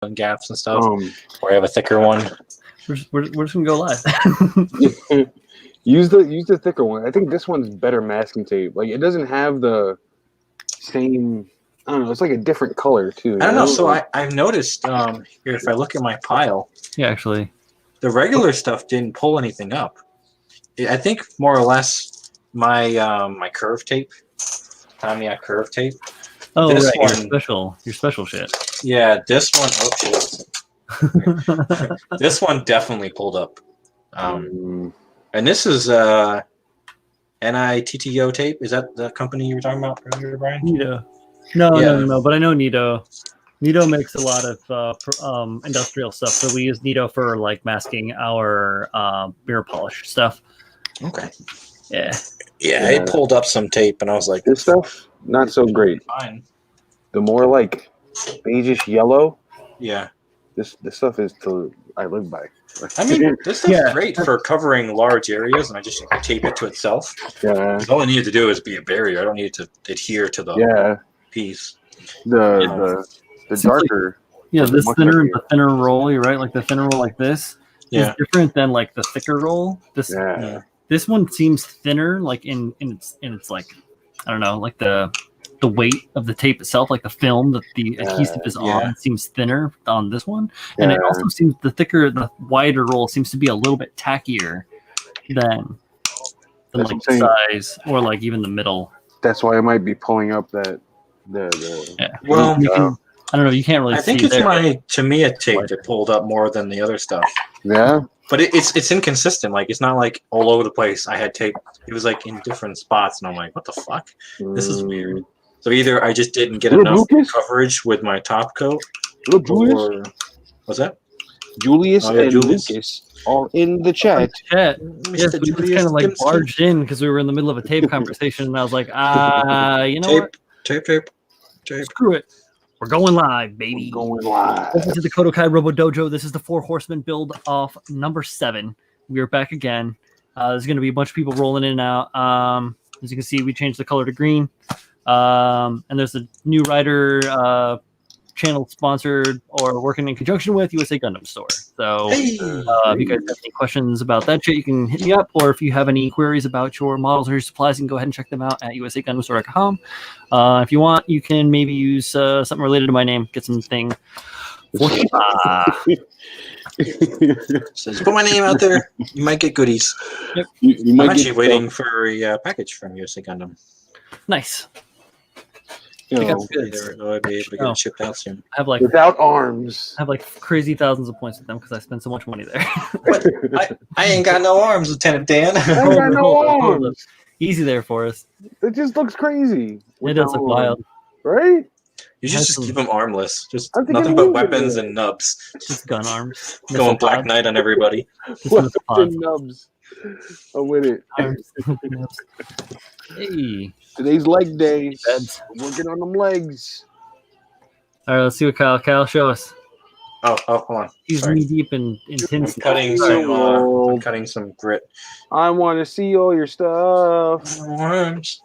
and gaps and stuff. Or I have a thicker one. We're just gonna go live. Use the thicker one. I think this one's better masking tape. Like it doesn't have the same. I don't know. It's like a different color too. I don't know. So I've noticed here, if I look at my pile, Yeah, actually, the regular stuff didn't pull anything up. I think more or less my my curve tape, Tamiya curve tape. oh, This right, one- your special shit. Yeah, this one. Oh shit. This one definitely pulled up. And this is NITTO tape. Is that the company you were talking about earlier, Brian? Nito. No, Yeah. no, but I know Nito. Nito makes a lot of industrial stuff, so we use Nito for like masking our mirror polish stuff. Okay. Yeah. Yeah, it pulled up some tape, and I was like, this stuff not so great. fine. The more like beigeish yellow, Yeah. this stuff is I live by. I mean, this stuff's great for covering large areas, and I just tape it to itself. Yeah. All I needed to do is be a barrier. I don't need to adhere to the piece. The darker. Yeah, this much thinner, heavier. the thinner roll. You're right. Like the thinner roll, like this, Yeah. is different than like the thicker roll. This one seems thinner, like in its like, I don't know, like the weight of the tape itself, like the film that the adhesive is on, seems thinner on this one, and it also seems the wider roll seems to be a little bit tackier than like the size or like even the middle. That's why I might be pulling up that Well, I don't know. You can't really. I think see it's there. my Tamiya tape that pulled up more than the other stuff. Yeah. But it's inconsistent. Like it's not like all over the place. I had tape. It was like in different spots, and I'm like, what the fuck? This is weird. So either I just didn't get enough coverage with my top coat, or what's that? Julius and Julius? Lucas all in the chat. Yes, we just kind of like barged in because we were in the middle of a tape conversation, and I was like, you know what? Tape. Screw it. We're going live, baby. Going live. Welcome to the KotoKai Robo-Dojo. This is the 4 Horsemen build off number 7. We are back again. There's going to be a bunch of people rolling in and out. As you can see, we changed the color to green. And there's a new writer channel sponsored or working in conjunction with USA Gundam Store. So if you guys have any questions about that shit, you can hit me up. Or if you have any queries about your models or your supplies, you can go ahead and check them out at usagundamstore.com. If you want, you can maybe use something related to my name. Get something. So just put my name out there. You might get goodies. Yep. You might I'm actually waiting for a package from USA Gundam. Nice. You I know, got good. I'll be able to get it shipped out soon. I have like without arms. crazy thousands of points with them because I spend so much money there. What? I ain't got no arms, Lieutenant Dan. I got no arms. Easy there for us. It just looks crazy. It does look wild. Right? You should just keep them armless. Just I'm thinking nothing but we weapons did. and nubs. Just gun arms. Going Black Knight on everybody. Weapons and nubs. I'm with it. Hey. Today's leg day. Beds. I'm working on them legs. All right, let's see what Kyle show us. Oh, hold on. He's Sorry. knee deep in tin. I'm cutting some grit. I want to see all your stuff. Arms.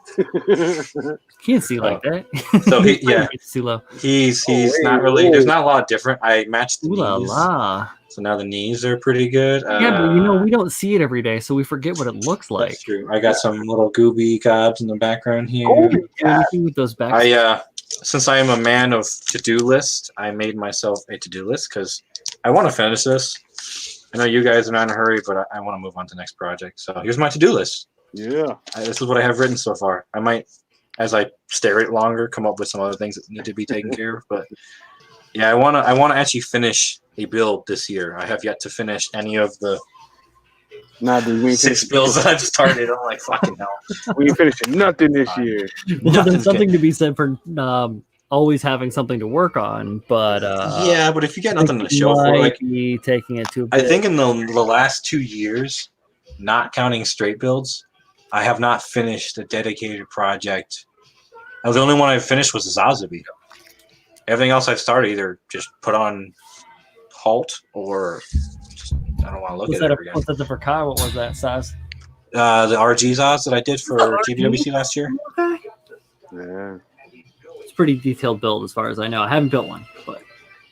Can't see like that. So yeah, It's too low. he's not really. There's not a lot different. I matched the Ooh la knees, la. so now the knees are pretty good. Yeah, but we don't see it every day, so we forget what it looks like. That's true. I got some little gooby gobs in the background here. Oh, Do anything with those backs? Since I am a man of to-do list, I made myself a to-do list because I want to finish this. I know you guys are not in a hurry, but I want to move on to the next project. So here's my to-do list. Yeah. This is what I have written so far. I might, as I stare at it longer, come up with some other things that need to be taken care of. But yeah, I want to actually finish a build this year. I have yet to finish any of the Nah, dude, we ain't 6 builds that I've started. I'm like, fucking hell. We ain't finishing nothing this year. Well, Nothing's there's something to be said for always having something to work on, but yeah, but if you got nothing to show for, like, be taking it to. I think in the last 2 years, not counting straight builds, I have not finished a dedicated project. The only one I finished was Zazabi. Everything else I've started either just put on halt or just, I don't want to look at it ever again. What's that for Kai? What was that size? The RG Zaz that I did for GBWC last year. Okay. Yeah. It's a pretty detailed build as far as I know. I haven't built one, but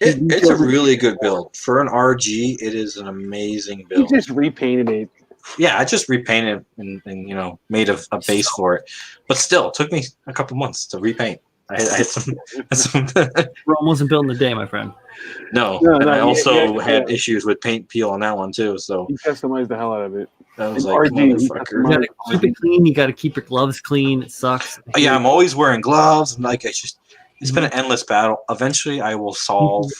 It's a really good build. For an RG, it is an amazing He build. just repainted it. Yeah, I just repainted and made a base for it. But still, it took me a couple months to repaint. I had some Rome wasn't built in a day, my friend. No, and I also had issues with paint peel on that one too. So he customized the hell out of it. I was And like, RG, he motherfucker. You gotta keep it clean. You gotta keep your gloves clean. It sucks. Yeah, I'm always wearing gloves. I'm like, it's been an endless battle. Eventually, I will solve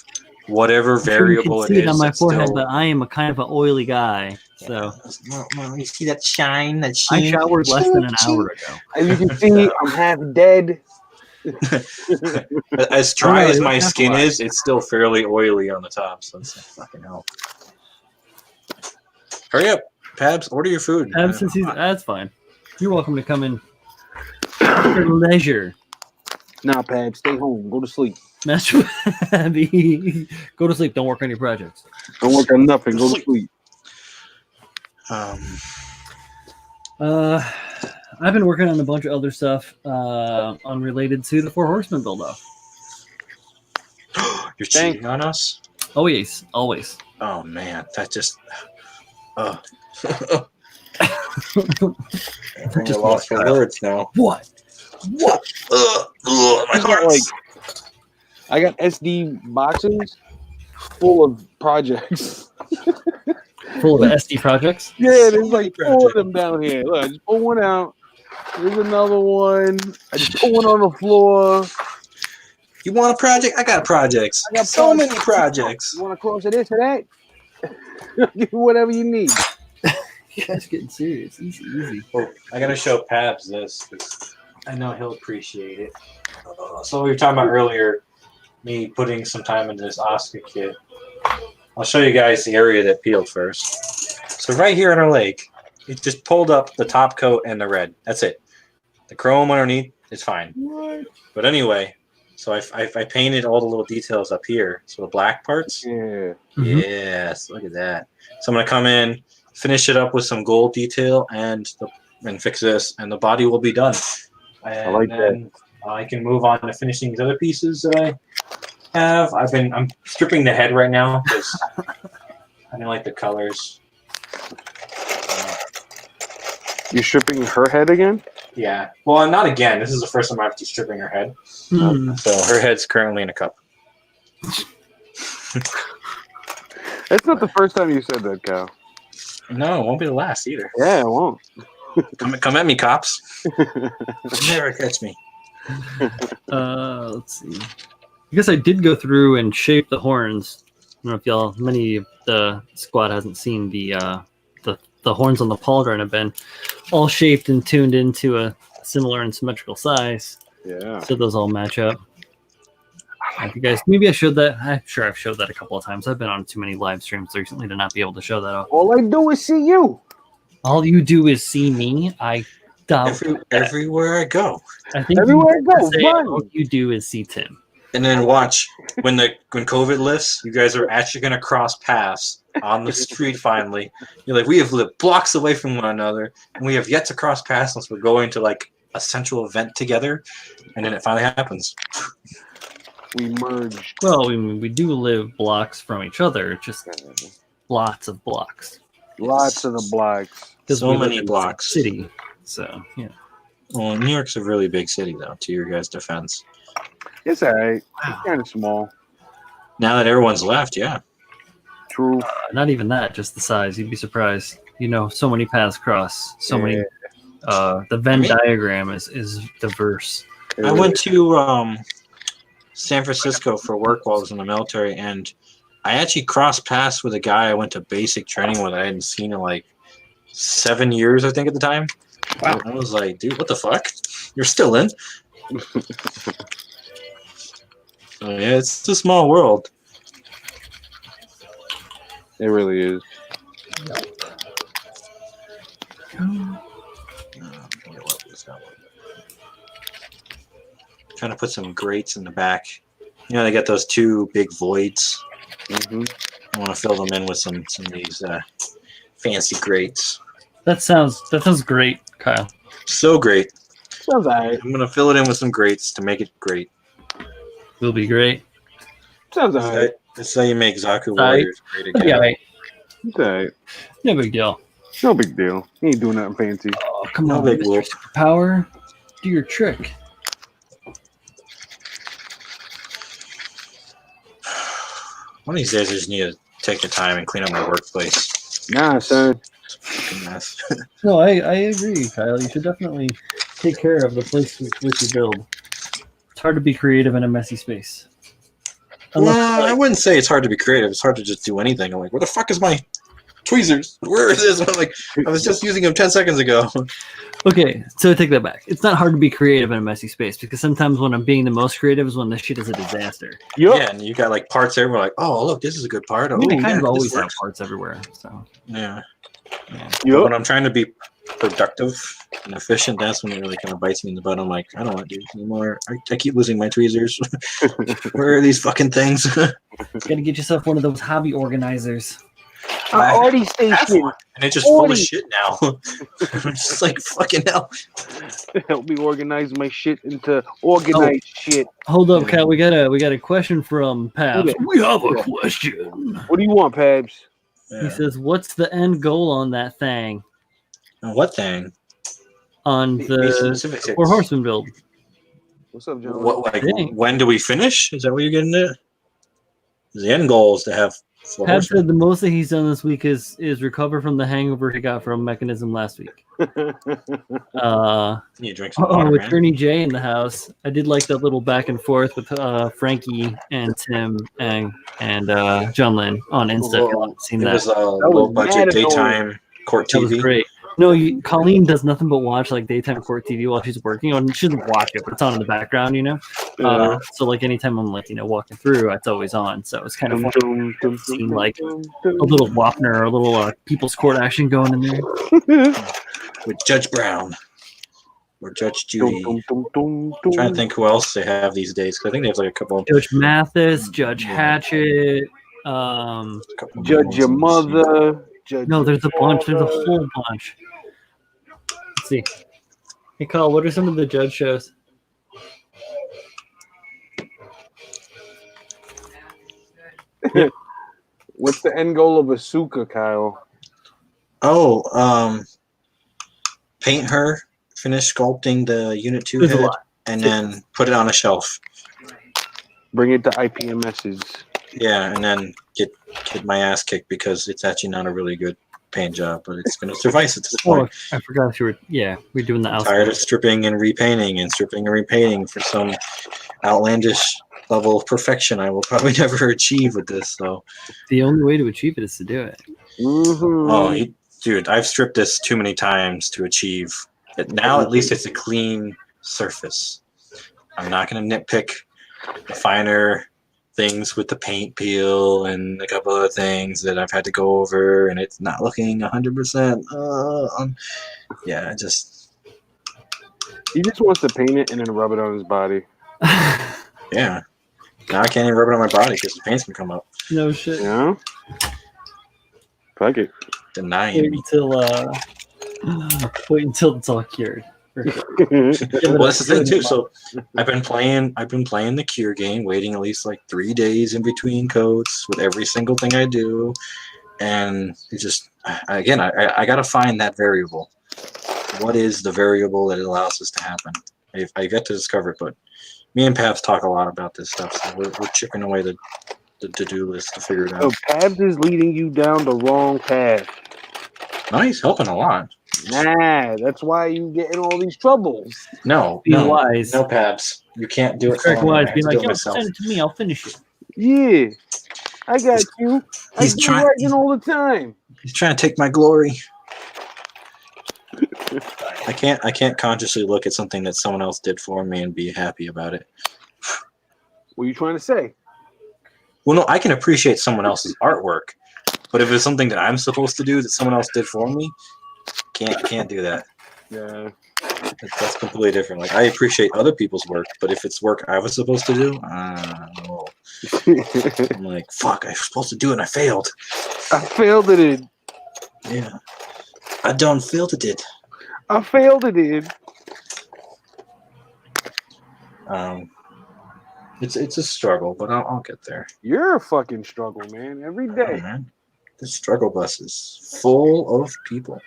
whatever variable you can see it is. it on my that's forehead, still- but I am a kind of an oily guy. So No, you see that shine, that I sheen? showered less than an hour ago. As you can see, I'm half dead. As dry as my That's skin why. is, it's still fairly oily on the top. So it's like fucking hell. Hurry up, Pabs. Order your food. That's fine. You're welcome to come in at your leisure. Nah, Pab, stay home. Go to sleep. Master Abby, go to sleep. Don't work on your projects. Don't work on nothing. Go to sleep. I've been working on a bunch of other stuff unrelated to the Four Horsemen Buildoff. You're cheating on us? Oh yes, always. Oh man, that just. I Just lost for words now. What? My I got, heart. I got SD boxes full of projects. Full of SD projects? Yeah, there's like 4 of them down here. Look, I just pull one out. There's another one. I just put one on the floor. You want a project? I got projects. I got so projects. many projects. You want to cross to this or that? Give you whatever you need. You guys getting serious. Easy. Oh, I gotta show Pabs this because I know he'll appreciate it. So we were talking about earlier, me putting some time into this Oscar kit. I'll show you guys the area that peeled first. So right here in our leg, it just pulled up the top coat and the red. That's it. The chrome underneath is fine. What? But anyway, so I painted all the little details up here. So the black parts. Yeah. Mhm. Yes, look at that. So I'm gonna come in, finish it up with some gold detail, and fix this, and the body will be done. And I like then I can move on to finishing these other pieces that I have. I'm stripping the head right now because I didn't like the colors. You're stripping her head again? Yeah. Well, not again. This is the first time I have to stripping her head. Hmm. So her head's currently in a cup. That's not the first time you said that, Cal. No, it won't be the last either. Yeah, it won't. Come at me, cops. Never catch me. Let's see. I guess I did go through and shape the horns. I don't know if many of the squad hasn't seen the horns on the pauldron have been all shaped and tuned into a similar and symmetrical size. Yeah. So those all match up. If you guys, maybe I showed that. I'm sure I've showed that a couple of times. I've been on too many live streams recently to not be able to show that off. All I do is see you. All you do is see me. I doubt that. Everywhere I go. I think Everywhere you I go, say run. all you do is see Tim. And then watch when COVID lifts, you guys are actually gonna cross paths on the street finally. You're like, we have lived blocks away from one another, and we have yet to cross paths unless we're going to like a central event together, and then it finally happens. We merged. Well, we do live blocks from each other, just lots of blocks. Lots of the blocks. So we live many in blocks. City, so yeah. Well, New York's a really big city, though. To your guys' defense, It's all right. Wow. It's kind of small. now that everyone's left, yeah. True. Not even that, just the size. You'd be surprised. So many paths cross. So many. The Venn diagram is diverse. I went to San Francisco for work while I was in the military, and I actually crossed paths with a guy I went to basic training with. I hadn't seen in like 7 years, I think, at the time. Wow. I was like, dude, what the fuck? You're still in? So, yeah, it's a small world. It really is. Trying to put some grates in the back. They got those 2 big voids. Mm-hmm. I want to fill them in with some of these fancy grates. That sounds great, Kyle. So great. Sounds all right. I'm going to fill it in with some grates to make it great. Will be great. Sounds alright. This is how you make Zaku Alright. Warriors great again. Yeah, right. It's alright. No big deal. No big deal. He ain't doing nothing fancy. Oh, come No on, big Mr. whoop. Superpower. Do your trick. One of these days, I just need to take the time and clean up my workplace. Nah, son. It's a fucking mess. No, I agree, Kyle. You should definitely take care of the place which you build. It's hard to be creative in a messy space. Well, I wouldn't say it's hard to be creative. It's hard to just do anything. I'm like, where the fuck is my tweezers? Where is this? I'm like, I was just using them 10 seconds ago. Okay, so take that back. It's not hard to be creative in a messy space because sometimes when I'm being the most creative is when the shit is a disaster. Yup. Yeah, and you got like parts everywhere. Like, oh, look, this is a good part. I Oh, mean, I kind yeah, of this always have works. parts everywhere. So Yeah. But Yup. when I'm trying to be productive and efficient, that's when it really kind of bites me in the butt. I'm like, I don't want to do this anymore. I keep losing my tweezers. Where are these fucking things? gotta get yourself one of those hobby organizers. Artie Have station. one, and it's just full of 40. shit now. I'm just like, fucking hell. Help me organize my shit into organized shit. Hold up, Yeah. Cal. We got a question from Pabs. Okay. We have a question. What do you want, Pabs? He says, "What's the end goal on that thing What thing? on Be the specific. Four Horsemen build?" What's up, John? What, like, Dang. when do we finish? Is that what you're getting at? The end goal is to have 4 Pabs horsemen. said the most that he's done this week is recover from the hangover he got from Mechanism last week. You drink some water, man. Attorney Jay in the house. I did like that little back and forth with Frankie and Tim and John Lynn on Insta. If you haven't seen It that. was a was low-budget mad annoying. daytime court That was TV. great. No, Colleen does nothing but watch like daytime court TV while she's working. Or she doesn't watch it, but it's on in the background, you know. Yeah. So like anytime I'm like walking through, it's always on. So it's kind of fun. Seeing, like, a little Wapner or a little People's Court action going in there. With Judge Brown or Judge Judy. I'm trying to think who else they have these days. 'Cause I think they have like a couple of Judge Mathis, Judge Yeah. Hatchet. couple of Judge ones your in the mother. Judge No, there's a your bunch. There's a father. whole bunch. Let's see. Hey, Carl, what are some of the Judge shows? What's the end goal of Asuka, Kyle? Paint her, finish sculpting the Unit 2 There's a head, lot. and then put it on a shelf. Bring it to IPMS's. Yeah, and then get my ass kicked because it's actually not a really good paint job, but it's going to suffice at this Oh, point. I forgot you were. Yeah, we're doing the I'm outside. tired of stripping and repainting for some outlandish level of perfection I will probably never achieve with this. So, The only way to achieve it is to do it. Mm-hmm. Dude, I've stripped this too many times to achieve it. Now at least it's a clean surface. I'm not going to nitpick the finer things with the paint peel and a couple other things that I've had to go over, and it's not looking 100%. Yeah, just He just wants to paint it and then rub it on his body. yeah. Now I can't even rub it on my body because the paint's gonna come up. No shit. You know? Fuck it. Denying Wait me. until it's all cured. Well, that's the thing too. So I've been playing the cure game, waiting at least like 3 days in between coats with every single thing I do, and it just I gotta find that variable. What is the variable that allows this to happen? I got to discover it, but me and Pabs talk a lot about this stuff, so we're chipping away the to-do list to figure it So out. Pabs is leading you down the wrong path. Nice, helping a lot. Nah, that's why you get in all these troubles. No, Be no, wise. no, Pabs. You can't do it. Craig for me. I Wise have be to like, do it yo, myself. send it to me. I'll finish it. Yeah, I got you. I he's do trying- writing all the time. He's trying to take my glory. I can't consciously look at something that someone else did for me and be happy about it. What are you trying to say? Well, no, I can appreciate someone else's artwork, but if it's something that I'm supposed to do that someone else did for me, can't do that. Yeah. That's completely different. Like I appreciate other people's work, but if it's work I was supposed to do, no. I'm like, fuck, I was supposed to do it and I failed. I failed at it. Yeah. I done failed at it. I failed at it. It's a struggle, but I'll get there. You're a fucking struggle, man. Every Oh, day. man. The struggle bus is full of people.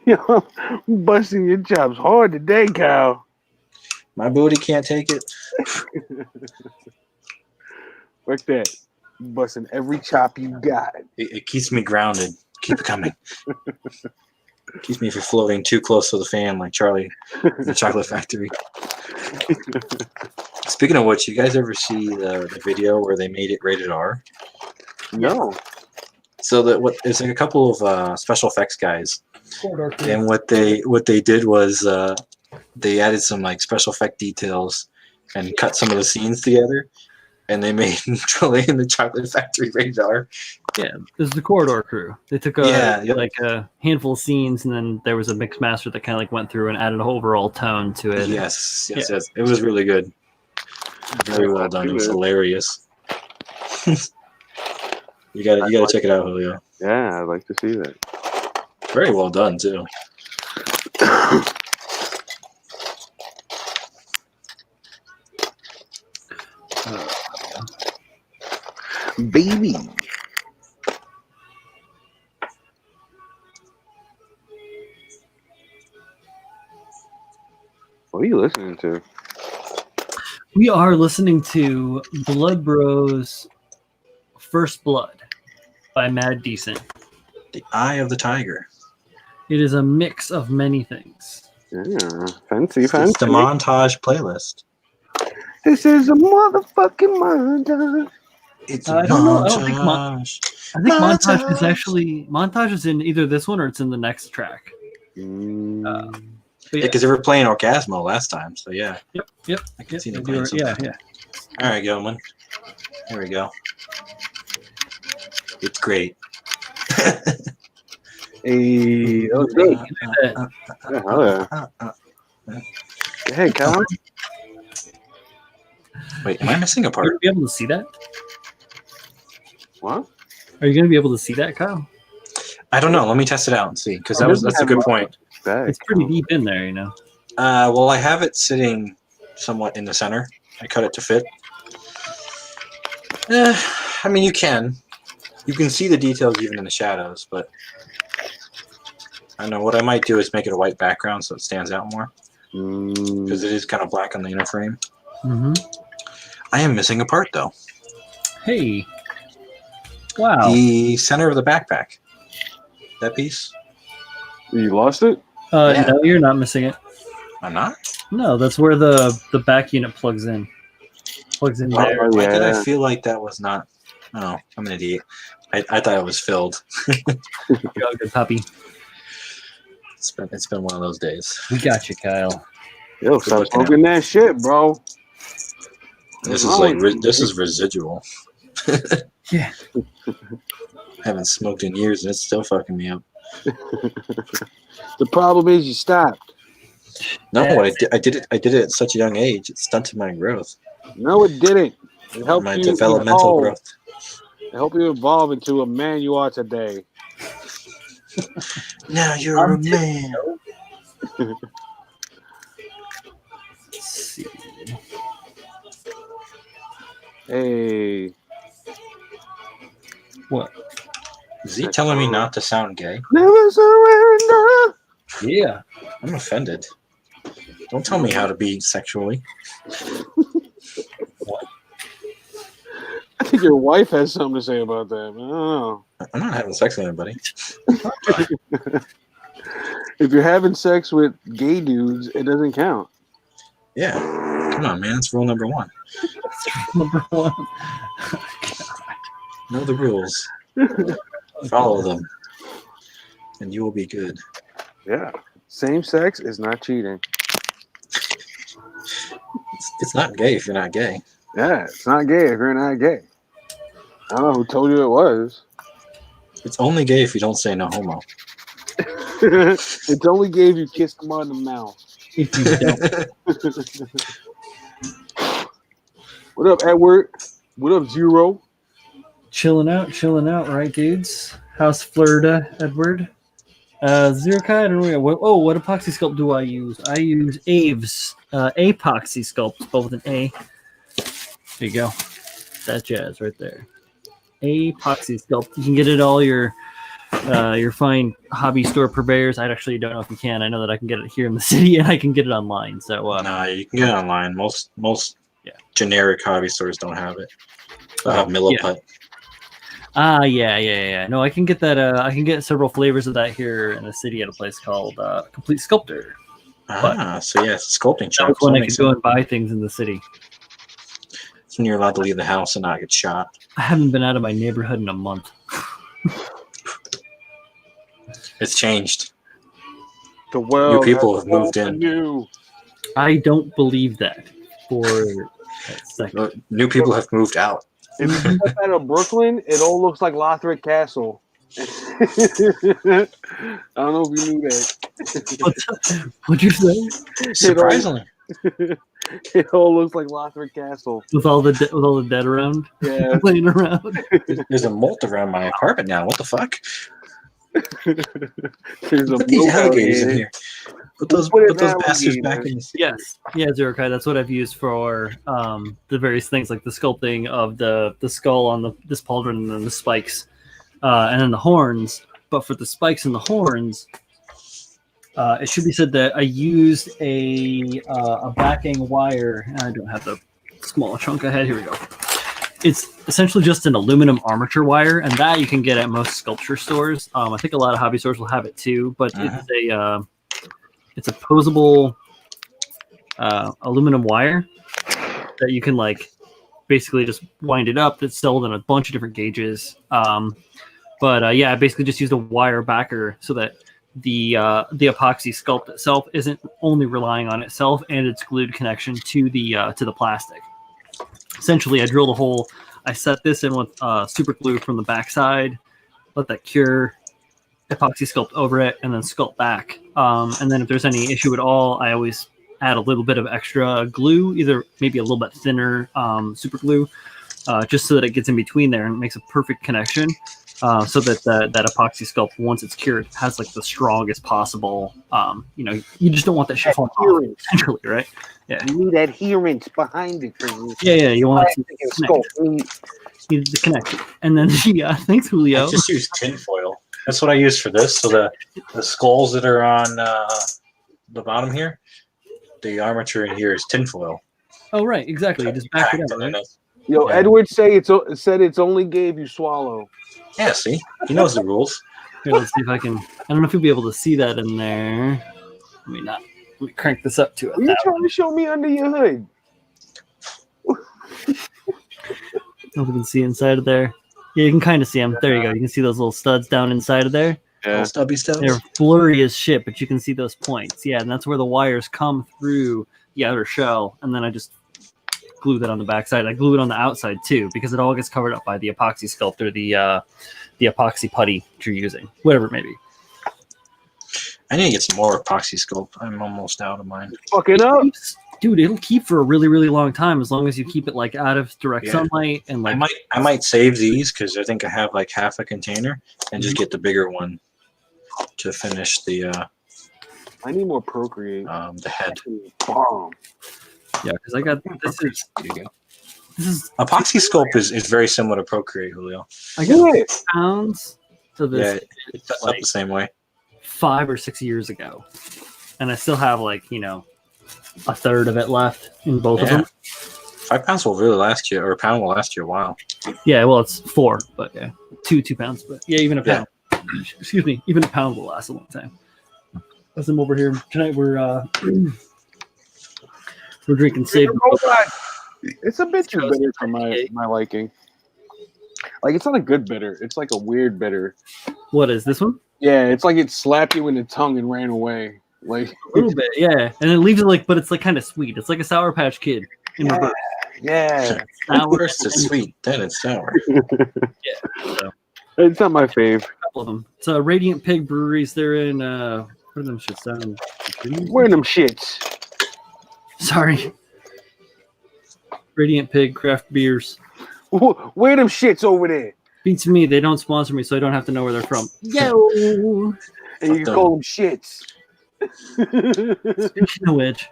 Yo, I'm busting your chops hard today, Kyle. My booty can't take it. Like that. Busting every chop you got. It keeps me grounded. Keep it coming. Keeps me from floating too close to the fan like Charlie in the Chocolate Factory. Speaking of which, you guys ever see the video where they made it rated R? No. So it's like a couple of special effects guys, and what they did was they added some like special effect details and cut some of the scenes together, and they made Charlie in the Chocolate Factory rated R. Yeah, this is the Corridor Crew. They took like a handful of scenes, and then there was a mix master that kind of like went through and added a whole overall tone to it. Yes. It was really good. Very well done. It was hilarious. You gotta check it out, Julio. Yeah, I'd like to see that. Very well done too. Baby. What are you listening to? We are listening to Blood Bros First Blood by Mad Decent. The Eye of the Tiger. It is a mix of many things. Yeah, fancy. It's the montage playlist. This is a motherfucking montage. It's I a don't know. I montage. don't think I think montage is actually in either this one or it's in the next track. Yeah, because they were playing Orgasmo last time, so yeah. Yep. I can see them playing something. Yeah. All right, Gilman. Here we go. It's great. Hey, that was good. Hey, Kyle. Wait, am I missing a Are you part? going to be able to see that? What? Are you going to be able to see that, Kyle? I don't know. Let me test it out and see, because that's a good point. It's pretty deep in there, you know. Well, I have it sitting somewhat in the center. I cut it to fit. I mean, you can see the details even in the shadows, but I don't know. What I might do is make it a white background so it stands out more, because it is kind of black on the inner frame. Mm-hmm. I am missing a part though. Hey. Wow. The center of the backpack. That piece. You lost it? Yeah. No, you're not missing it. I'm not? No, that's where the back unit plugs in. Plugs in there. Why did I feel like that was not? Oh, I'm an idiot. I thought it was filled. You're a good puppy. It's been one of those days. We got you, Kyle. Yo, stop smoking that shit, bro. This is residual. Yeah. I haven't smoked in years and it's still fucking me up. The problem is you stopped. No, I did it at such a young age. It stunted my growth. No, it didn't. It helped My you developmental evolve. growth. It helped you evolve into a man you are today. Now you're a man. Let's see. Hey. What? Is he telling me not to sound gay? Never surrender. Yeah. I'm offended. Don't tell me how to be sexually. I think your wife has something to say about that. I don't know. I'm not having sex with anybody. If you're having sex with gay dudes, it doesn't count. Yeah. Come on, man. It's rule number one. Number one. Know the rules. Follow them. And you will be good. Yeah. Same sex is not cheating. It's not gay if you're not gay. Yeah, it's not gay if you're not gay. I don't know who told you it was. It's only gay if you don't say no homo. It's only gay if you kiss them on the mouth. If you don't. What up, Edward? What up, Zero? Chilling out, right, dudes? How's Florida, Edward? Zero Kai, I don't know. What epoxy sculpt do I use? I use Aves, Apoxy sculpt, spelled with an A. There you go. That jazz right there. Epoxy sculpt. You can get it at all your fine hobby store purveyors. I actually don't know if you can. I know that I can get it here in the city, and I can get it online. So no, you can get it online. Most generic hobby stores don't have it. They'll have Milliput. Yeah. No, I can get that. I can get several flavors of that here in the city at a place called Complete Sculptor. So yeah, it's a sculpting shop. That's when I could go and buy things in the city. It's when you're allowed to leave the house and not get shot. I haven't been out of my neighborhood in a month. It's changed. The world. New people have moved in. New. I don't believe that for a second. New people have moved out. If you step out of Brooklyn, it all looks like Lothric Castle. I don't know if you knew that. What'd you say? Surprisingly. It all looks like Lothric Castle. With all the dead around? Yeah. Laying around? There's a molt around my apartment now. What the fuck? There's Put these alligators in here. Put those bastards back in the city. Yes. Yeah, Zerokai, that's what I've used for the various things, like the sculpting of the skull on this pauldron and then the spikes. And then the horns. But for the spikes and the horns, it should be said that I used a backing wire. I don't have the small chunk I had. Here we go. It's essentially just an aluminum armature wire, and that you can get at most sculpture stores. I think a lot of hobby stores will have it too, but it's a posable aluminum wire that you can basically just wind it up. It's sold in a bunch of different gauges. But I basically just used a wire backer so that the epoxy sculpt itself isn't only relying on itself and its glued connection to the plastic. Essentially, I drilled a hole. I set this in with super glue from the backside, let that cure, epoxy sculpt over it, and then sculpt back. And then if there's any issue at all, I always add a little bit of extra glue, either maybe a little bit thinner super glue, just so that it gets in between there and makes a perfect connection. So that that epoxy sculpt, once it's cured, has the strongest possible. You just don't want that shit falling off, essentially, right? Yeah. You need adherence behind it. Yeah. You want to need the connection, and then thanks, Julio. I just use tinfoil. That's what I use for this. So the skulls that are on the bottom here, the armature in here is tinfoil. Oh right, exactly. You just back it up. Right? Yo, yeah. Edward said it's only gave you swallow. Yeah, see, he knows the rules. Here, let's see if I can. I don't know if you'll be able to see that in there. Let me crank this up to it. Are you trying to show me under your hood? Hope you can see inside of there. Yeah, you can kind of see them. There you go. You can see those little studs down inside of there. Yeah, stubby studs. They're blurry as shit, but you can see those points. Yeah, and that's where the wires come through the outer shell, and then I just glue that on the backside. I glue it on the outside too, because it all gets covered up by the epoxy sculptor, the epoxy putty that you're using, whatever it may be. I need to get some more epoxy sculpt. I'm almost out of mine. Fucking up, dude. It'll keep for a really, really long time as long as you keep it out of direct sunlight. And I might save these because I think I have half a container and just get the bigger one to finish the. I need more Procreate. The head. Bomb. Yeah, because I got this is epoxy sculpt is very similar to Procreate, Julio. I got pounds to this. Yeah, it's set up the same way. 5 or 6 years ago, and I still have a third of it left in both of them. 5 pounds will really last you, or a pound will last you a while. Yeah, well, it's 4, but yeah, 2 pounds, but yeah, even a pound. Excuse me, even a pound will last a long time. As I'm over here tonight, we're drinking save. It's a bit too bitter for my liking. It's not a good bitter. It's a weird bitter. What is this one? Yeah, it's it slapped you in the tongue and ran away. A little bit, yeah. And it leaves it but it's kind of sweet. It's like a Sour Patch Kid in reverse. Yeah. First it's sweet, then it's sour. Yeah. So. It's not my fave. A couple of them. It's Radiant Pig Breweries. They're in where are them shits down? Where are them shits? Sorry. Radiant Pig Craft Beers. Where are them shits over there? Beats me. They don't sponsor me, so I don't have to know where they're from. Yo. And you can call them shits. Speaking of which.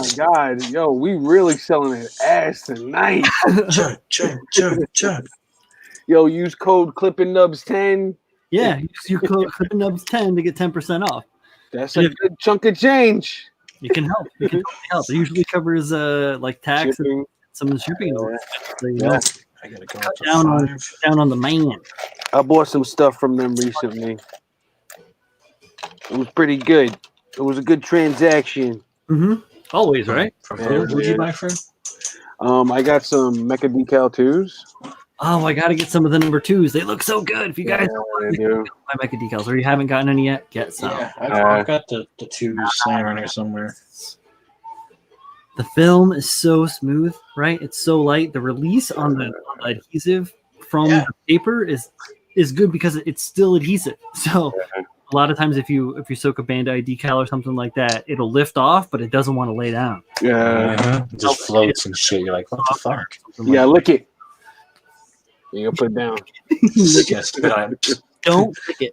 my God, yo, we really selling it ass tonight. Chug. Yo, use code ClippingNubs10. Yeah, use your code ClippingNubs10 to get 10% off. That's a good chunk of change. You can help. You can totally help. It usually covers like tax Shipping. and some of the shipping. So, you Yeah. know, I gotta go cut up to down 5. on the man. I bought some stuff from them recently. It was pretty good. It was a good transaction. Mm-hmm. Always, right? From Yeah, who? What'd yeah. you buy from? I got some Mecha Decal 2s. Oh, I got to get some of the number 2s. They look so good. If you guys they do. buy Mecha decals or you haven't gotten any yet, get some. Yeah, I've got the 2s laying around here somewhere. The film is so smooth, right? It's so light. The release on the adhesive from the paper is good because it's still adhesive. So a lot of times if you soak a Bandai decal or something like that, it'll lift off, but it doesn't want to lay down. Yeah. It just floats and shit. You're like, what the fuck? Yeah, lick it. You put it down. Yeah, spit on it. Don't pick it.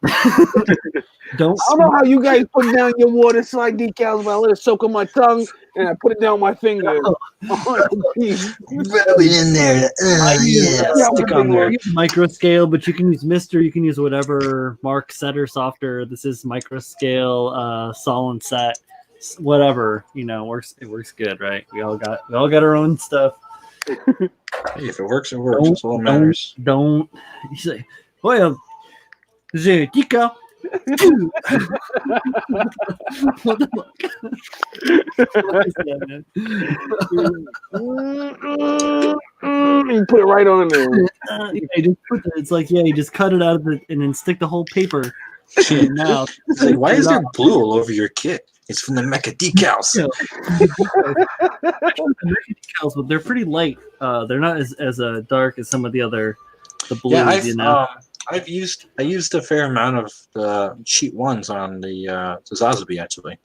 Don't. I don't know how you guys put down your water slide decals, but I let it soak on my tongue and I put it down my finger. Rub it in there. Stick on there. Micro scale, but you can use Mister. You can use whatever Mark Setter softer. This is micro scale, solid set, whatever. You know, works. It works good, right? We all got our own stuff. Hey, if it works, it works. That's all that matters. Don't. You say, well, the decal. What the fuck? What is that, man? You put it right on there. It's like, you just cut it out of it and then stick the whole paper in your mouth. It's like, why is there blue all over your kit? It's from the Mecha decals. Decals, but they're pretty light. They're not as dark as some of the blues. Yeah, I used a fair amount of the cheap ones on the Zazabi actually.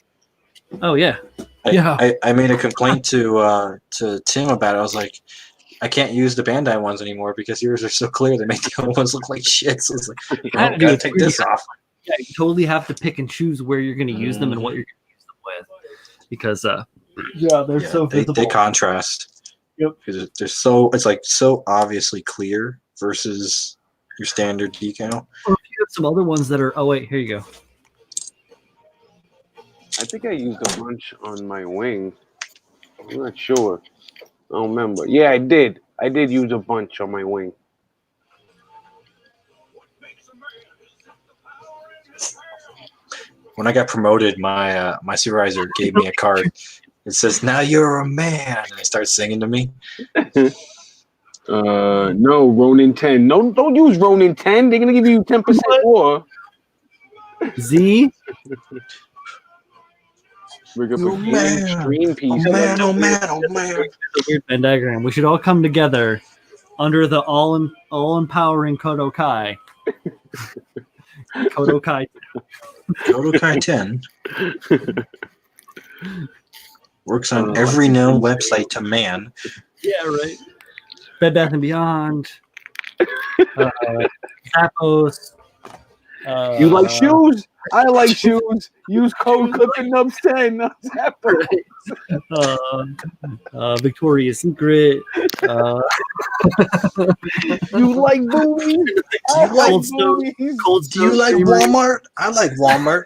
Oh yeah, I made a complaint to Tim about it. I was like, I can't use the Bandai ones anymore because yours are so clear. They make the other ones look like shit. So it's like, I gotta take this off. Yeah, you totally have to pick and choose where you're going to use them and what you're going to use them with, because they're so visible. They contrast. Yep. Because it's like so obviously clear versus your standard decal. Or if you have some other ones that are. Oh wait, here you go. I think I used a bunch on my wing. I'm not sure. I don't remember. Yeah, I did. I did use a bunch on my wing. When I got promoted, my supervisor gave me a card. It says, "Now you're a man," and they start singing to me. No, Ronin 10. No, don't use Ronin 10. They're gonna give you 10% more. Z. Rig up a extreme piece. Oh man! A weird Venn diagram. We should all come together under the all-empowering KotoKai. KotoKai. KotoKai 10 works on every known website to man. Yeah, right. Bed Bath & Beyond. Zappos. You like shoes? I like shoes. Use code ClippingNubs10. Victoria's Secret. You like boobies? I like boobies. Do you like Walmart? I like Walmart.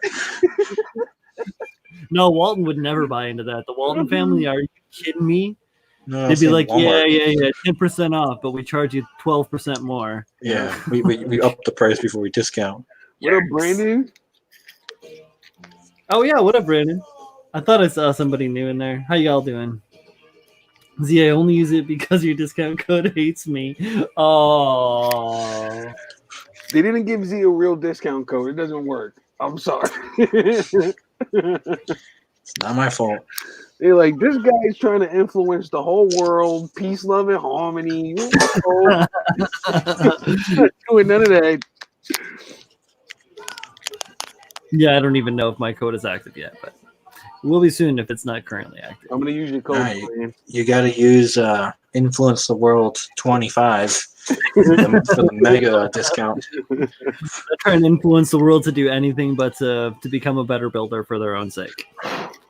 No, Walton would never buy into that. The Walton family, are you kidding me? No, they'd be like, Walmart. yeah, 10% off, but we charge you 12% more. Yeah, we up the price before we discount. What up, Brandon? Oh yeah, what up, Brandon? I thought I saw somebody new in there. How y'all doing? Z, I only use it because your discount code hates me. Oh. They didn't give Z a real discount code. It doesn't work. I'm sorry. It's not my fault. They're like, this guy's trying to influence the whole world. Peace, love, and harmony. Not doing none of that. Yeah, I don't even know if my code is active yet, but it will be soon if it's not currently active. I'm gonna use your code. You got to use Influence the World 25 for the mega discount. They're trying to influence the world to do anything but to become a better builder for their own sake.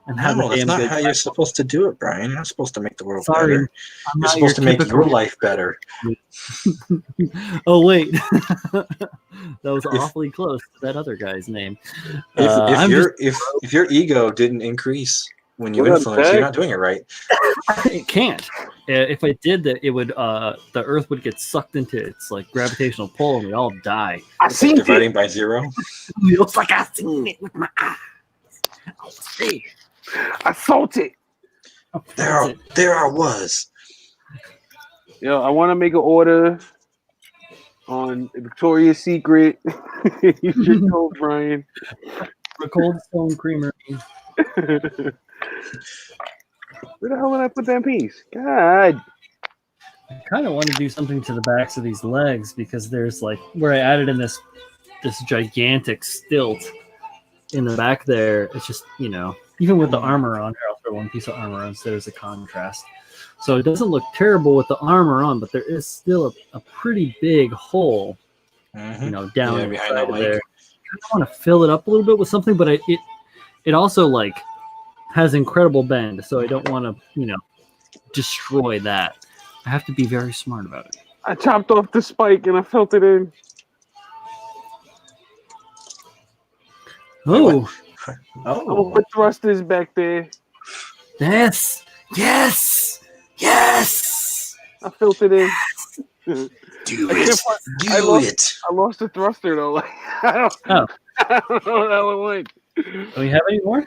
and have No, a that's damn not good how time. you're supposed to do it, Brian. You're not supposed to make the world Sorry, better. I'm You're not supposed to make typical- your life better. Oh wait, that was If- awfully close to that other guy's name. If your ego didn't increase when you What up, influence, you're Jack? not doing it right. It can't. If it did that, it would. The Earth would get sucked into its like gravitational pull, and we all die. I seen Dividing it. by 0. It looks like I seen it with my eyes. I'll see. I felt it. There I was. Yo, I want to make an order on Victoria's Secret. You should know, Brian. The Cold Stone Creamery. Where the hell did I put that piece? God. I kind of want to do something to the backs of these legs because there's like where I added in this gigantic stilt in the back there. It's just, you know, even with the armor on here, I'll throw one piece of armor on so there's a contrast. So it doesn't look terrible with the armor on, but there is still a pretty big hole, you know, down Yeah, behind inside the of there. leg. I want to fill it up a little bit with something, but it also like has incredible bend, so I don't want to, you know, destroy that. I have to be very smart about it. I chopped off the spike and I felt it in. Oh, I'm gonna put thrusters back there. yes, yes, yes. I felt it in. Do I it. can't find- Do it. I lost the thruster though. Like, I don't know how it went. Do we have any more?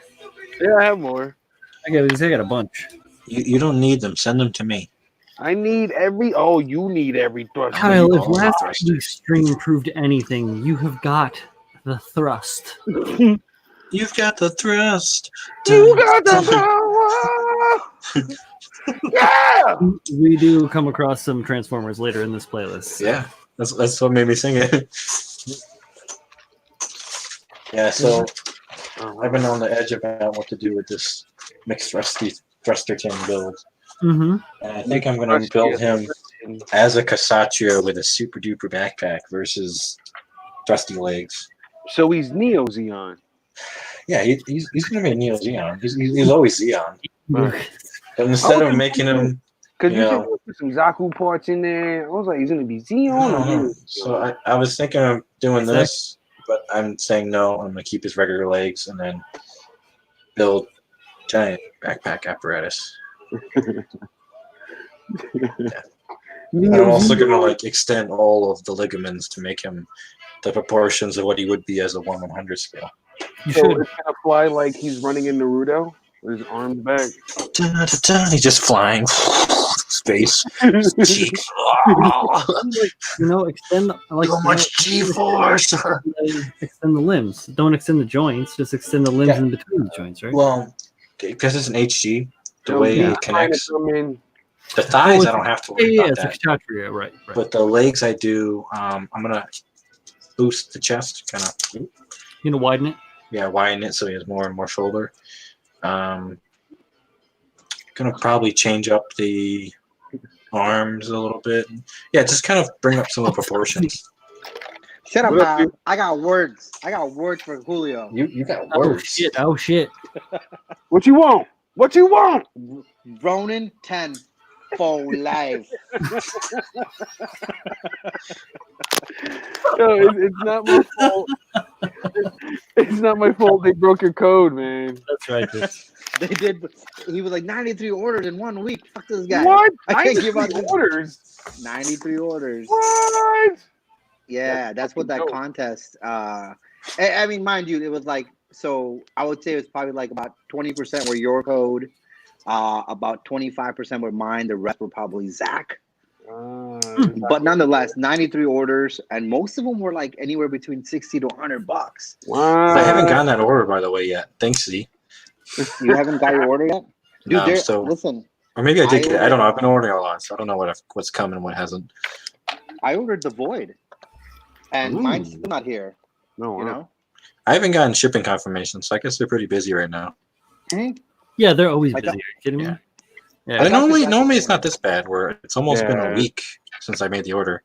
Yeah, I have more. I got a bunch. You don't need them. Send them to me. I need every. Oh, you need every thruster. Kyle, if all the last thrusters. week's stream proved anything, you have got the thrust. You've got the thrust. You got the power. Yeah. We do come across some Transformers later in this playlist. Yeah, that's what made me sing it. Yeah, so I've been on the edge about what to do with this mixed thruster tin build. Mm-hmm. And I think I'm going to build him as a Cassatrio with a super duper backpack versus thrusty legs. So he's Neo Zeon. Yeah, he's going to be a Neo Zeon. He's always Zeon. Right. But instead of making him, Because you Yeah. can put some Zaku parts in there. I was like, he's gonna be Zeon. no. So I was thinking of doing this, but I'm saying no. I'm going to keep his regular legs and then build giant backpack apparatus. And I'm also going to like extend all of the ligaments to make him the proportions of what he would be as a 1/100 scale. You So should. it's gonna fly like he's running in Naruto with his arms back. He's just flying space. Cheeks. You know, extend like So much G-force. extend the limbs. Don't extend the joints. Just extend the limbs Yeah. in between the joints, right? Well, because it's an HG, the So way he's it connects. trying to come in. The thighs, Oh, I don't have to worry yeah, about it's that. a Kshatriya, right. But the legs, I do. I'm gonna boost the chest, kind of. You know, widen it. Yeah, widen it so he has more and more shoulder. Gonna probably change up the arms a little bit. Yeah, just kind of bring up some of the proportions. Shut up, What up, Bob. dude? I got words. I got words for Julio. You got Oh words. shit! Oh shit! What you want? What you want? Ronin 10 for life. Yo, it's not my fault. It's not my fault they broke your code, man. That's right. That's, They did. He was like 93 orders in 1 week. Fuck this guy. What? I can't give out 93 the orders. 93 orders. What? Yeah, that's what that dope. contest. I mean, mind you, it was like, so I would say it was probably like about 20% were your code, about 25% were mine. The rest were probably Zach. But nonetheless, 93 orders, and most of them were like anywhere between 60 to 100 bucks. Wow. I haven't gotten that order, by the way, yet. Thanks, Z. You haven't got your order yet, dude. No, there- so- listen, Or maybe I did get it. I don't know. ordered- I've been ordering a lot, so I don't know what's coming and what hasn't. I ordered the Void, and Ooh. mine's still not here. No, You know, I haven't gotten shipping confirmation, so I guess they're pretty busy right now. yeah, they're always I busy. Are thought- you kidding me? Yeah. Yeah. But got normally the- it's not this bad. Where it's almost been a Yeah. week since I made the order.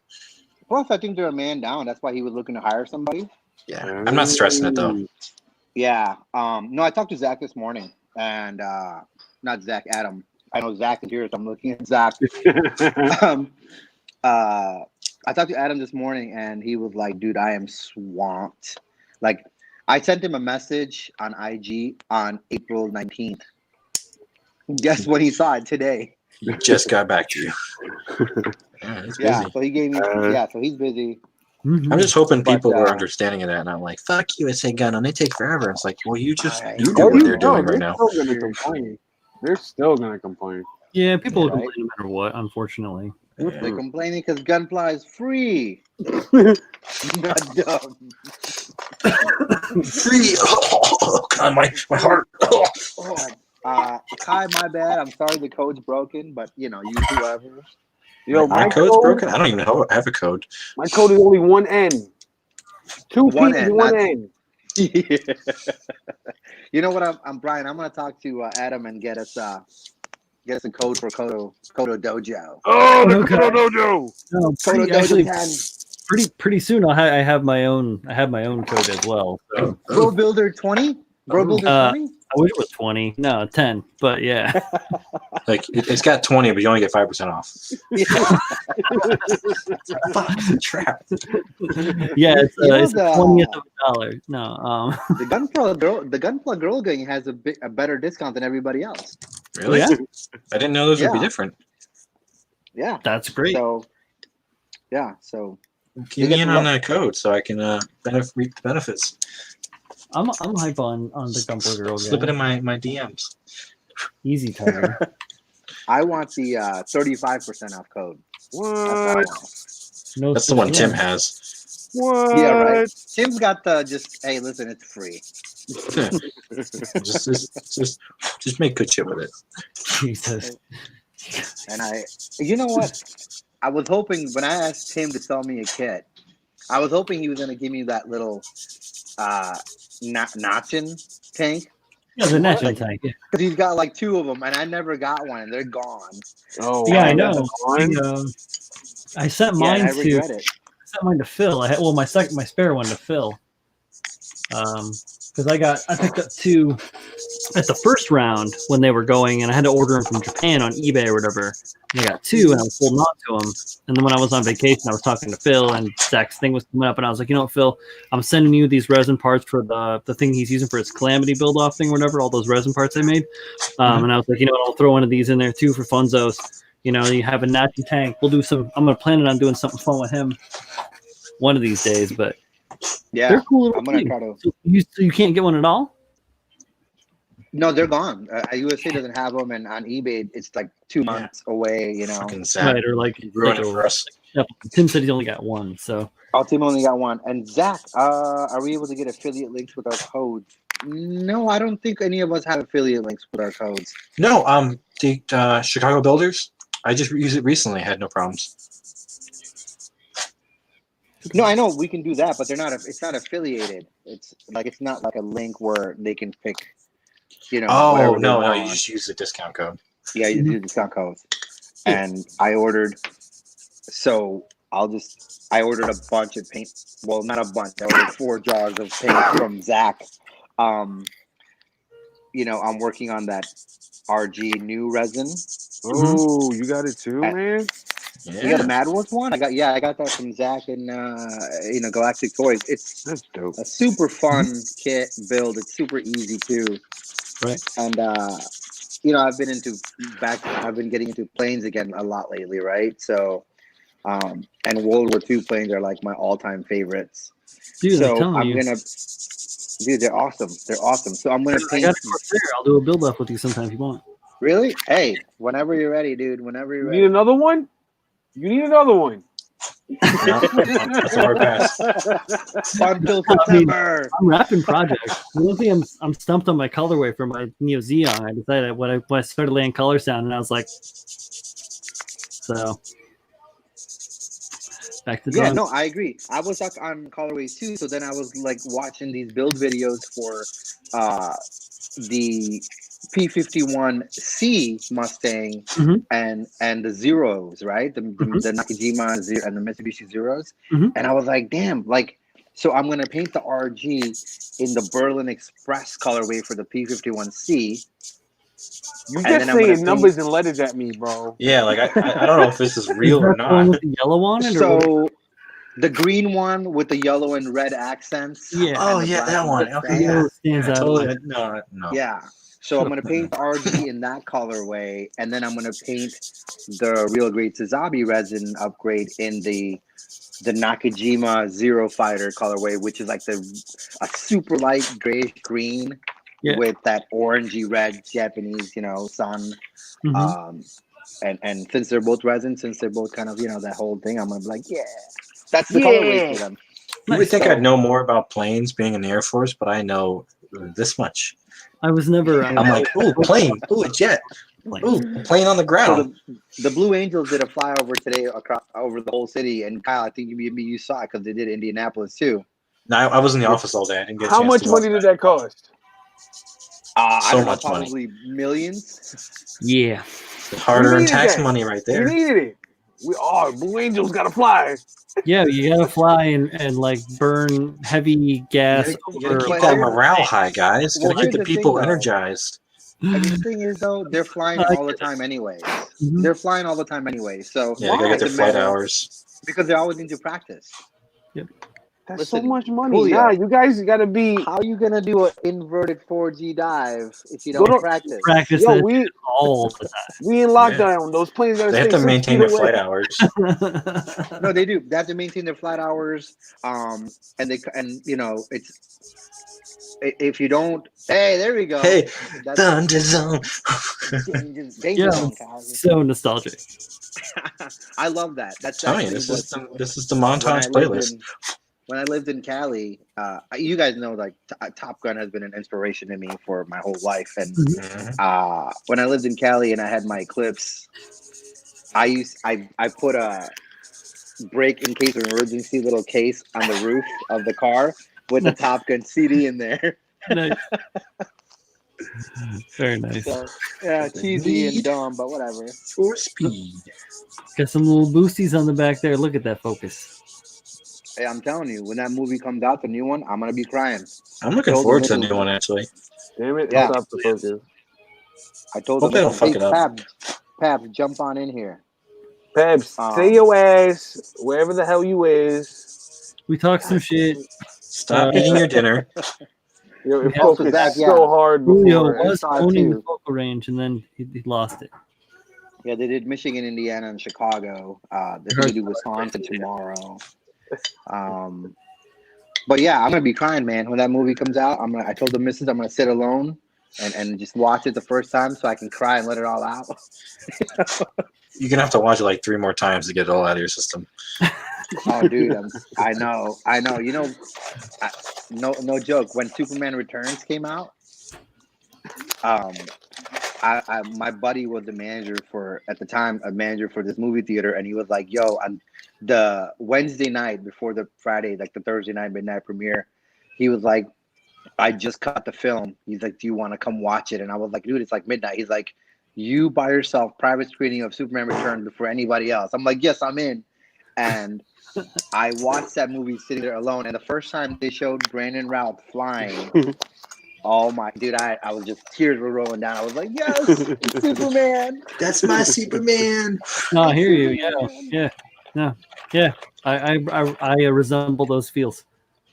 plus I think they're a man down. That's why he was looking to hire somebody. Yeah, I'm not stressing it though. Yeah. No, I talked to Zach this morning. and not Zach, Adam. I know Zach is here, so I'm looking at Zach. um, I talked to Adam this morning, and he was like, "Dude, I am swamped." Like, I sent him a message on IG on April 19th. Guess when he saw it today? Just got back to you. Yeah, he's busy. Yeah, so he gave me. So he's busy. Mhm. I'm just hoping people But, are understanding of that, and I'm like, "Fuck USA Gun, and they take forever." It's like, well, you I do know. what they're doing right now. They're still gonna complain. They're still gonna complain. Yeah, people will Right. complain no matter what, unfortunately. They're complaining because Gunpla is free. Not dumb. Free. Oh God, my heart. Kai, my bad. I'm sorry the code's broken, but use whoever. Yo, My code's broken. I don't even have a code. My code is only one N. 2 P's, One N, one not- N. You know what? I'm Brian. I'm gonna talk to Adam and get us a code for KotoDojo. Oh, the Okay. KotoDojo. No, KotoDojo 10. pretty soon I have my own code as well. So Bro Builder 20. Bro Builder 20. I wish it was 20. No, 10. But yeah. Like it's got 20, but you only get 5% off. Fuck, it's a trap. Yeah, it's You know it's the- 20th of a dollar. No, The Gunpla Girl Gang has a better discount than everybody else. Really? Yeah. I didn't know those would be Yeah. different. Yeah. that's great. So, yeah. So Keep me in on that code so I can reap the benefits. I'm hype on the Gumball Girl Slip it Gang. in my DMs. Easy Tiger. I want the 35% off code. That's what I What? want. No, That's the one Tim yeah. has. What? Yeah, right. Tim's got the hey, listen, it's free. just make good shit with it. Jesus. And you know what? I was hoping when I asked Tim to sell me a kit, I was hoping he was going to give me that little Notchin tank. Yeah, the National Tank. Yeah, Because he's got like 2 of them, and I never got one, and they're gone. Oh, yeah, I wow. know. That's I sent Yeah, mine and I to regret it. Phil. I had my spare one to Phil. Because I picked up 2 at the first round when they were going, and I had to order them from Japan on eBay or whatever. And I got 2, and I was holding on to them. And then when I was on vacation, I was talking to Phil, and Zach's thing was coming up, and I was like, you know what, Phil, I'm sending you these resin parts for the thing he's using for his Calamity build-off thing or whatever, all those resin parts I made. And I was like, you know what, I'll throw one of these in there too for funzos. You know, you have a Nazi tank. We'll do some. I'm gonna plan on doing something fun with him one of these days. But Yeah, they're cool little I'm going to things. try to. So you can't get one at all? No, they're gone. USA doesn't have them, and on eBay, it's like 2 months away, Fucking sad. Right, or like Ruin like it for us. Tim said he's only got 1. So Our team only got 1. And Zach, are we able to get affiliate links with our codes? No, I don't think any of us have affiliate links with our codes. No, the Chicago Builders. I just used it recently. I had no problems. No, I know we can do that, but they're not. It's not affiliated. It's not like a link where they can pick. Oh whatever they no, want. you just use the discount code. Yeah, you do discount codes. And I ordered. So I ordered a bunch of paint. Well, not a bunch. I ordered 4 jars of paint from Zach. I'm working on that RG new resin. Oh, you got it too, man. You got a Mad Wolf one? I got that from Zach and Galactic Toys. It's That's dope. a super fun kit build. It's super easy too. right. And I've been getting into planes again a lot lately, right? So and World War II planes are like my all-time favorites. Dude, So I'm telling I'm you. dude, they're awesome. They're awesome. So I'm gonna I paint. got a Corsair. I'll do a build up with you sometime if you want. Really? Hey, whenever you're ready, dude. Whenever you're You ready. need another one? You need another one. No, that's a hard pass. Until I mean, September. I'm wrapping projects. The only thing I'm stumped on my colorway for my Neo Xeon. I decided when I started laying colors down, and I was like, so back to Yeah, drawing. no, I agree. I was stuck on colorways too, so then I was like watching these build videos for the P51C Mustang Mhm. and the Zeros, right? The Nakajima and the Mitsubishi Zeros. Mhm. And I was like, damn, like So I'm gonna paint the RG in the Berlin Express colorway for the P51C. You And just then I'm gonna saying numbers and letters at me, bro. Yeah, like I don't know if this is Is real or that the one not. with the yellow on it? Or what? So the green one with the yellow and red accents. Yeah. Oh and the yeah, black that and one. white Okay, stripe. yeah. Yellow stands out. Totally. No. Yeah. So I'm gonna paint the RG in that colorway, and then I'm gonna paint the Real Great Suzabi resin upgrade in the Nakajima Zero Fighter colorway, which is like a super light grayish green Yeah. with that orangey red Japanese, sun. Mhm. And since they're both resin, since they're both kind of that whole thing, I'm gonna be like, yeah, that's the colorway for them. You would think So- I'd know more about planes being in the Air Force, but I know this much. I was never. I'm like, ooh, plane, ooh, a jet, ooh, a plane on the So ground. the Blue Angels did a flyover today over the whole city, and Kyle, I think you saw it because they did Indianapolis too. No, I was in the office all day. I didn't get a How chance much to watch money did that cost? I So don't know, much money. probably millions. Yeah. Hard-earned needed tax that. money right We there. needed it. Blue Angels gotta fly. Yeah, you gotta fly and like burn heavy gas. You gotta over- keep But that here's- morale high, guys. well, Gotta keep here's the the people thing, though. energized. I mean, the thing is, though, they're flying I all the get it. time anyway. Mhm. They're flying all the time anyway. So Yeah, they gotta get their doesn't flight matter, hours. because they always need to practice. That's so Listen, much money. Julio. Nah, you guys gotta be. How are you gonna do an inverted 4G dive if you Go don't to- practice? Practice Yo, that we all the in lockdown. Those planes gotta They stay have to 6 maintain feet their away. flight hours. time. No, they do. They have to maintain their flight hours. And if you don't, hey, there we go. Hey, That's Thunder Zone. danger Yeah, zone, Kyle. so nostalgic. I love that. That's Telling you, actually this is the when I montage lived playlist. when I lived in Cali, you guys know, like, Top Gun has been an inspiration to me for my whole life. And Mhm. when I lived in Cali and I had my Eclipse, I put a break in case of emergency little case on the roof of the car with the Top Gun CD in there. Nice. Very nice. So, yeah, cheesy and dumb, but whatever. For speed. Got some little boosties on the back there. Look at that focus. Hey, I'm telling you, when that movie comes out, the new one, I'm gonna be crying. I'm looking Told forward the to the missus- new one, actually. Damn it! Yeah. Stop the focus. I told Hope them, they don't fuck it up. Pabs, jump on in here. Pabs, stay your ass wherever the hell you is. We talked some shit. Stop eating your dinner. Yo, it Yeah. focused Zach, yeah. so hard Julio before. was saw it owning the too. focal range, and then he lost it. Yeah, they did Michigan, Indiana, and Chicago. They're gonna do Wisconsin tomorrow. But yeah, I'm gonna be crying, man, when that movie comes out. I told the missus I'm gonna sit alone and just watch it the first time so I can cry and let it all out. You're gonna have to watch it like 3 more times to get it all out of your system. Oh, dude, I know. You know, no joke. When Superman Returns came out, my buddy was a manager for this movie theater, and he was like, "Yo, on the Wednesday night before the Friday, like the Thursday night midnight premiere, he was like, I just cut the film. He's like, do you want to come watch it?" And I was like, dude, it's like midnight. He's like, you by yourself, private screening of Superman Returns before anybody else. I'm like, yes, I'm in. And I watched that movie sitting there alone. And the first time they showed Brandon Routh flying, oh my, dude, I was just, tears were rolling down. I was like, yes, it's Superman. That's my Superman. No, I hear you. Yeah. I resemble those feels.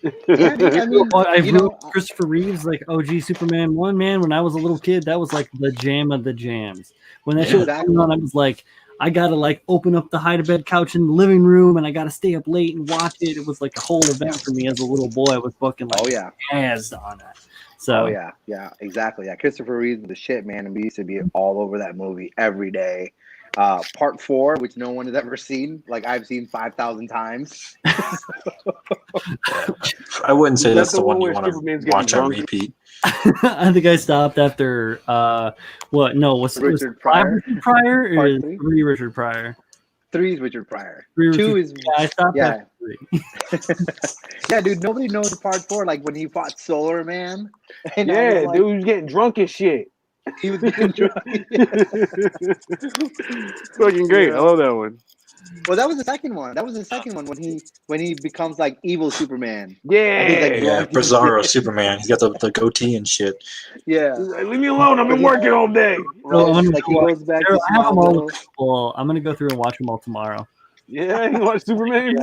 Yeah, dude, I mean, I you grew know, up Christopher Reeves, like OG Superman 1, man. When I was a little kid, that was like the jam of the jams. When that shit was exactly. coming on, I was like, I gotta like open up the hide-a-bed couch in the living room, and I gotta stay up late and watch it. It was like a whole event for me as a little boy. I was fucking like, Oh yeah. jazzed on that. So Oh yeah, exactly. Yeah, Christopher Reeve was the shit, man, and we used to be all over that movie every day. Part 4, which no one has ever seen, like I've seen 5,000 times. I wouldn't say Is that's that the the one one you where want to Superman's getting watch on drunk? repeat. I think I stopped after what? No, was Richard 5 Pryor? Richard Pryor or Part is 3? 3 Richard Pryor? 3 is Richard Pryor. 3 2 Richard, is I stopped yeah. after 3. Yeah, dude. Nobody knows part 4. Like when he fought Solar Man. And I Yeah, was like, dude was getting drunk and shit. he was getting drunk. Fucking great. I love that one. Well, that was the second one. That was the second one when he becomes like evil Superman. Yeah. He's like Yeah, Bizarro Superman. He's got the goatee and shit. Yeah. He's like, leave me alone. I've been working all day. Right? I'm gonna Like he go goes back There, to I have them all. Smallville. Well, I'm gonna go through and watch them all tomorrow. Yeah, you watch Superman?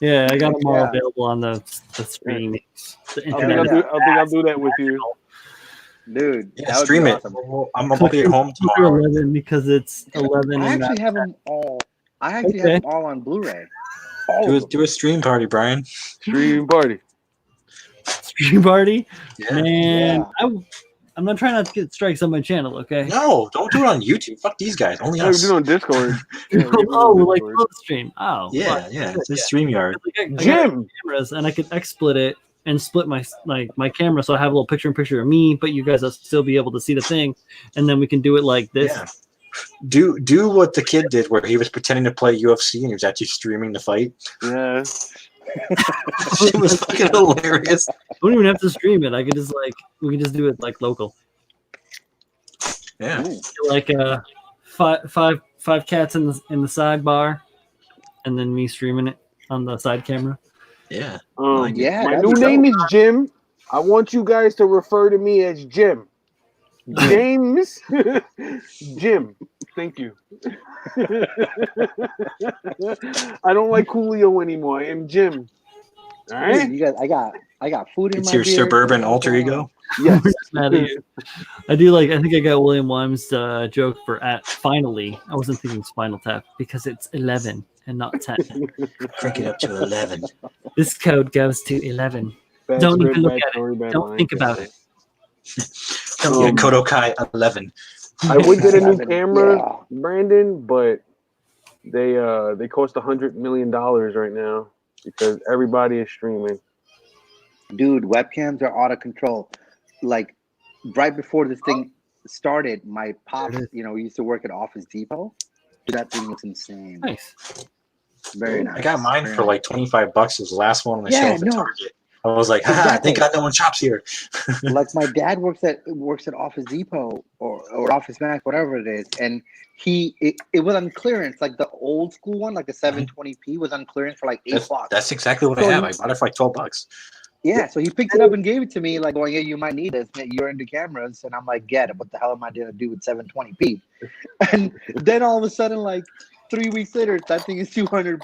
Yeah, I got them all Yeah. available on the stream. The I think internet. I'll do that with you. Dude, Yeah, that would stream be it. awesome. I'm gonna be at home Go through tomorrow. 11 because it's 11. I and actually that- have them all. I actually Okay. have them all on Blu-ray. All Do of them. do a stream party, Brian. Stream party. stream party. Yeah. Man, Yeah. I'm not trying not to get strikes on my channel. Okay. No, don't do it on YouTube. Fuck these guys. Only Yeah, we us. do it on Discord. Yeah, we do it Oh, on like Discord. close stream. Oh, Yeah, fuck. yeah. It's a Yeah. StreamYard. Like, I got Jim. cameras and I could XSplit it and split my camera so I have a little picture-in-picture of me, but you guys will still be able to see the thing, and then we can do it like this. Yeah. Do what the kid did, where he was pretending to play UFC and he was actually streaming the fight. Yeah. It was fucking hilarious. I don't even have to stream it. I could just we can just do it like local. Yeah. Like five cats in the sidebar, and then me streaming it on the side camera. Yeah. Yeah, My that'd new be name dope. is Jim. I want you guys to refer to me as Jim. James Jim. Thank you. I don't like Julio anymore. I am Jim. All right. Dude, you guys, I got food in It's my your beard. suburban alter ego. Yes. Mad at you. I do I think I got William Wyme's joke for at finally. I wasn't thinking Spinal Tap because it's 11 and not 10. Crank it up to 11. This code goes to 11. Bad Don't script, even look bad at story, bad Don't line. think about it. Yeah, KotoKai 11. I would get a new 11, camera, yeah. Brandon, but they cost $100 million right now because everybody is streaming. Dude, webcams are out of control. Like right before this thing started, my pop, used to work at Office Depot. Dude, that thing was insane. Nice. Very nice. I got mine Very for nice. like $25. It was the last one on the Yeah, shelf at no. Target. I was like, haha, Exactly. thank God no one shops here. Like my dad works at Office Depot or Office Max, whatever it is, and it was on clearance. Like the old school one, like the 720p, was on clearance for like $8. That's exactly what So I have. you- I bought it for like $12. Yeah, so he picked it up and gave it to me, like going, "Yeah, you might need this. You're into cameras," and I'm like, "Get it? What the hell am I gonna do with 720p?" And then all of a sudden, like 3 weeks later, that thing is $200.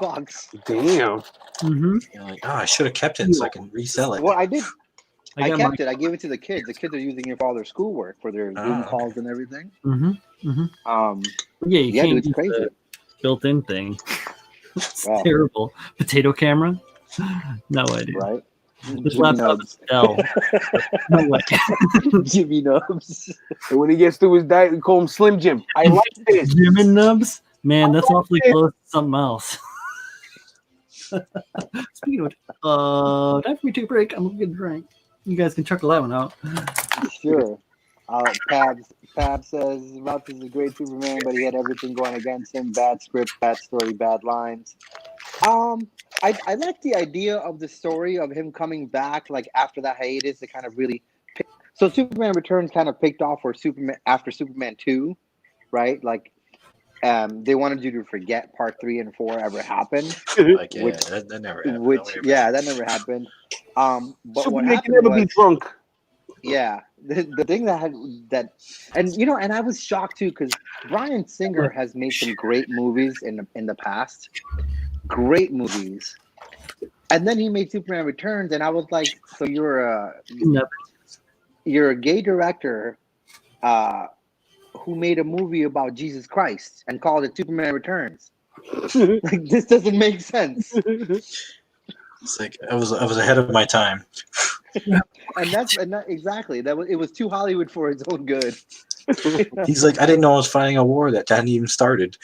Damn. Mm-hmm. You're like, oh, I should have kept it so I can resell it. Well, I did. I got kept it. I gave it to the kids. The kids are using it for all their schoolwork, for their Zoom Ah. calls and everything. Mm-hmm. Yeah, Yeah, you dude, can't it's use crazy. the built-in thing. It's Wow. terrible. Potato camera? No idea. Right? This Jimmy laptop Nubs. is Dell. No way. Jimmy Nubs. And when he gets through his diet, we call him Slim Jim. I like this. Jim and Nubs? Man, that's awfully close to something else. Speaking of time for me to take a break. I'm gonna get a drink. You guys can chuckle that one out. Sure. Pab says Ralph is a great Superman, but he had everything going against him. Bad script, bad story, bad lines. I like the idea of the story of him coming back, like after that hiatus, to kind of really. So Superman Returns kind of picked off where Superman after Superman 2, right? Like, they wanted you to forget Part 3 and 4 ever happened. Like, yeah, Which- that never happened. Which, Don't worry yeah, that never happened. But what Superman can happened never was, be drunk. yeah, the thing and I was shocked too because Bryan Singer has made some great movies in the past, great movies, and then he made Superman Returns, and I was like, so you're a gay director, who made a movie about Jesus Christ and called it Superman Returns. Like this doesn't make sense. It's like I was ahead of my time. And that exactly it was too Hollywood for its own good. He's like, I didn't know I was fighting a war that hadn't even started.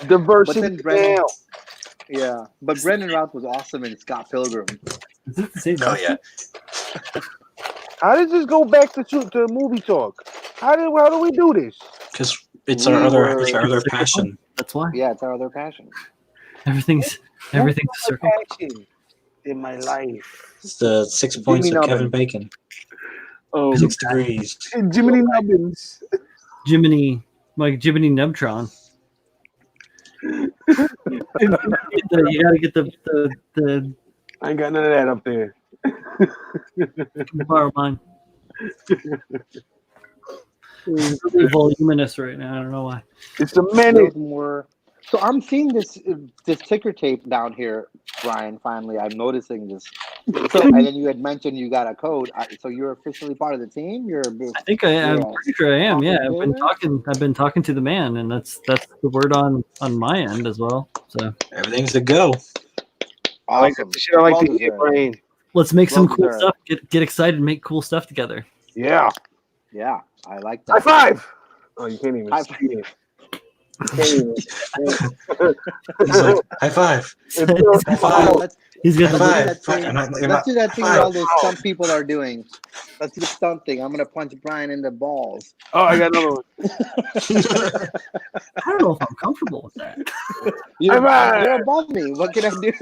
Diversity. But then Brennan- now. Yeah, but Brendan Routh was awesome in Scott Pilgrim. Is this the same Oh yeah, How does this go back to movie talk? How do we do this? because it's our other passion. That's why. Yeah, it's our other passion. Everything's a circle. Passion in my life. It's the 6 points Jimmy of Nubbin. Kevin Bacon. Oh, 6 degrees. Jiminy Nubbins. Jiminy Nubtron. You gotta get the I ain't got none of that up there. borrow mine. It's really voluminous right now. I don't know why. It's a minute. More. So I'm seeing this ticker tape down here, Brian. Finally, I'm noticing this. So, and then you had mentioned you got a code. So you're officially part of the team. I think I'm pretty sure I am. Yeah, I've been talking to the man, and that's the word on my end as well. So Everything's a go. Awesome. I like to hear, Brian. let's make some cool Well stuff. Get excited, make cool stuff together. Yeah. Yeah, I like that. High five. Oh, you can't even High see it. You He's like, high five. High five. He's High gonna five. Let's do that thing that all those stunt people are doing. Let's do the stunt thing. I'm gonna punch Brian in the balls. Oh, I got another one. I don't know if I'm comfortable with that. You're above me. What can I do?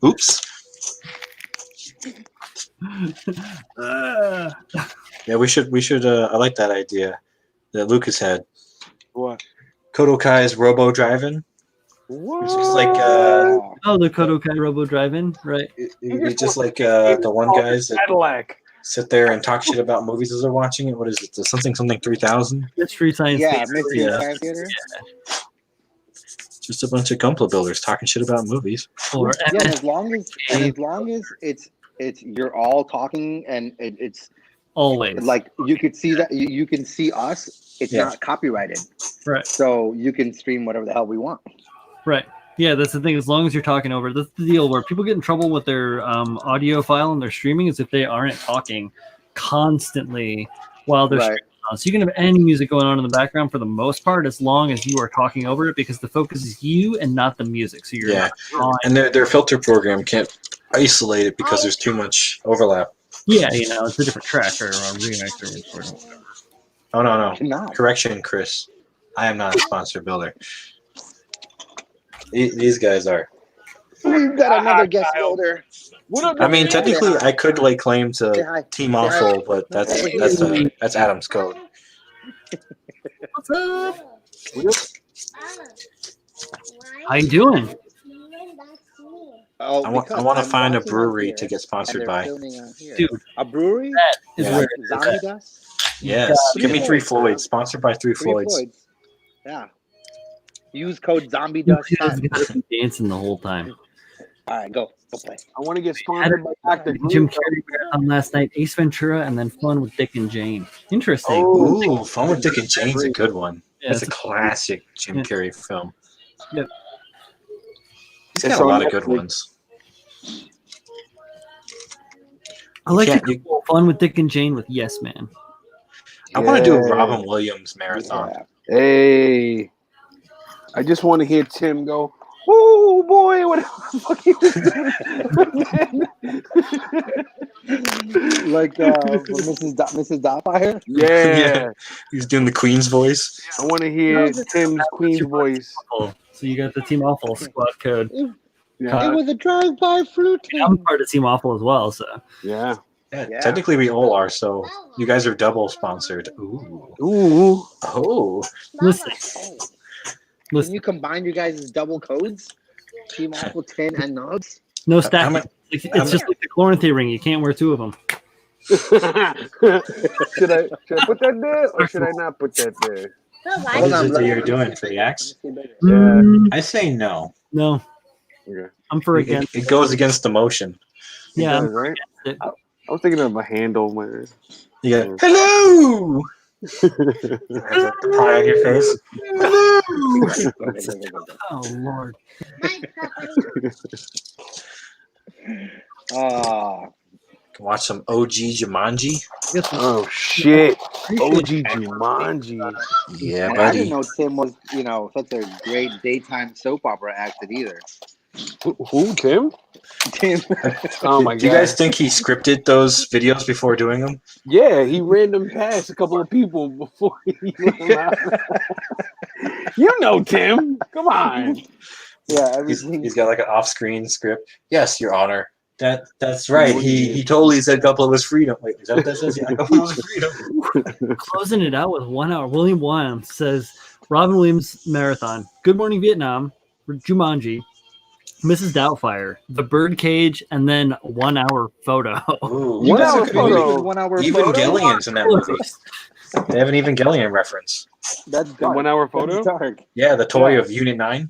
Oops. Yeah, we should. I like that idea that Lucas had. What? KotoKai's Robo Driving. What? It's just like Oh, the KotoKai Robo Drive-In, right? it's just like the one guys that Cadillac. sit there and talk shit about movies as they're watching it. What is it? The something 3000? Mystery Science. Yeah, Theater. Mystery Science Theater. Just a bunch of Gumpla builders talking shit about movies. Or Yeah, and as long as it's you're all talking and it's always like you could see that you can see us. It's Yeah. not copyrighted, right. so you can stream whatever the hell we want. Right. Yeah, that's the thing. As long as you're talking over, that's the deal. Where people get in trouble with their audio file and their streaming is if they aren't talking constantly while they're Right. streaming. So you can have any music going on in the background for the most part, as long as you are talking over it, because the focus is you and not the music. So you're Yeah, not and their filter program can't isolate it because there's too much overlap. yeah, it's a different track or a remix or whatever. Oh no. Cannot. Correction, Chris. I am not a sponsor builder. These guys are. We've got another guest builder. I mean, technically, I could lay claim Say to hi. Team Say hi. Awful, but that's Adam's code. What's up? How you doing? Oh, I want because to I'm find a watching brewery here, to get and sponsored they're by. filming out here. Dude, A brewery? that is Yeah. where it is Zombie at. Dust? Yes, Three give me Three Floyds. Floyds. Sponsored by Three Three Floyds. Floyds. Yeah. Use code Zombie You Dust. just gotta be dancing the whole time. All right, go play. I want to get Had sponsored by Dr. Jim Green. Carrey marathon last night, Ace Ventura, and then Fun with Dick and Jane. Interesting. Oh. Ooh, Fun with Dick and Jane's a good one. Yeah, That's a it's classic Jim Yeah. Carrey film. Yep. He's It's got a lot on of good Netflix. ones. I like can't- to go Fun with Dick and Jane with Yes Man. I want to do a Yeah. Robin Williams marathon. Yeah. Hey. I just want to hear Tim go, oh boy, what the fuck he was doing. Like Mrs. Doubtfire? Yeah. He's doing the Queen's voice. I want to hear Tim's Queen's voice. Oh, so you got the Team Awful squad code. Yeah. It was a drive-by fruiting. I'm part of Team Awful as well, so Yeah. Yeah. Technically, we all are. So you guys are double sponsored. Ooh. Ooh. Oh. listen. Can Listen, you combine you guys' double codes? Team Awful 10 and Nubs? no How stacking. much- It's how just like the Chloranthy ring. You can't wear two of them. should I put that there or should I not put that there? What is it that you're doing for the axe? Yeah. I say no. No, Okay. I'm for against. It goes against the motion. Yeah, Does, I'm right? it. I was thinking of a handle, man. You got hello. Has a pie on your face. Hello. Oh Lord. Can watch some OG Jumanji. Oh shit. OG Jumanji. Yeah, And I buddy. didn't know Tim was, such a great daytime soap opera actor either. Who, Tim? Tim. Oh my Do you god. guys think he scripted those videos before doing them? Yeah, he random passed a couple of people before he let them out. You know Tim. Come on. Yeah, everything. He's got like an off-screen script. Yes, Your Honor. That's right. He totally said Gumpla was freedom. Wait, is that what that says? Yeah, Gumpla was freedom. Closing it out with 1 hour. William Williams says Robin Williams Marathon, Good Morning Vietnam, Jumanji, Mrs. Doubtfire, The Birdcage, and then 1 Hour Photo. Ooh, One that's a hour good photo. movie. 1 hour Even photo? Gillian's in that movie. They have an Evangelion reference. That's The dark. 1 hour photo? That's dark. Yeah, the toy of Unit 9.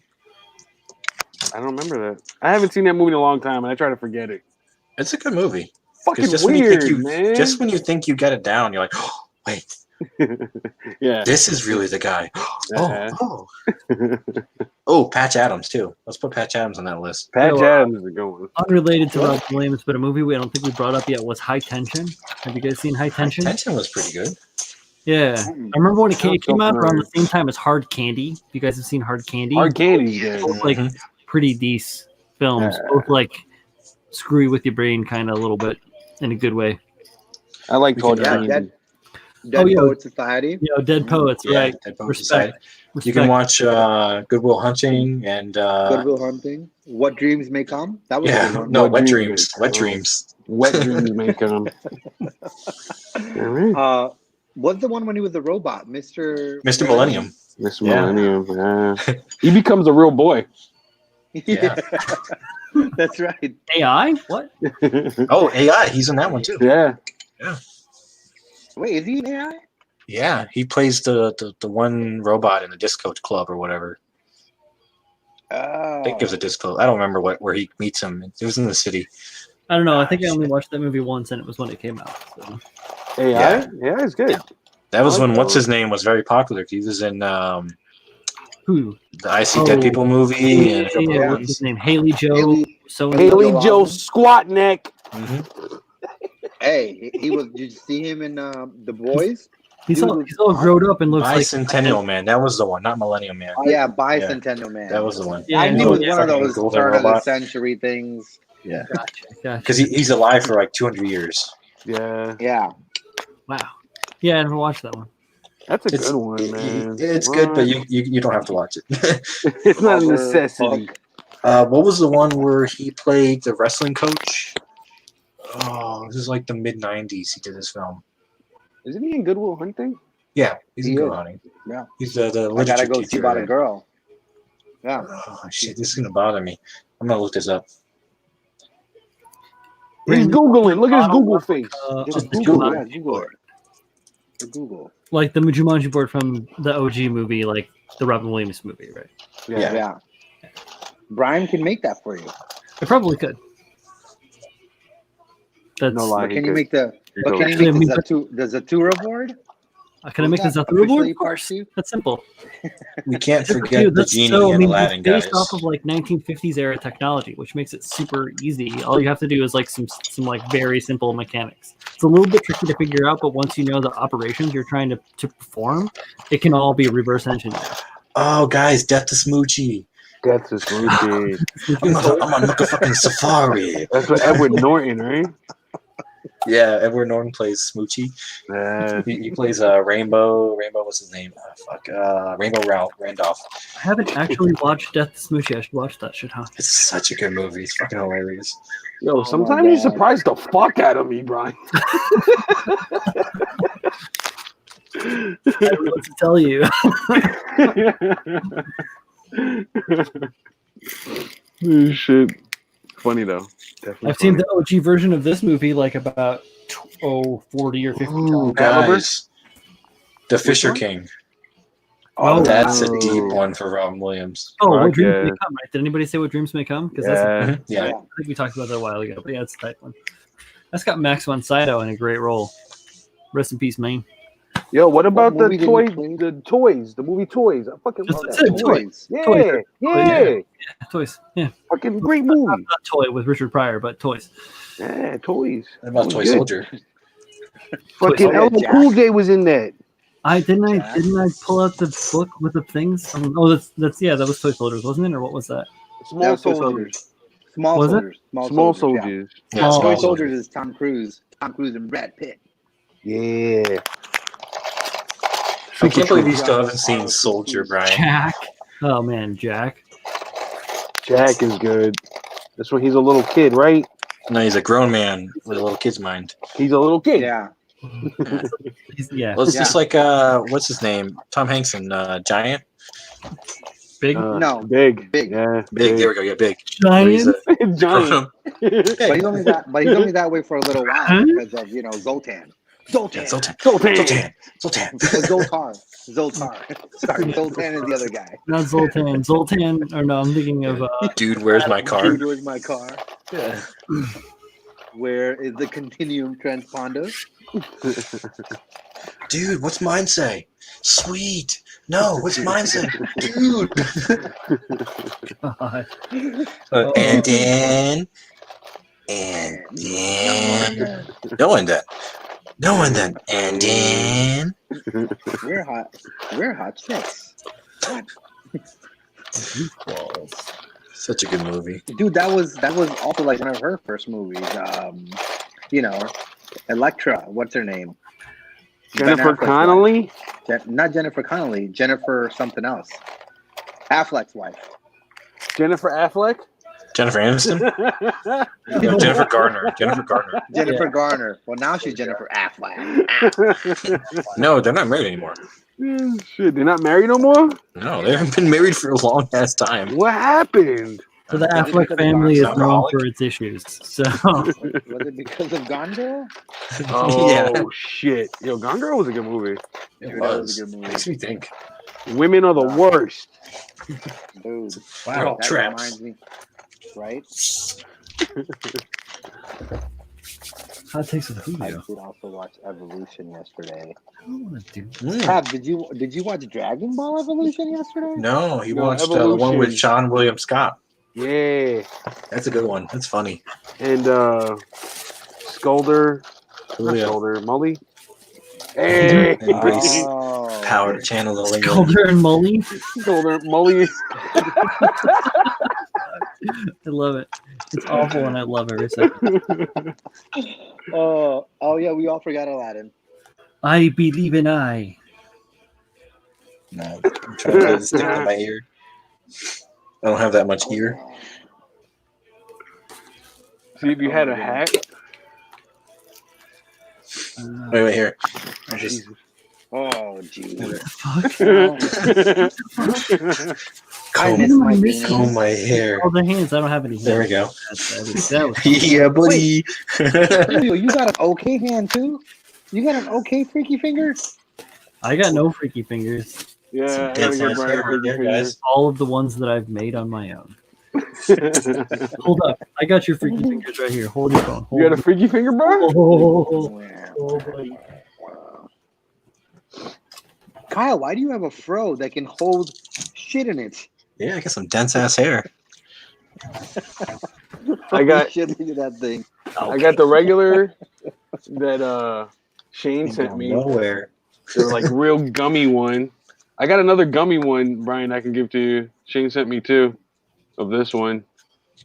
I don't remember that. I haven't seen that movie in a long time, and I try to forget it. It's a good movie. Fucking Just when you weird, think man. just when you think you get it down, you're like, oh, wait, Yeah. this is really the guy. Uh-huh. Oh, Patch Adams too. Let's put Patch Adams on that list. Patch So, Adams is a good one. Unrelated to Robin Williams, but a movie I don't think we brought up yet was High Tension. Have you guys seen High Tension? Tension was pretty good. Yeah. I remember when it came out around the same time as Hard Candy. If you guys have seen Hard Candy. Hard Candy's good. Both, like Mhm. pretty decent films. Yeah. Both like screw with your brain kind of a little bit in a good way. I like We Hard can- Yeah, Candy. Dead yeah. Poet Society. You know, Dead Poets, Yeah, right? Dead Poets Respect. Society. You can watch Good Will Hunting and Goodwill Hunting. What Dreams May Come. That was a good yeah, one. no, Wet Wet Dreams. Dreams. Wet Dreams. Wet Dreams make them. Alright. What's the one when he was the robot, Mr. Mr. Millennium. Miss Yeah. Millennium. He becomes a real boy. Yeah, that's right. AI? What? Oh, AI. He's in that one too. Yeah. Wait, is he an AI? Yeah, he plays the one robot in the disco club or whatever. I Oh, think it was a disco. I don't remember where he meets him. It was in the city. I don't know. I think I only watched that movie once, and it was when it came out. So. AI? Yeah, it's good. That was I like when that what's one. his name was very popular. He was in Who? the I See Dead People movie and a couple Yeah, of what's his ones. name? Haley Joe. Haley- So Haley Joe Joe Osment. Squat Neck. Mhm. Hey, he was. Did you see him in The Boys? he's all grown up and looks like Bicentennial Man. That was the one, not Millennium Man. Yeah, Bicentennial Man. That was the one. Yeah, I knew it was yeah. one of those Golden turn of the robot. century things. Yeah, Gotcha. because he's alive for like 200 years. Yeah. Yeah. Wow. Yeah, I never watched that one. That's a It's good one, man. It's good, but you don't have to watch it. It's not a Oliver necessity. Fuck. What was the one where he played the wrestling coach? Oh, this is like the mid '90s. He did this film. Isn't he in Goodwill Hunting? Yeah, he's He in is. Good Hunting. Yeah. He's the I literature gotta go see teacher. about a girl. Yeah. Oh shit, this is gonna bother me. I'm gonna look this up. He's Googling. Look at his Google face. Just on Google. Jumanji Yeah, Google it. Or Google. like the Jumanji board from the OG movie, like the Robin Williams movie, right? Yeah. Yeah. Brian can make that for you. I probably could. That's No lie. But can you make the? You're But can you totally- make the Zatura board? Can I make this that up the board? officially Of course. part two? That's simple. We can't Dude, forget the that's genie so, and Aladdin guys. based off of like 1950s era technology, which makes it super easy. All you have to do is like some like very simple mechanics. It's a little bit tricky to figure out, but once you know the operations you're trying to perform, it can all be reverse engineered. Oh, guys, Death to Smoochie. That's a smoochie. I'm gonna look a fucking safari. That's what Edward Norton, right? Yeah, Edward Norton plays Smoochie. Yeah. He plays Rainbow. Rainbow, what's his name? Rainbow Randolph. I haven't actually watched Death to Smoochie. I should watch that shit, huh? It's such a good movie. It's fucking hilarious. Yo, my sometimes you God. surprise the fuck out of me, Brian. I don't know what to tell you. Oh, shit. Funny though. Definitely I've seen funny. the OG version of this movie like about 40 or 50 Ooh, times. guys. The Fisher one? King. Oh, That's a wow. deep one for Robin Williams. Oh, Fuck What Dreams yeah. May Come, right? Did anybody say What Dreams May Come? Because Yeah. Yeah. I think we talked about that a while ago. But yeah, it's a tight one. That's got Max von Sydow in a great role. Rest in peace, man. Yo, what about the movie did toy? you play? The toys, the movie Toys. I fucking love That's that. it, movie. Toys. Yeah, Toys. yeah, Toys. Yeah. fucking great movie. Not Toy with Richard Pryor, but Toys. Yeah, Toys. What about That Toy was good. Soldier? Fucking Oh, yeah, LL Jack. Cool J was in that. Didn't I Jack. pull out the book with the things? Oh, that's that was Toy Soldiers, wasn't it? Or what was that? Small That was Toy soldiers. Small Was it? soldiers. Small Yeah. soldiers. Yeah, Oh. Toy Small soldiers is Tom Cruise. Tom Cruise and Brad Pitt. Yeah. I can't believe you still haven't seen Soldier, Brian. Jack. Oh man, Jack. Jack is good. That's when he's a little kid, right? No, he's a grown man with a little kid's mind. He's a little kid. Yeah. Yeah, Well, it's just like what's his name? Tom Hanks in Giant. big No, Big. Big. Yeah. Big. There we go. Yeah, big. Where he's, giant. Giant. But he's only that. But he's only that way for a little while Huh? because of Zoltan. Yeah, Zoltan. Zoltan. Zoltan. Zoltar. Sorry, Zoltan is the other guy. Not Zoltan. Zoltan, or no, I'm thinking of Dude, where's my car? Dude, where's my car? Yeah. Where is the continuum transponder? Dude, what's mine say? Sweet. No, what's mine say? Dude. God. And then. No one then. And then. We're hot chicks. What? Such a good movie. Dude, that was also like one of her first movies. Electra. What's her name? Jennifer Ben Affleck's Connelly. wife. Not Jennifer Connelly. Jennifer something else. Affleck's wife. Jennifer Affleck. Jennifer Aniston? No, Jennifer Garner. Jennifer Garner. Well, now she's Jennifer Affleck. No, they're not married anymore. Shit, they're not married no more? No, they haven't been married for a long ass time. What happened? So the Affleck family is known for its issues. So Was it because of Gone Girl? Oh, Yeah. shit. Yo, Gone Girl was a good movie. It That was a good movie. Makes me think. Women are the worst. Dude, They're all that traps. reminds me, right? hot takes with I Julio. did also watch Evolution yesterday. I don't want to do. Tab, did you watch Dragon Ball Evolution yesterday? No, he No, watched the one with Evolution. Sean William Scott. Yeah. That's a good one. That's funny. And Scolder. Not Julio. Scolder. Mully. Hey. Embrace Oh. power to channel the lingo. Calder and Mully. Scolder. Mully. I love it. It's awful and I love every second. Oh yeah, we all forgot Aladdin. I believe in I. No, I'm trying to get this thing in my ear. I don't have that much ear. See if you had a hat. Wait, here. I just Oh jeez. comb, miss my beans. comb my hair. Oh, the hands. I don't have any hands. There we go. That was Yeah, buddy. Julio, you got an okay hand too? You got an okay freaky finger? I got no freaky fingers. Yeah, I Some gotta get nice Brian hair a freaky there, finger. guys. All of the ones that I've made on my own. Hold up. I got your freaky fingers right here. Hold your phone. You got a freaky finger, bro? Oh, buddy. Kyle, why do you have a fro that can hold shit in it? Yeah, I got some dense ass hair. I got shit into that thing. I got the regular that Shane sent me. Nowhere. They're like real gummy one. I got another gummy one, Brian, I can give to you. Shane sent me two of this one.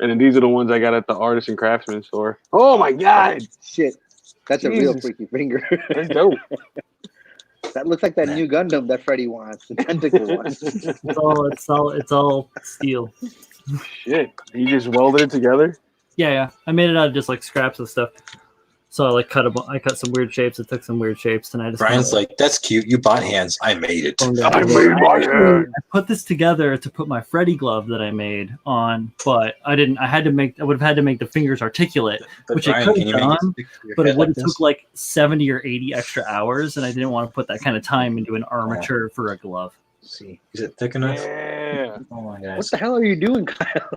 And then these are the ones I got at the artist and craftsman store. Oh my god! Shit. That's a real Jesus. freaky finger. They're dope. That looks like that new Gundam that Freddy wants, the tentacle one. It's all steel. Shit. You just welded it together? Yeah. I made it out of just like scraps of stuff. So I like I cut some weird shapes. It took some weird shapes, and I just Brian's like, that's cute. You bought hands. I made it. I made my hand. I put this together to put my Freddy glove that I made on, but I didn't. I would have had to make the fingers articulate, But which Brian, it could can you have make it done, stick to your but it head would like have this? took like 70 or 80 extra hours, and I didn't want to put that kind of time into an armature for a glove. Let's see, is it thick enough? Yeah. Oh my What gosh. the hell are you doing, Kyle?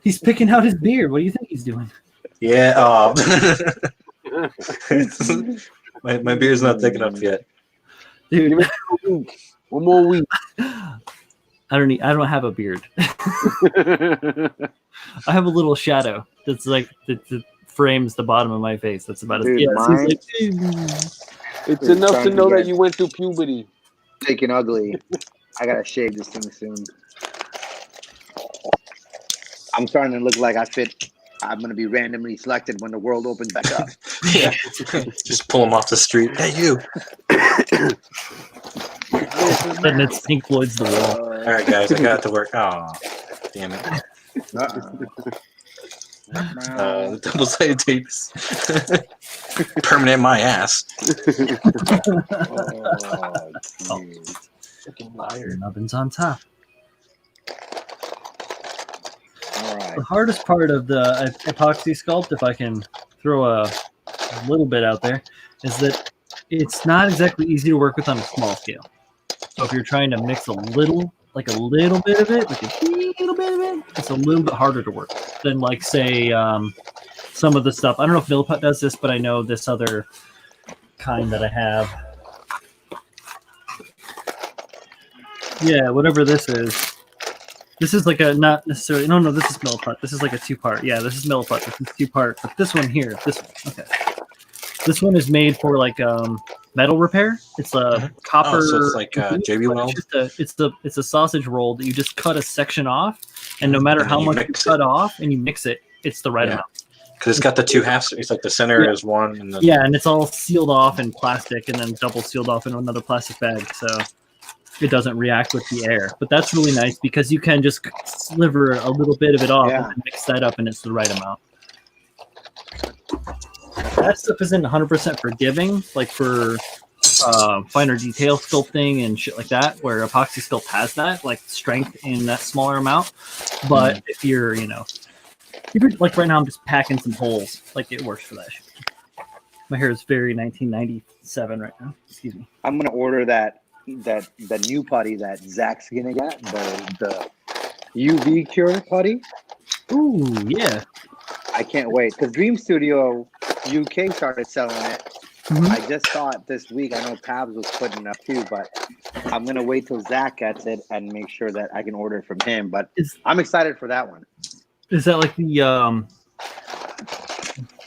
He's picking out his beard. What do you think he's doing? Yeah. My beard's not thick enough yet. Dude, One more week. I don't have a beard. I have a little shadow that's like that frames the bottom of my face. That's about Dude, it. Yeah, so mine- he's like, It's Dude, enough trying to to know get- that you went through puberty. Taking ugly. I gotta shave this thing soon. I'm starting to look like I'm gonna be randomly selected when the world opens back up. Yeah. Just pull him off the street. Hey, you. and it's Pink Floyd's The Wall. All right, guys. I got to work. Oh, damn it. Double-sided tape is permanent in my ass. Fucking liar. Nubbins on top. All right. The hardest part of the epoxy sculpt, if I can throw a little bit out there, is that it's not exactly easy to work with on a small scale. So if you're trying to mix a little bit of it, it's a little bit harder to work than, like, say, some of the stuff. I don't know if Milliput does this, but I know this other kind that I have. Yeah, whatever this is. This is like a, not necessarily, no, this is Milliput. This is like a 2-part. Yeah, this is Milliput. This is 2-part. But this one here, okay. This one is made for, like, metal repair. It's a copper. So it's like JB Weld. It's a sausage roll that you just cut a section off, and no matter how much you cut off and you mix it, it's the right amount. Because it's got the 2 halves. It's like the center is one. And and it's all sealed off in plastic and then double sealed off in another plastic bag, so it doesn't react with the air. But that's really nice because you can just sliver a little bit of it off and then mix that up, and it's the right amount. That stuff isn't 100% forgiving, like for finer detail sculpting and shit like that, where epoxy sculpt has that, like, strength in that smaller amount. But if you're, like right now, I'm just packing some holes, like, it works for that shit. My hair is very 1997 right now. Excuse me. I'm gonna order the new putty that Zach's gonna get, the UV Cure putty. Ooh, yeah. I can't wait because Dream Studio UK started selling it. I just saw it this week. I know Pabs was putting it up too, but I'm gonna wait till Zach gets it and make sure that I can order it from him. But I'm excited for that one. Is that like the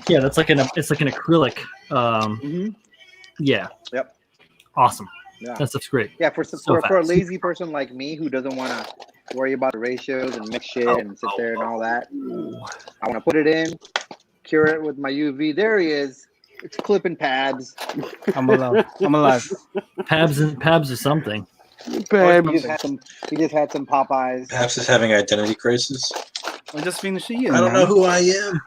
yeah, that's like it's like an acrylic. Yeah. Yep. Awesome. Yeah. That stuff's great. Yeah, for a lazy person like me who doesn't want to worry about the ratios and mix shit and sit there and all that, I want to put it in, cure it with my UV. There he is. It's clipping Pabs. I'm alive. Pabs is something. He just had some Popeyes. Pabs is having identity crisis. I just finished eating. I don't know who I am.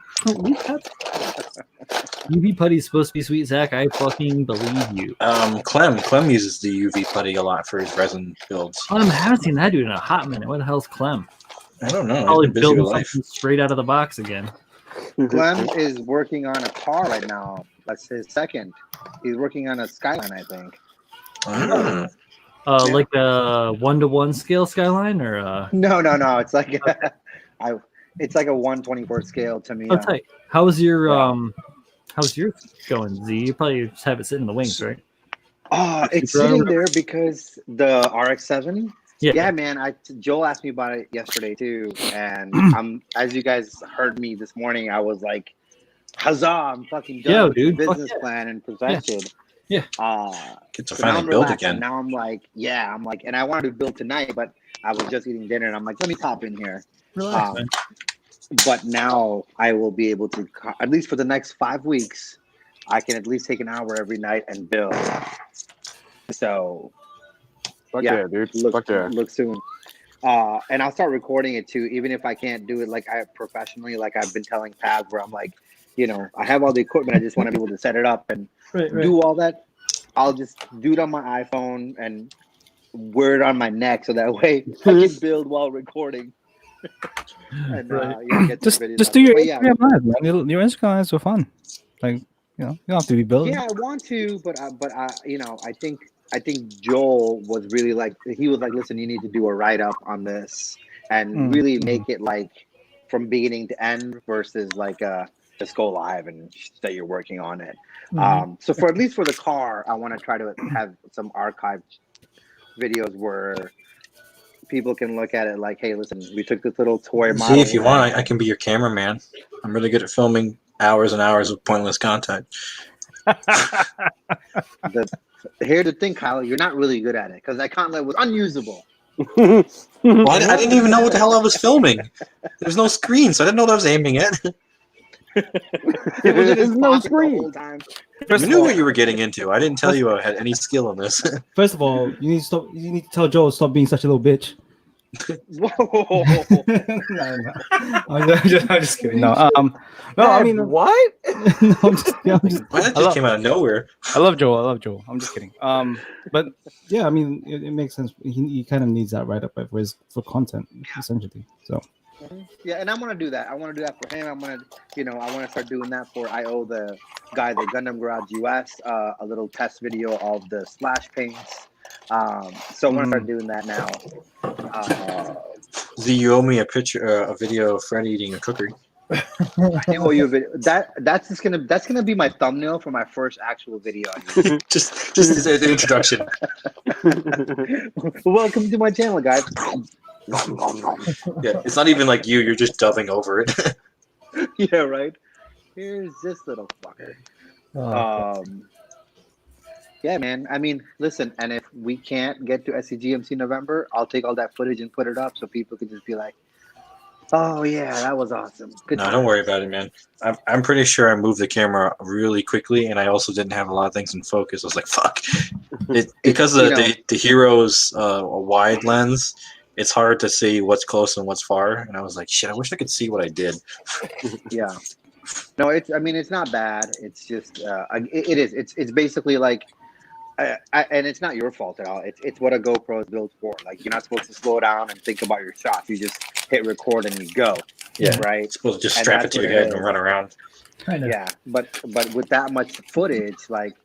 UV putty is supposed to be sweet, Zach. I fucking believe you. Clem uses the UV putty a lot for his resin builds. I haven't seen that dude in a hot minute. What the hell's Clem? I don't know. Probably building something straight out of the box again. Clem is working on a car right now. That's his second. He's working on a Skyline, I think. Like a 1-to-1 scale Skyline, or No. It's like it's like a 1/24 scale to me. I'll tell you. How's yours going, Z? You probably just have it sitting in the wings, right? It's sitting there because the RX-7. Yeah, man. Joel asked me about it yesterday too, and as you guys heard me this morning, I was like, "Huzzah! I'm fucking done with the business plan and presented." Get to finally build again. Now I'm like, and I wanted to build tonight, but I was just eating dinner, and I'm like, let me pop in here. Relax, but now I will be able to, at least for the next 5 weeks, I can at least take an hour every night and build. So, dude. Look soon. And I'll start recording it too, even if I can't do it professionally, like I've been telling Pab, where I'm like, I have all the equipment, I just want to be able to set it up and do all that. I'll just do it on my iPhone and wear it on my neck, so that way I can build while recording. And, get just do your Instagram live, man. Your Instagram lives are fun. Like, you don't have to be building. Yeah, I want to, but I think Joel was really like, he was like, listen, you need to do a write up on this and really make it like from beginning to end versus like just go live and say you're working on it. So for at least for the car, I want to try to have some archived videos where people can look at it like, hey, listen, we took this little toy model. See, if you want, I can be your cameraman. I'm really good at filming hours and hours of pointless content. Here's the thing, Kyle, you're not really good at it because that content was unusable. Well, I didn't even know what the hell I was filming. There's no screen, so I didn't know what I was aiming at. There's no screen. The whole time. I knew what you were getting into. I didn't tell you I had any skill in this. First of all, you need to tell Joel to stop being such a little bitch. Whoa. No. I'm just kidding. No, I mean, what? no, I'm just Why that just came out of nowhere? I love Joel. I'm just kidding. But yeah, I mean, it makes sense. He kind of needs that write up for content, essentially. So Yeah, and I'm gonna do that. I want to do that for him. I want to start doing that for. I owe the guy, the Gundam Garage US, a little test video of the splash paints. So I'm gonna start doing that now. Z, you owe me a video of Fred eating a cookie. I owe you a video. That's gonna be my thumbnail for my first actual video. just as an introduction. Welcome to my channel, guys. Yeah, it's not even like you're just dubbing over it. Yeah, right. Here's this little fucker. Yeah, man. I mean, listen, and if we can't get to SCGMC November, I'll take all that footage and put it up so people can just be like, "Oh yeah, that was awesome." Good No, time. don't worry about it, man. I'm pretty sure I moved the camera really quickly, and I also didn't have a lot of things in focus. I was like, "Fuck!" Because of the hero's wide lens. It's hard to see what's close and what's far, and I was like, "Shit! I wish I could see what I did." Yeah. No, it's not bad. It's just it is. It's basically like, and it's not your fault at all. It's what a GoPro is built for. Like, you're not supposed to slow down and think about your shots. You just hit record and you go. Yeah, right. You're supposed to just And strap it that's to your what it head and is. run around. Kind of. Yeah, but with that much footage, like,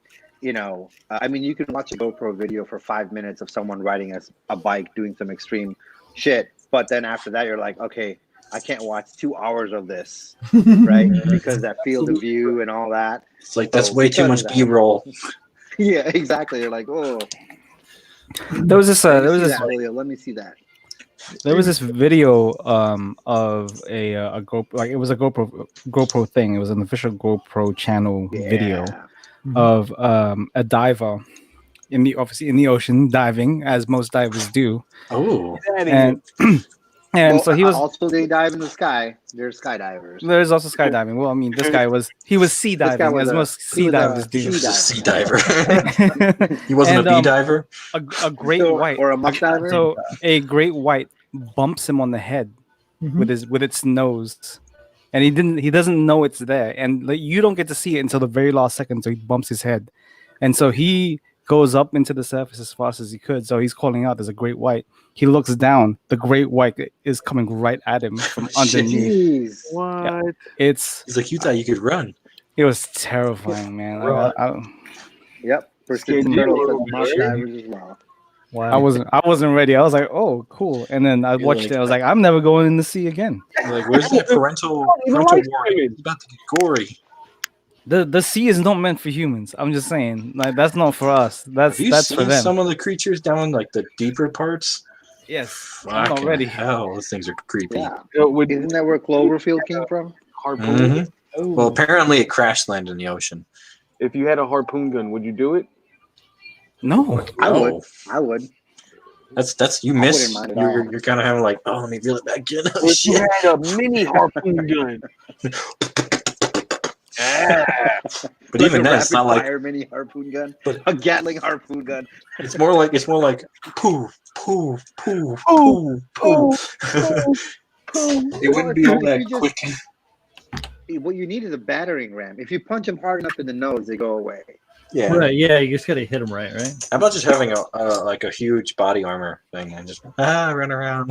I mean, you can watch a GoPro video for 5 minutes of someone riding a bike doing some extreme shit, but then after that, you're like, okay, I can't watch 2 hours of this, right? Because that field of view and all that. It's like that's So way too because much of that- B-roll. Yeah, exactly. You're like, oh, there was this let me see that. There was this video of a GoPro, like it was a GoPro thing. It was an official GoPro channel video of a diver obviously in the ocean diving, as most divers do. Oh, And so he was also, they dive in the sky. They're skydivers. There's also skydiving. Well, I mean, this guy was sea diving, as most sea divers do. he was a sea diver. He wasn't And, a bee diver. A great white or a muck diver. So a great white bumps him on the head with its nose, and he doesn't know it's there, and like, you don't get to see it until the very last second. So he bumps his head, and so he goes up into the surface as fast as he could. So he's calling out, "There's a great white." He looks down. The great white is coming right at him from underneath. Jeez. What? Yeah. He's like, you thought you could run. It was terrifying, man. Yep. Persistent turtles and muck divers as well. Wow. I wasn't ready. I was like, "Oh, cool!" And then I watched it. I was like, "I'm never going in the sea again." You're like, where's that parental warning? It's about to get gory. The sea is not meant for humans. I'm just saying, like, that's not for us. That's Have you for seen them. some of the creatures down like the deeper parts? Yes, I'm not Fucking ready. hell, those things are creepy. Yeah. Isn't that where Cloverfield came from? Harpoon. Mhm. Well, apparently it crash landed in the ocean. If you had a harpoon gun, would you do it? No, I No. would. That's you I miss. wouldn't mind at all. You're kind of having like, oh, let me reel it back in. Oh, If you shit. had a mini harpoon gun. But even then, it's not like fire mini harpoon gun, But- a Gatling harpoon gun. it's more like poof, poof, poof, poof, poof. It wouldn't be all that You just- quick. What you need is a battering ram. If you punch them hard enough in the nose, they go away. Yeah. Right, yeah, you just gotta hit them right? How about just having a huge body armor thing and just run around?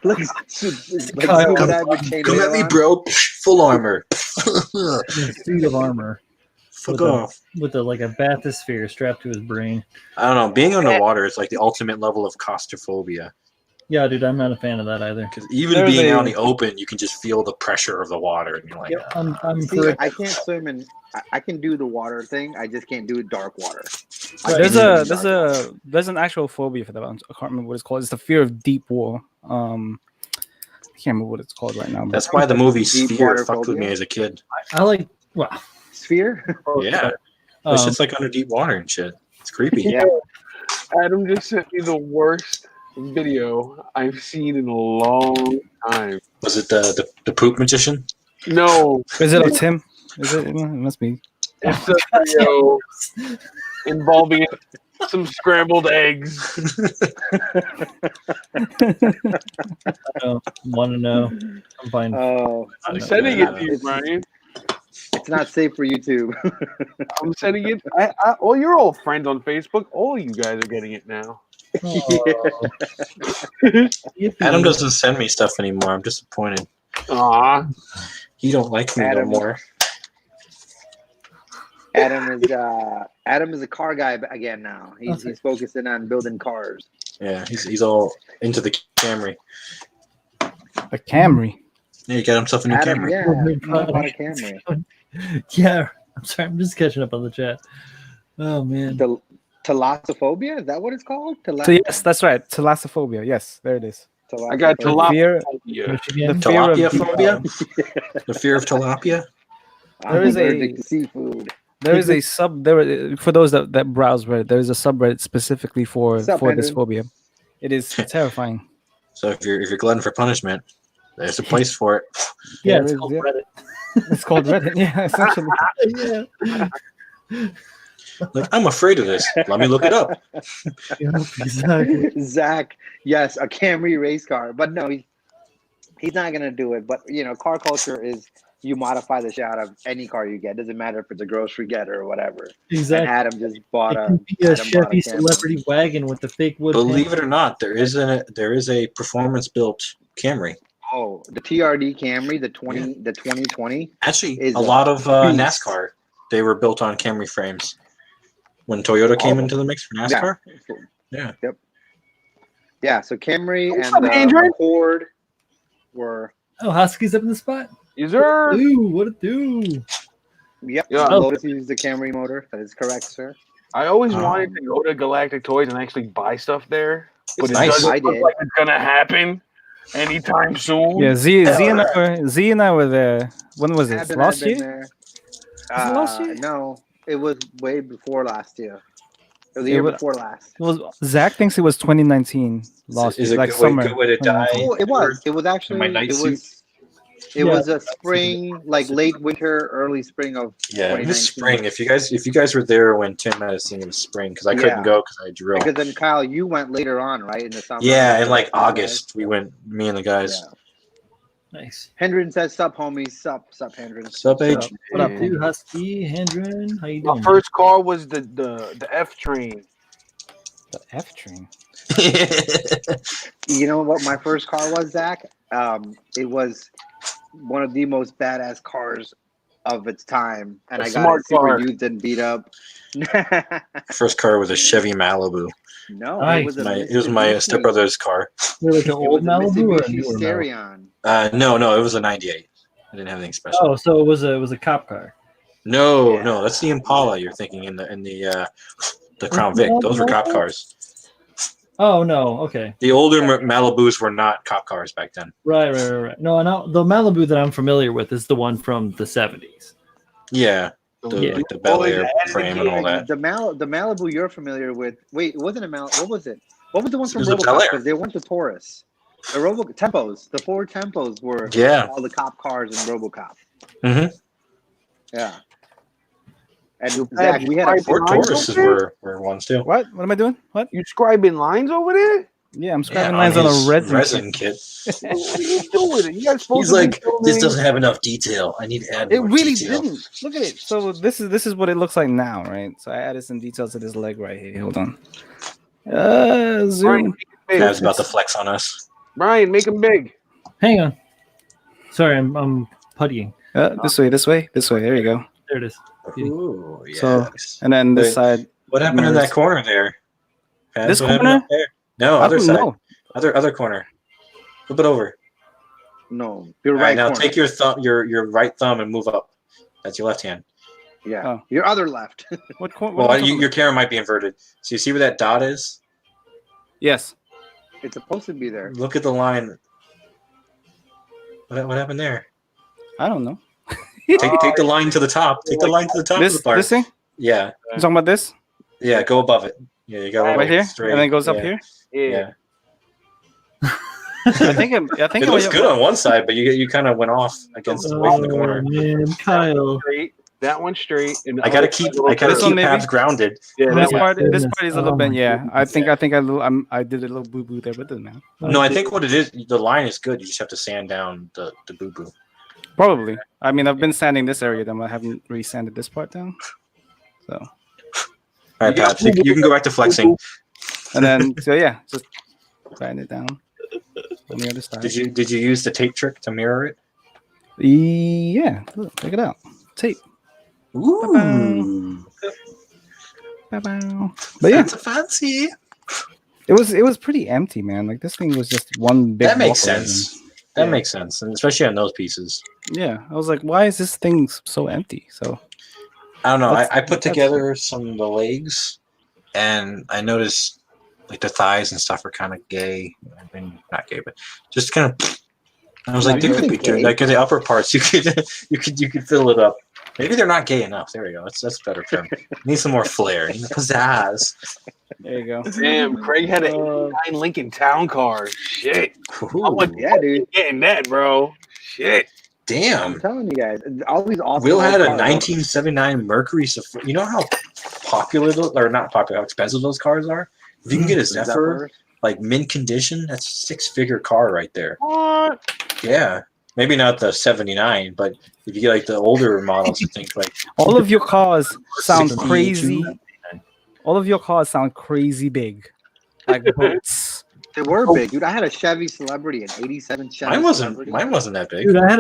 Like Kyle, scuba dive with chain Come mail at me, on. bro! Full armor. A suit of armor Fuck With a- off. with like a bathysphere strapped to his brain. I don't know. Being underwater is like the ultimate level of claustrophobia. Yeah, dude, I'm not a fan of that either. Because even There's being a- out in the open, you can just feel the pressure of the water, and you're like, I'm See, for I can't swim in. I can do the water thing. I just can't do dark water. Right. there's an actual phobia for that. I can't remember what it's called. It's the fear of deep water. I can't remember what it's called right now. But that's why the movie Deep Sphere water fucked with me phobia? as a kid. I like Sphere. Yeah, um, it's just like under deep water and shit. It's creepy. Yeah. Adam just sent me the worst video I've seen in a long time. Was it the poop magician? No, is it of Tim? Is it? It must be. it's a video involving some scrambled eggs. don't want to know. I'm fine. Oh, I'm sending it to you, It's- Brian. it's not safe for YouTube. I'm sending it. Oh, you're all friends on Facebook. All you guys are getting it now. Oh. Adam doesn't send me stuff anymore. I'm disappointed. Aw. He don't like me Adam. no more. Adam is a car guy again now. He's focusing on building cars. Yeah, he's all into the Camry. A Camry. Yeah, he got himself a new Adam, Camry. yeah, I bought a Camry. Yeah, I'm sorry. I'm just catching up on the chat. Oh man. The Thalassophobia, is that what it's called? So yes, that's right. Thalassophobia. Yes, there it is. I got Fear- tilapia. Michigan. the fear of Tilapia deep phobia? The fear of tilapia? There is I'm a- allergic to seafood. There is a for those that browse Reddit, there is a subreddit specifically for What's up, this Andrew? phobia. It is terrifying. So if you're glutton for punishment, there's a place for it. Yeah, There it's is, called yeah. Reddit. It's called Reddit. Yeah, essentially. Yeah. Like, I'm afraid of this. Let me look it up. Exactly. Zach, yes, a Camry race car, but no, he's not gonna do it. But car culture is you modify the shit out of any car you get. Doesn't matter if it's a grocery getter or whatever. Exactly. And Adam just bought It a. can be a Adam bought Chevy Camry. celebrity wagon with the fake wood. Believe it or not, there is a performance built Camry. Oh, the TRD Camry, the 2020. Actually, Is a a lot of beast. NASCAR, they were built on Camry frames. When Toyota came into the mix for NASCAR, Yeah. Yep. Yeah. So Camry What's and up, Andrew? Accord were. Oh, Husky's up in the spot. Is there? Ooh, what it do? Yep. Yeah. Lotus used the Camry motor. That is correct, sir. I always wanted to go to Galactic Toys and actually buy stuff there, but it nice. doesn't I look did. like it's gonna happen anytime soon. Yeah, Z and I were there. When was it? I've Last been year? there. Was it last year? No, it was way before last year. It was the It year was- before last. It was Zach thinks it was 2019 last Is year, it like good way- summer. good way to die? 2019. Oh, it was. It was actually. my night it suit? was. It was a spring, like late winter, early spring of Yeah, it 2019. was spring. If you guys were there when Tim had us seen it was spring, because I couldn't Yeah. go because I drill. Because then Kyle, you went later on, right, in the summer. Yeah, in like August we went. Me and the guys. Yeah. Nice. Hendren says, "Sup, homies. Sup, Hendren." Sup, H? What up, Yeah. dude? Husky, Hendren, how you My doing? first car was the F train. The F train. You know what my first car was, Zach? It was one of the most badass cars of its time, and A I got smart it super car. used and beat up. First car was a Chevy Malibu. No, Nice. it was It was my Mitsubishi. stepbrother's car. You're like an It old was a Malibu or a Mitsubishi newer Malibu? Starion. No, it was a '98. I didn't have anything special. Oh, so it was a cop car. No, Yeah. no, that's the Impala you're thinking in the Crown Vic. Those were cop cars. Oh no, okay, The older Malibus were not cop cars back then. right. No, the Malibu that I'm familiar with is the one from the '70s. Yeah, Yeah. like the Bel Air frame and all that. The Malibu you're familiar with. Wait, it wasn't a Malibu. What was it? What was the one from It was a Bel RoboCop? Air. Because they went to Taurus. The Tempos. The Ford Tempos were Yeah. all the cop cars in RoboCop. Mm-hmm. Yeah. And Zach, we had a Ford Tauruses were ones too. What? What am I doing? What? You scribing lines over there? Yeah, I'm scribing Yeah, lines on his a resin. resin kit. What are you doing? You guys supposed He's to be like, filming- this doesn't have enough detail. I need to add It more really detail. didn't. Look at it. So this is what it looks like now, right? So I added some details to this leg right here. Hold on. Brian, Zoom. make it big. Guy's about to flex on us. Brian, make him big. Hang on. Sorry, I'm puttying. This way. There you go. There it is. Ooh, yes. So- And then this Wait. side. What happened in mirrors. that corner there? Paz, This what happened corner? up there? No, I other don't side. know. Other corner. Flip it over. No, your All right right, now corner. take your thumb, your right thumb, and move up. That's your left hand. Yeah. Oh. Your other left. What corner? Well, your camera might be inverted. So you see where that dot is? Yes. It's supposed to be there. Look at the line. What happened there? I don't know. Take the line to the top. Take the line to the top of This the part. this thing? Yeah, You talking about this? yeah. Go above it. Yeah, you got Right here? Straight. And then it goes up Yeah, here? Yeah. I think It looks good on one side, but you kind of went off against away from the corner. Man, Kyle. Straight. that one straight. And the I gotta other keep little I gotta curve. This one keep maybe? Pabs grounded. Yeah, This that part, one. this part is a little Oh bit. my Yeah, goodness. I think I did a little boo boo there, but it doesn't matter. No, I think what it is, the line is good. You just have to sand down the boo boo. Probably. I mean, I've been sanding this area down. I haven't re-sanded this part down. So, All right, You got Pabs, you can go back to flexing. and then so yeah, just sand it down on the other side. Did you use the tape trick to mirror it? Yeah, look, check it out. Tape. Ooh, Bye-bye. But yeah, fancy. it was pretty empty, man. Like this thing was just one big. That makes ball of sense. everything. That Yeah. makes sense, and especially on those pieces. Yeah, I was like, why is this thing so empty? So I don't know. That's- I put that's- together some of the legs, and I noticed like the thighs and stuff are kind of gay. I mean, not gay, but just kind of. I was like, they could be Gay. good. Like the upper parts, you could fill it up. Maybe they're not gay enough. There we go. That's a better term. Need some more flair. Need pizzazz. there you go. Damn, Craig had an '89 Lincoln Town Car. Shit, Ooh, I'm like, Yeah, dude. getting that, bro. Shit. I'm damn. telling you guys, all these awesome. Will had a old cars. 1979 Mercury. You know how popular or not popular, how expensive those cars are. If you can get a Zephyr, like mint condition, that's a 6-figure car right there. What? Yeah, maybe not the 79, but if you get like the older models, I think like All of your cars sound 62. crazy. All of your cars sound crazy big, like boats. They were big, dude. I had a Chevy Celebrity, an '87 Chevy. mine Celebrity. wasn't that big. Dude, I had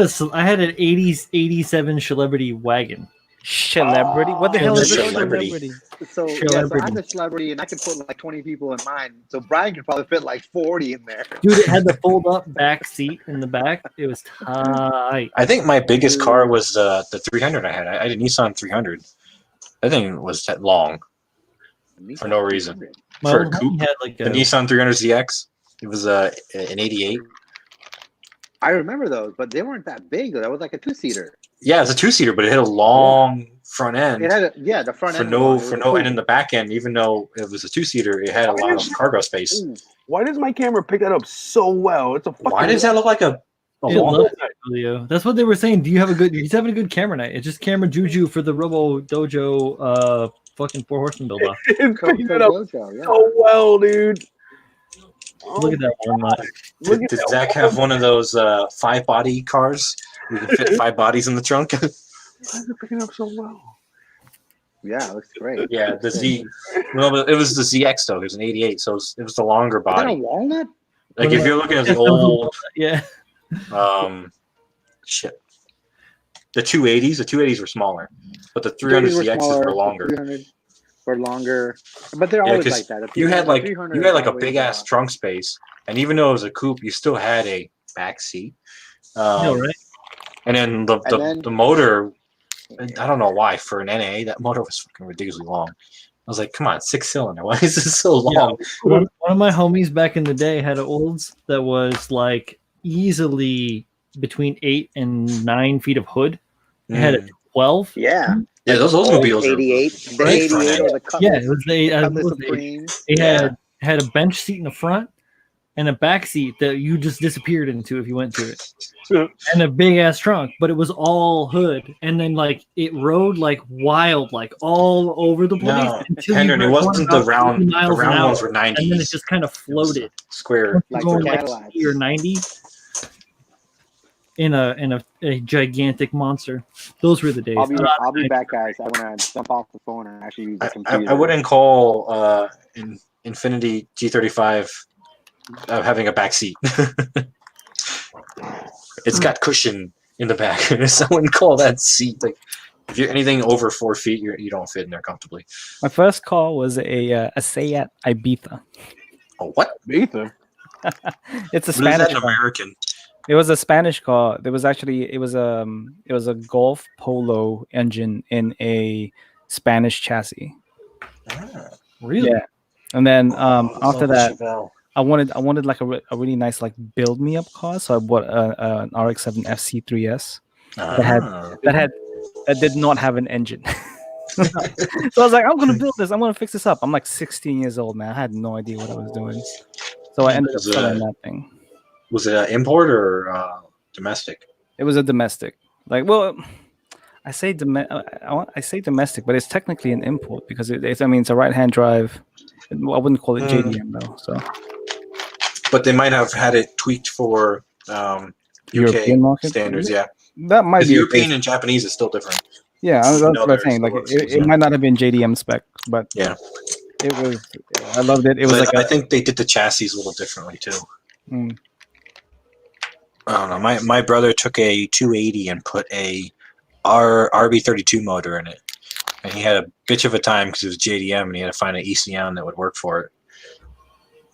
an 80s 87 Celebrity wagon. Celebrity? What the hell is a Celebrity. celebrity? So yeah, so I had the Celebrity, and I could put like 20 people in mine. So Brian could probably fit like 40 in there. Dude, it had the fold up back seat in the back. It was tight. I think my biggest car was the 300 I had. I had a Nissan 300. That thing was that long for no reason. My For a old coupe, homie had like the Nissan 300ZX. It was an '88. I remember those, but they weren't that big though. That was like a 2-seater. Yeah, it's a 2-seater, but it had a long front end. It had the front for end. no was long. It was and in the back end, even though it was a 2-seater, it had a lot of cargo space. Ooh, Why does my camera pick that up so well? It's a fucking. Why does that look like a It long? loves it, Julio. That's what they were saying. Do you have a good? He's having a good camera night. It's just camera juju for the Robo-Dojo fucking 4 horseman build off. It's picking it up Dojo, yeah. so well, dude. Look at that one lot. Look at Did that Zach have one of those 5-body cars? You can fit 5 bodies in the trunk. Why is it picking up so well? Yeah, it looks great. Yeah, the Z. No, but it was the ZX though. It was an '88, so it was the longer Is that a body. walnut? Like if you're looking at the old, Yeah. shit, the 280s were smaller, but the 300 ZXs were longer. 300 were longer, but they're Yeah, always 'cause like that. The You had 300 a is always, big ass trunk space, and even though it was a coupe, you still had a back seat. No, right? And then the motor, I don't know why for an NA that motor was fucking ridiculously long. I was like, come on, 6-cylinder. Why is this so long? One of my homies back in the day had an Olds that was like easily between 8 and 9 feet of hood. It had a 12. Yeah, Yeah, those Oldsmobiles are 88, the great front 88 end. or the Cutlass, Yeah, it was Cutlass what was it? Supreme. It had a bench seat in the front and a back seat that you just disappeared into if you went to it. And a big ass trunk, but it was all hood. And then like it rode like wild, like all over the place. No, until you Hendon, were it wasn't going the about 80 round. The miles an round hour, ones were 90s. and then it just kind of floated. Square. Like Going the like Cadillacs. 80 or 90 in a gigantic monster. Those were the days. I'll be back, guys. I want to jump off the phone and actually use the computer. I wouldn't call Infinity G35 having a back seat. It's got cushion in the back. So I wouldn't call that seat. Like if you're anything over 4 feet, you don't fit in there comfortably. My first car was a Seat Ibiza. Oh, what? Ethan. It's a What is that Spanish in car. American? It was a Spanish car. There was actually it was a Golf Polo engine in a Spanish chassis. Ah, Really? Yeah. And then after that, Chevelle. I wanted like a really nice like build me up car, so I bought an RX-7 FC3S Ah. that did not have an engine. So I was like, I'm gonna build this. I'm gonna fix this up. I'm like 16 years old, man. I had no idea what I was doing. So I ended up Was it selling that thing. Was it an import or domestic? It was a domestic. Like, well, I say I say domestic, but it's technically an import because it's a right-hand drive. I wouldn't call it JDM though. So But they might have had it tweaked for UK European market standards. Yeah, that might because be European the and Japanese is still different. Yeah, that's what I'm There's saying. Like works, it might not have been JDM spec, but yeah, it was. I loved it. It was I think they did the chassis a little differently too. Mm. I don't know. My brother took a 280 and put a RB32 motor in it, and he had a bitch of a time because it was JDM, and he had to find an ECM that would work for it.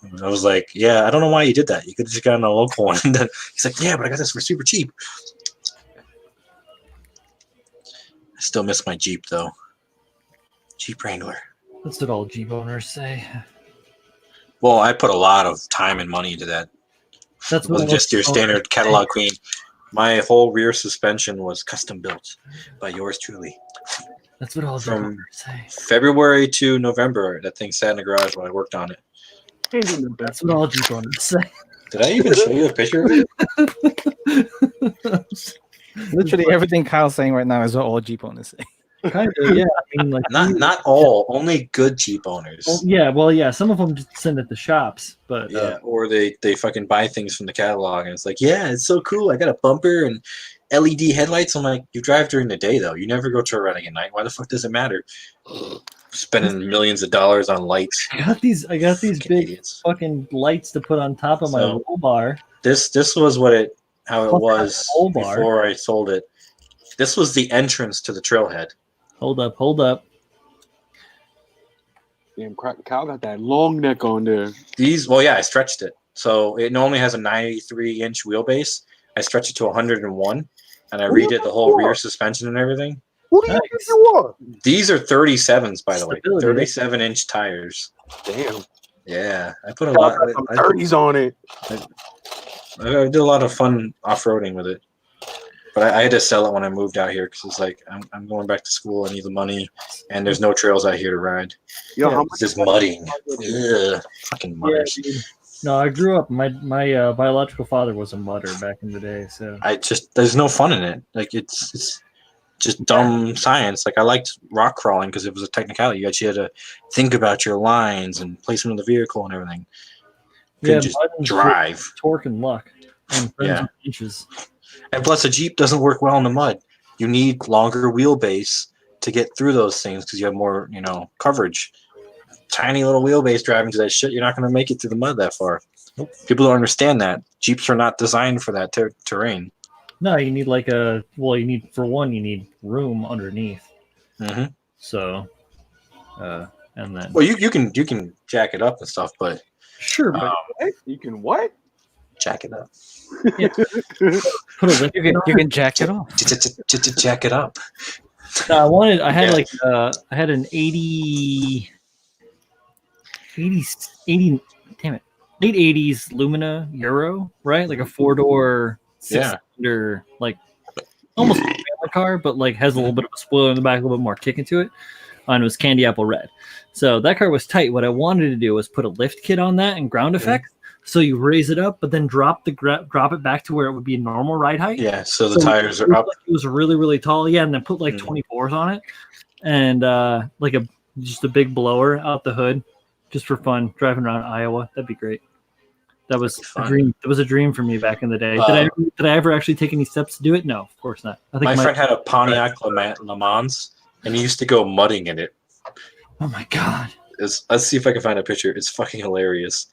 And I was like, yeah, I don't know why you did that. You could have just gotten a local one. And then he's like, yeah, but I got this for super cheap. I still miss my Jeep though. Jeep Wrangler. That's what all Jeep owners say. Well, I put a lot of time and money into that. That's It wasn't just your standard catalog queen. My whole rear suspension was custom built by yours truly. That's what all Jeep From owners say. February to November, that thing sat in the garage while I worked on it. That's what all Jeep owners say. Did I even show you a picture of it? Literally everything Kyle's saying right now is what all Jeep owners say. Kind of, yeah. I mean, like Not all, only good Jeep owners. well, yeah. Some of them just send it to shops, but Yeah, or they fucking buy things from the catalog and it's like, yeah, it's so cool. I got a bumper and LED headlights. I'm like, you drive during the day though. You never go trail riding at night. Why the fuck does it matter? Spending millions of dollars on lights. I got these Fucking big idiots. fucking lights to put on top of my So- roll bar. This was how it Fuck was that whole bar. before I sold it. This was the entrance to the trailhead. Hold up. Damn, Kyle got that long neck on there. I stretched it. So it normally has a 93-inch wheelbase. I stretched it to 101, and I redid the whole rear suspension and everything. Who do you think you are? These are 37s, by the way. Stability. 37-inch tires. Damn. Yeah, I put a Kyle lot. got some 30s on it. I did a lot of fun off-roading with it. But I had to sell it when I moved out here because it's like I'm going back to school. I need the money, and there's no trails out here to ride. Yo, how It's just mudding. Ugh, fucking Yeah, mudders. dude. No, I grew up. My biological father was a mudder back in the day. So There's no fun in it. Like it's just dumb science. Like I liked rock crawling because it was a technicality. You actually had to think about your lines and placement of the vehicle and everything. You couldn't just mud and drive. shit, torque and luck, and Yeah. inches. And plus, a Jeep doesn't work well in the mud. You need longer wheelbase to get through those things because you have more, coverage. Tiny little wheelbase driving to that shit, you're not going to make it through the mud that far. Nope. People don't understand that. Jeeps are not designed for that terrain. No, you need you need room underneath. Mm-hmm. So, and then Well, you can jack it up and stuff, but sure, but What? You can what? jack it up. put a lift. You can jack it off. Jack it up. No, I had Yeah. I had an 80, damn it, late 80s Lumina Euro, right? Like a 4-door, Yeah. 6-cylinder, like almost a family car, but like has a little bit of a spoiler in the back, a little bit more kick into it. And it was candy apple red. So that car was tight. What I wanted to do was put a lift kit on that and ground effects. So you raise it up, but then drop it back to where it would be normal ride height. Yeah, so the tires are up. It was really, really tall. Yeah, and then put like 24s on it, and just a big blower out the hood, just for fun, driving around Iowa. That'd be great. That was a Fun. dream. It was a dream for me back in the day. Did I ever actually take any steps to do it? No, of course not. I think My friend had a Pontiac Le Mans, and he used to go mudding in it. Oh my god. Let's see if I can find a picture. It's fucking hilarious.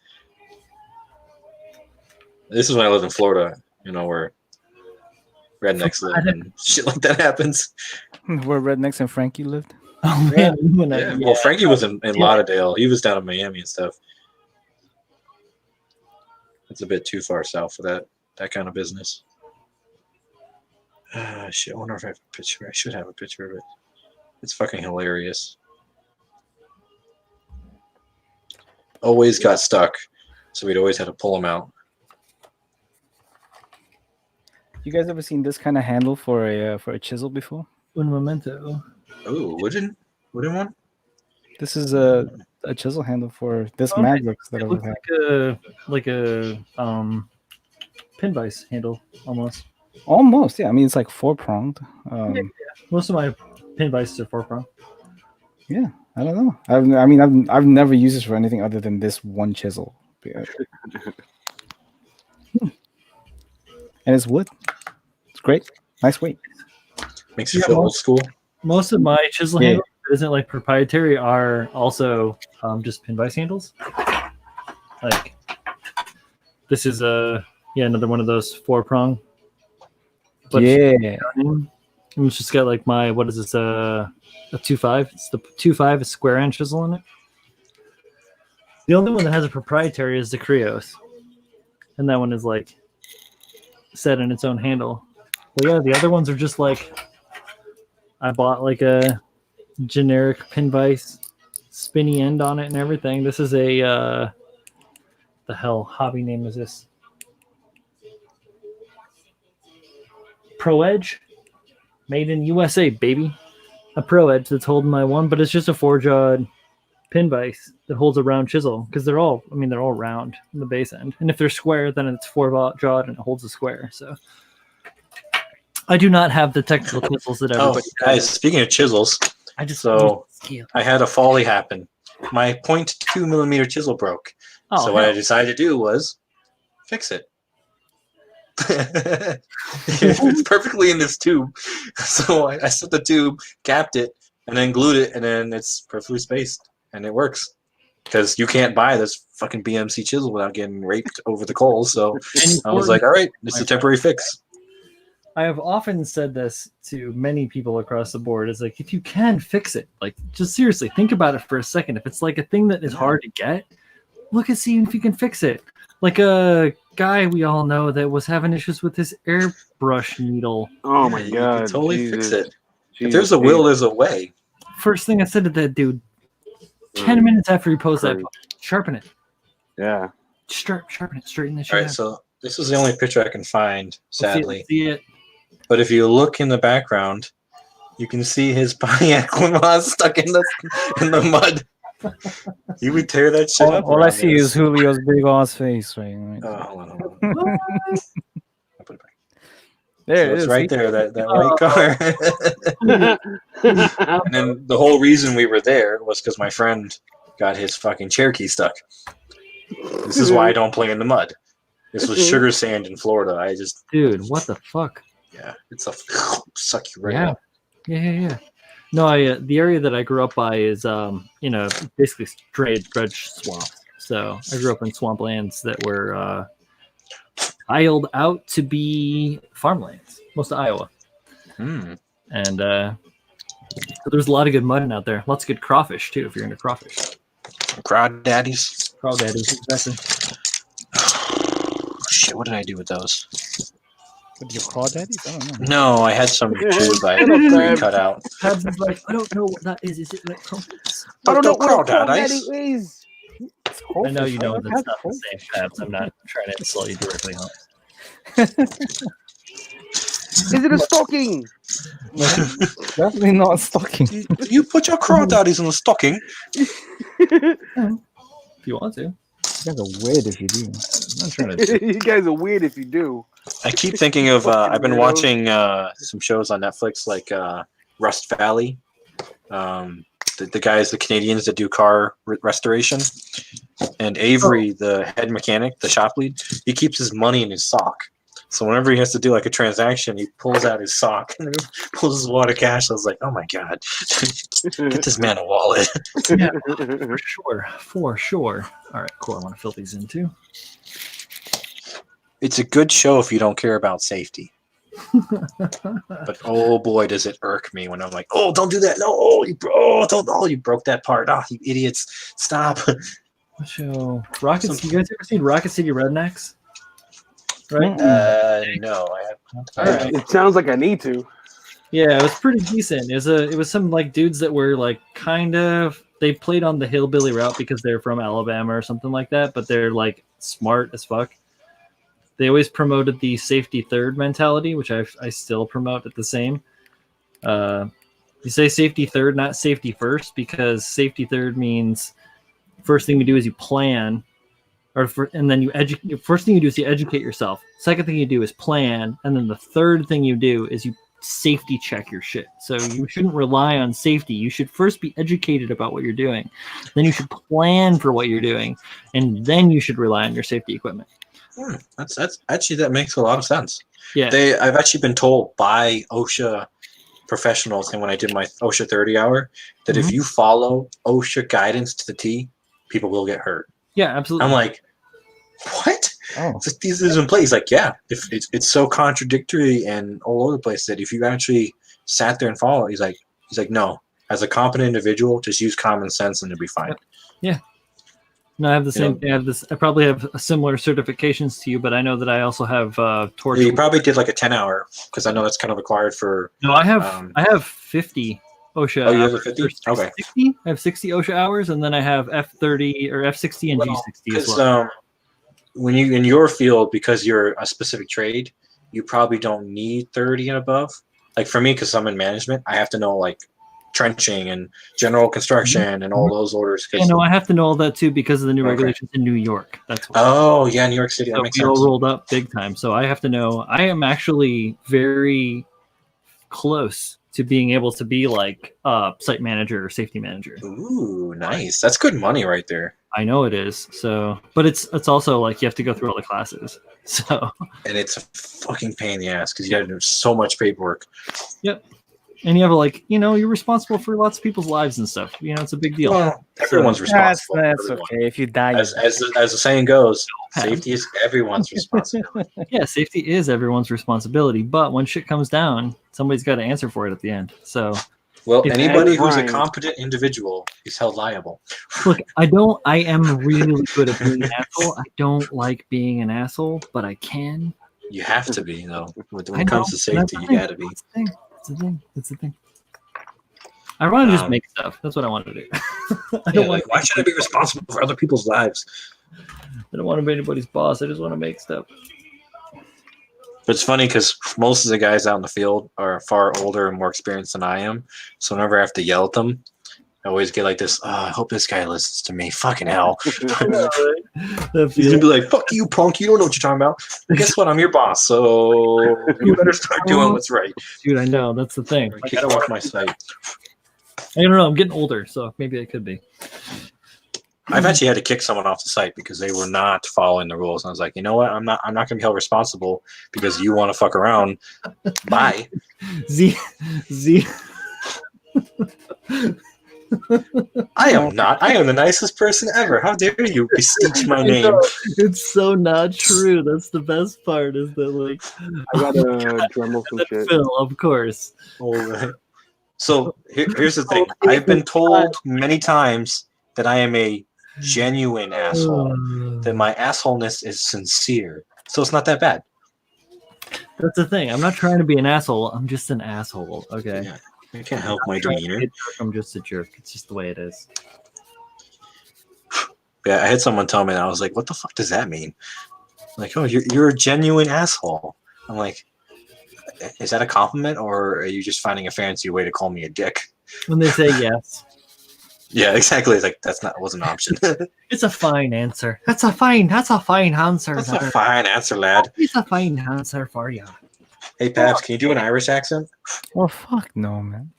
This is when I lived in Florida, where rednecks live and shit like that happens. Where Rednecks and Frankie lived. Oh man. Yeah. Well, Frankie was in Lauderdale. He was down in Miami and stuff. It's a bit too far south for that kind of business. Shit, I wonder if I have a picture. I should have a picture of it. It's fucking hilarious. Always got stuck, so we'd always had to pull him out. You guys ever seen this kind of handle for a chisel before? Un momento. Oh, wooden one? This is a chisel handle for this Maglux that I It was looks having. like a pin vise handle almost. Almost, yeah. I mean, it's like 4-pronged. Most of my pin vices are 4-prong. Yeah, I don't know. I've never used this for anything other than this one chisel. And it's wood. It's great. Nice weight. Makes you feel old school. Most of my chisel Yeah. handles that isn't like proprietary are also just pin vice handles. Like this is another one of those 4-prong. But Yeah. it's just got like my what is this a 2.5? It's the 2.5 a square end chisel in it. The only one that has a proprietary is the Krios, and that one is like set in its own handle. But yeah, the other ones are just like I bought like a generic pin vise spinny end on it and everything. This is a the hell hobby name is this? Pro Edge, made in USA, baby. A Pro Edge that's holding my one, but it's just a 4-jawed pin vise that holds a round chisel because they're all round in the base end, and if they're square, then it's 4-jawed and it holds a square. So I do not have the technical chisels that everybody Oh, guys, speaking of chisels, I just I had a folly happen. My 0.2 millimeter chisel broke. Oh, So what I decided to do was fix it. It's perfectly in this tube. So I set the tube, capped it, and then glued it, and then it's perfectly spaced. And it works. Because you can't buy this fucking BMC chisel without getting raped over the coals. So I was like, all right, this is a temporary fix. I have often said this to many people across the board. It's like, if you can fix it, like just seriously think about it for a second. If it's like a thing that is hard to get, look and see if you can fix it. Like a guy we all know that was having issues with his airbrush needle. Oh my You god! can totally Jesus. fix it. If Jesus, there's a will, there's a way. First thing I said to that dude, 10 minutes after he posted that, Crazy. sharpen it. Yeah. Sharpen it, straighten this All shit right, out. so this is the only picture I can find, sadly. Let's see it. But if you look in the background, you can see his Pontiac Quinoa stuck in the mud. You would tear that shit up. All I around see this. is Julio's big ass face. Right? Hold on. I'll put it back. There So it it's is. right there, that white car. And then the whole reason we were there was because my friend got his fucking Cherokee stuck. This is why I don't play in the mud. This was sugar sand in Florida. I just, Dude, what the fuck? yeah, it's a suck you right Yeah. up. Yeah. No, the area that I grew up by is basically straight dredge swamp. So I grew up in swamplands that were tiled out to be farmlands, most of Iowa. Hmm. And so there's a lot of good mud out there. Lots of good crawfish too, if you're into crawfish. Crawdaddies. Crawdaddies, exactly. Shit, what did I do with those? With your crawdaddies? I don't know. No, I had some tube I Shut up, Fab. cut out. Tabs is like, I don't know what that is. Is it electronics? I don't know what Crawdaddies. is. I know you know that's not the same, Tabs. I'm not trying to insult you directly, huh? Is it a stocking? Definitely not stocking. You put your crawdaddies in the stocking. If you want to. You guys are weird if you do. I'm not trying to. You guys are weird if you do. I keep thinking of. I've been watching some shows on Netflix like Rust Valley. The guys, the Canadians that do car restoration, and Avery, the head mechanic, the shop lead, he keeps his money in his sock. So whenever he has to do like a transaction, he pulls out his sock and pulls his wad of cash. I was like, oh my god, get this man a wallet. Yeah, for sure. All right, cool. I want to fill these in too. It's a good show if you don't care about safety. But oh boy, does it irk me when I'm like, oh, don't do that. No, you broke that part. Oh, you idiots! Stop. So, Rockets. You guys ever seen Rocket City Rednecks? Right. No, I have. All right. It sounds like I need to. Yeah, it was pretty decent. It was some like dudes that were like they played on the hillbilly route because they're from Alabama or something like that, but they're like smart as fuck. They always promoted the safety third mentality, which I still promote at the same. You say safety third, not safety first, because safety third means first thing you do is you plan, and then you educate. First thing you do is you educate yourself. Second thing you do is plan, and then the third thing you do is you safety check your shit. So you shouldn't rely on safety. You should first be educated about what you're doing. Then you should plan for what you're doing, and then you should rely on your safety equipment. That's actually, that makes a lot of sense. Yeah. I've actually been told by OSHA professionals, and when I did my OSHA 30 hour, that if you follow OSHA guidance to the T, people will get hurt. Yeah, absolutely. I'm like, what? It's like, these is in place. Like, yeah, if it's so contradictory and all over the place that if you actually sat there and followed, he's like, no, as a competent individual, just use common sense and it'll be fine. Yeah. No, I have the same thing. I probably have similar certifications to you, but I know that I also have torture. You probably did like a 10 hour, because I know that's kind of required for. No, I have 50 OSHA. Oh, you have a 50? Okay. 60? I have 60 OSHA hours, and then I have F30 or F60 and G60 as well. When you in your field, because you're a specific trade, you probably don't need 30 and above. Like for me, because I'm in management, I have to know like trenching and general construction and all those orders. Yeah, no, I have to know all that too because of the new regulations in New York. That's why. Oh yeah, New York City. That makes sense. All rolled up big time. So I have to know. I am actually very close to being able to be like site manager or safety manager. Ooh, nice. That's good money right there. I know it is. So, but it's also like you have to go through all the classes. So, and it's a fucking pain in the ass because you got to do so much paperwork. Yep. And you have you're responsible for lots of people's lives and stuff. It's a big deal. Well, everyone's responsible. That's okay. If you die, as the saying goes, safety is everyone's responsibility. Yeah, safety is everyone's responsibility. But when shit comes down, somebody's got to answer for it at the end. So, well, anybody who's a competent individual is held liable. Look, I am really good at being an asshole. I don't like being an asshole, but I can. You have to be, though. When it comes to safety, you got to be. It's the thing. I want to just make stuff. That's what I want to do. Why should I be responsible for other people's lives? I don't want to be anybody's boss. I just want to make stuff. But it's funny because most of the guys out in the field are far older and more experienced than I am. So whenever I have to yell at them, I always get like this, I hope this guy listens to me. Fucking hell. He's going to be like, fuck you, punk. You don't know what you're talking about. Well, guess what? I'm your boss. So you better start doing what's right. Dude, I know. That's the thing. Kick off my site. I don't know. I'm getting older, so maybe I could be. I've actually had to kick someone off the site because they were not following the rules. And I was like, you know what? I'm not going to be held responsible because you want to fuck around. Bye. Z. I am not. I am the nicest person ever. How dare you beseech my name? It's so not true. That's the best part. Is that like I gotta drum some shit. Phil, of course. All right. So here's the thing. I've been told many times that I am a genuine asshole. That my assholeness is sincere. So it's not that bad. That's the thing. I'm not trying to be an asshole. I'm just an asshole. Okay. Yeah. I can't help my demeanor. I'm just a jerk. It's just the way it is. Yeah, I had someone tell me that. I was like, what the fuck does that mean? Like, oh, you're a genuine asshole. I'm like, is that a compliment or are you just finding a fancy way to call me a dick? When they say yes. Yeah, exactly. It's like wasn't an option. It's a fine answer. That's a fine answer. That's a fine answer, lad. It's a fine answer for you. Hey, Pabs, can you do an Irish accent? Oh, fuck no, man.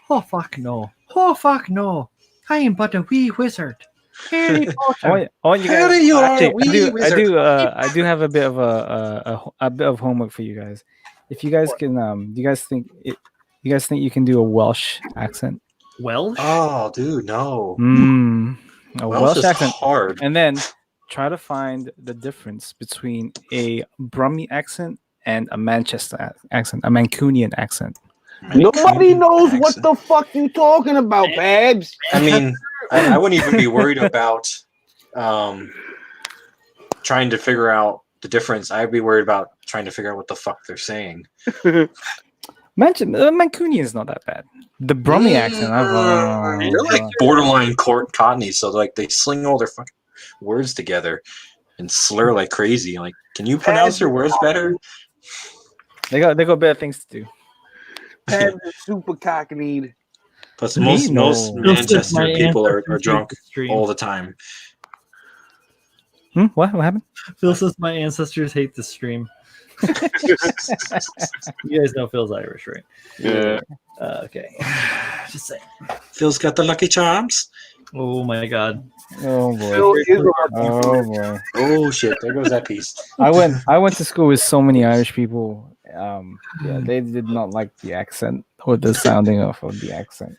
Oh, fuck no. Oh, fuck no. I am but a wee wizard. Harry Potter. You guys, I do have a bit of a bit of homework for you guys. If you guys can, do you guys think you can do a Welsh accent? Welsh? Oh, dude, no. A Welsh accent. Hard. And then try to find the difference between a Brummie accent and a Manchester accent, a Mancunian accent. Nobody knows what the fuck you talking about, Babs. I mean, I wouldn't even be worried about trying to figure out the difference. I'd be worried about trying to figure out what the fuck they're saying. Mancunian is not that bad. The Brummie accent, they're like borderline Cockney, so like they sling all their fucking words together and slur like crazy. Like, can you pronounce your words better? They got better things to do. Babs is super cockneyed. Plus, most Manchester people are drunk all the time. What happened? Phil says my ancestors hate the stream. You guys know Phil's Irish, right? Yeah. Okay. Just saying. Phil's got the Lucky Charms. Oh my god. Oh boy. Phil is a Oh boy. Oh shit! There goes that piece. I went to school with so many Irish people. Yeah, they did not like the accent or the sounding of the accent.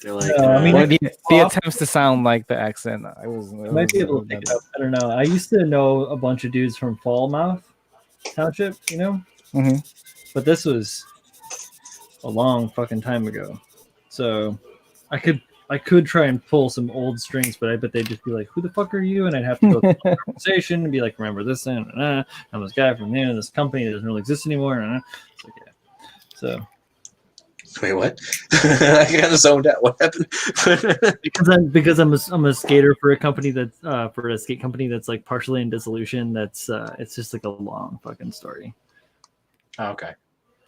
They're like, I mean, Or the attempts to sound like the accent. I Might be able to pick it up. I don't know. I used to know a bunch of dudes from Falmouth Township, you know? Mm-hmm. But this was a long fucking time ago. So I could try and pull some old strings, but I bet they'd just be like, "Who the fuck are you?" And I'd have to go through the conversation and be like, "Remember this and I'm this guy from here, this company that doesn't really exist anymore." It's like, yeah. So wait, what? I kind of zoned out. What happened? because I'm a skater for a company that's for a skate company that's like partially in dissolution. That's it's just like a long fucking story. Oh, okay.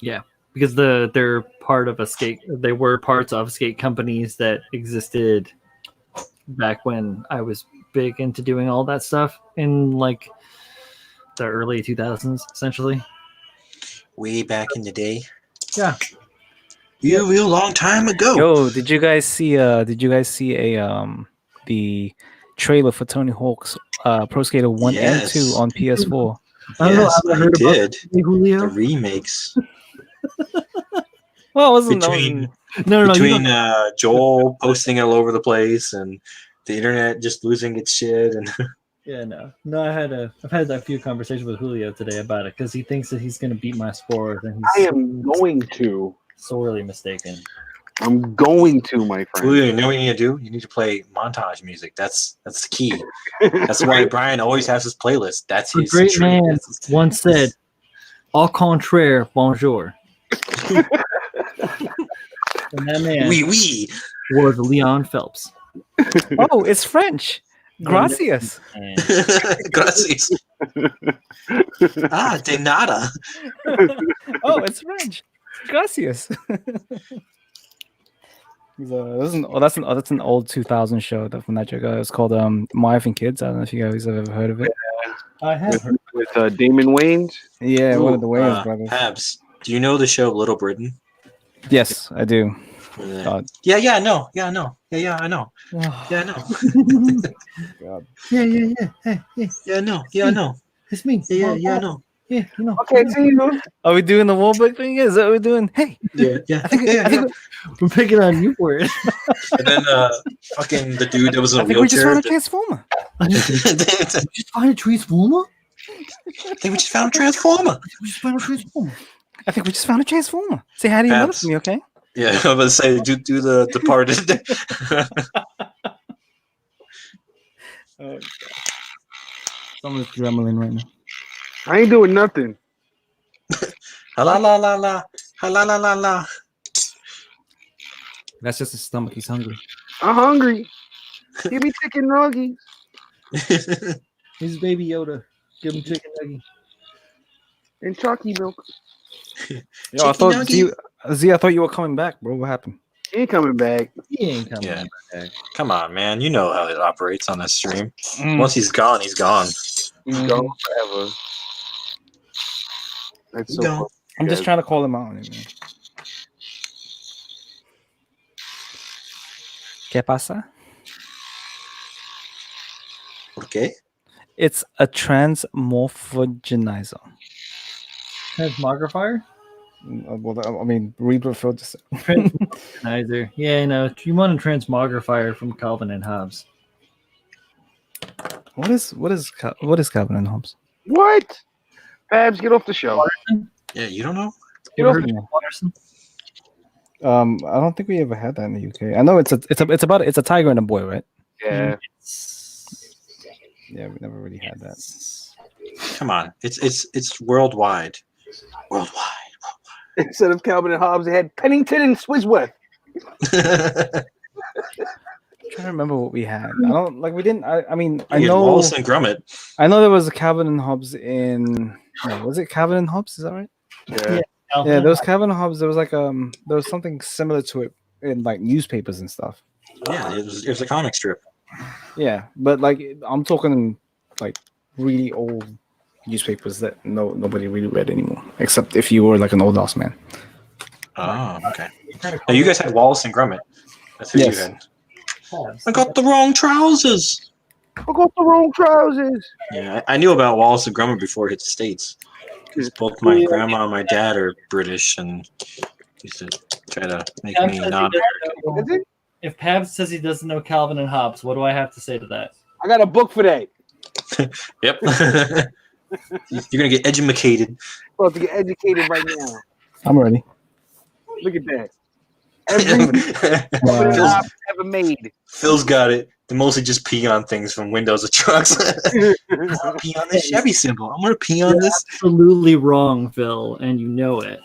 Yeah, because they're part of a skate. They were parts of skate companies that existed back when I was big into doing all that stuff in like the early 2000s, essentially. Way back in the day. Yeah. Real long time ago. Yo, did you guys see the trailer for Tony Hawk's Pro Skater 1 Yes. and 2 on PS4? I don't know. Yes, Have I heard I about did. that, Julio? The remakes Well, it wasn't between No. You between don't- Joel posting it all over the place and the internet just losing its shit and Yeah, no. I've had a few conversations with Julio today about it because he thinks that he's going to beat my sport, and I he's am going to. sorely mistaken. I'm going to, my friend. Julio, you know what you need to do? You need to play montage music. That's the key. That's why Brian always has his playlist. That's A his great treat. man That's his- once said, "Au contraire, bonjour." And that man Oui. was Leon Phelps. Oh, it's French. Gracias. And Gracias. De nada. Oh, it's French. Gracias. That's an old 2000 show from that show. It was called My Wife and Kids. I don't know if you guys have ever heard of it. I have heard. With Damon Wayans. Yeah, one of the Ooh, Wayans brothers. Habs, do you know the show Little Britain? Yes, I do. Yeah, God. I know. Yeah, I know. Yeah, I know. Yeah, I know. God. Yeah. Hey, Yeah, I know. Yeah, I know. it's me. Yeah, I know. Yeah, you know. Okay, see you. Are we doing the Wahlberg thing? Is that what we're doing? Hey, Yeah. I think We're picking on you for it. And then fucking the dude that was in a I think we just wheelchair. found a transformer. Just find a transformer. I think we just found a transformer. We just find a transformer. I think we just found a transformer. Say hi to your mother Abs. for me, okay? Yeah, I was about to say do the Departed. Someone's gremlin right now. I ain't doing nothing. La la la la. La la la la. That's just his stomach. He's hungry. I'm hungry. Give me chicken nuggies. He's Baby Yoda. Give him chicken nugget. And chalky milk. Yo, I thought Z, I thought you were coming back, bro. What happened? He ain't coming back. He ain't coming Yeah. back. Come on, man. You know how it operates on this stream. Once he's gone, he's gone. He's gone forever. That's so Gone. funny. I'm just guys. trying to call him out. Man. ¿Qué pasa? ¿Por qué? It's a transmorphogenizer. Transmogrifier? Well, I mean, Reaper just Neither. Yeah, no. You want a transmogrifier from Calvin and Hobbes. what is Calvin and Hobbes? What? Babs, get off the show. Yeah, you don't know? You Get ever off heard of Watterson? I don't think we ever had that in the UK. I know it's a tiger and a boy, right? Yeah. Yeah, we never really had that. Come on. It's worldwide. Worldwide. Instead of Calvin and Hobbes, they had Pennington and Swisworth. I'm trying to remember what we had. I don't like we didn't. I mean, I You had know Wallace and Gromit. I know there was a Calvin and Hobbes in. No, was it Calvin and Hobbes? Is that right? Yeah. Yeah, there was Calvin and Hobbes. There was like there was something similar to it in like newspapers and stuff. Yeah, it was a comic strip. Yeah, but like I'm talking like really old newspapers that nobody really read anymore, except if you were like an old house man. Oh, okay. Now you guys had Wallace and Gromit. That's who Yes. you had. I got the wrong trousers. I got the wrong trousers. Yeah, I knew about Wallace and Gromit before it hit the States. Because both my grandma and my dad are British and used to try to make me not. Is it? If Pab says he doesn't know Calvin and Hobbes, what do I have to say to that? I got a book for that. Yep. You're going to get educated. About to get educated right now. I'm ready. Look at that. Every Phil's, I've ever made. Phil's got it. They're mostly just peeing on things from windows of trucks. I'm gonna pee on this Chevy symbol. I'm going to pee on this. Absolutely wrong, Phil, and you know it.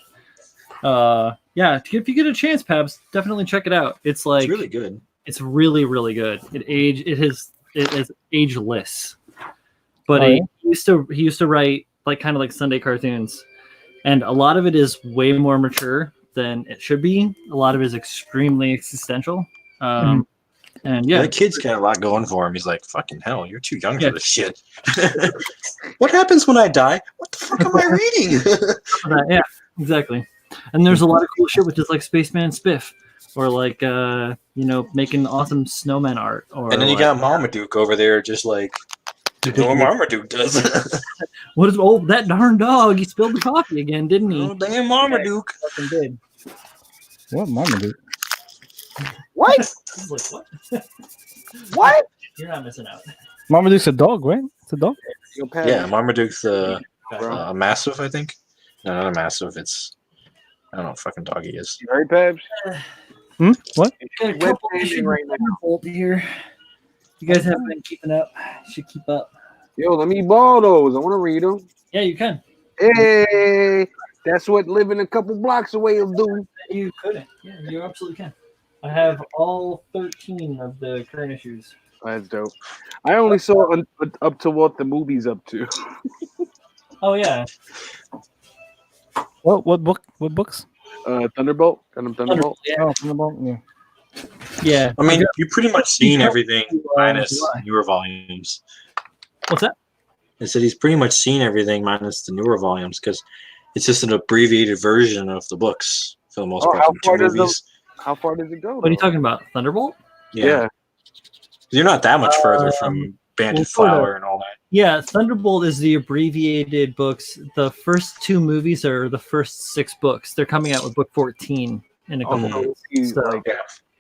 Yeah, if you get a chance, Pabs, definitely check it out. It's like It's really good. It's really, really good. It is ageless. But he used to write like kind of like Sunday cartoons, and a lot of it is way more mature than it should be. A lot of it is extremely existential. And yeah, The kid's got a lot going for him. He's like, fucking hell, you're too young for this shit. What happens when I die? What the fuck am I reading? yeah, exactly. And there's a lot of cool shit with just like Spaceman and Spiff, or like making awesome snowman art. Or And then you got Marmaduke over there, just like doing what Marmaduke does. what is that darn dog? He spilled the coffee again, didn't he? Oh, damn Marmaduke. Fucking did. What Marmaduke? What? I was like, what? What? You're not missing out. Marmaduke's a dog, right? It's a dog. Yeah, Marmaduke's a massive, I think. No, not a massive. It's I don't know what fucking dog he is. You heard, Pabs? What? Got a couple issues right now. Thunderbolt here. You guys haven't been keeping up. Should keep up. Yo, let me borrow those. I want to read them. Yeah, you can. Hey, that's what living a couple blocks away will do. You couldn't. Yeah, you absolutely can. I have all 13 of the current issues. That's dope. I only saw up to what the movie's up to. Oh yeah. What book? What books? Thunderbolt. Thunderbolt. Yeah. Oh, Thunderbolt. Yeah. Yeah. I mean, you've pretty much seen everything minus July. newer volumes. What's that? I said he's pretty much seen everything minus the newer volumes because it's just an abbreviated version of the books for the most part. How far does it go? What are you talking about? Thunderbolt? Yeah. You're not that much further from Bandit Flower and all that. Yeah, Thunderbolt is the abbreviated books. The first two movies are the first 6 books. They're coming out with book 14 in a couple weeks. So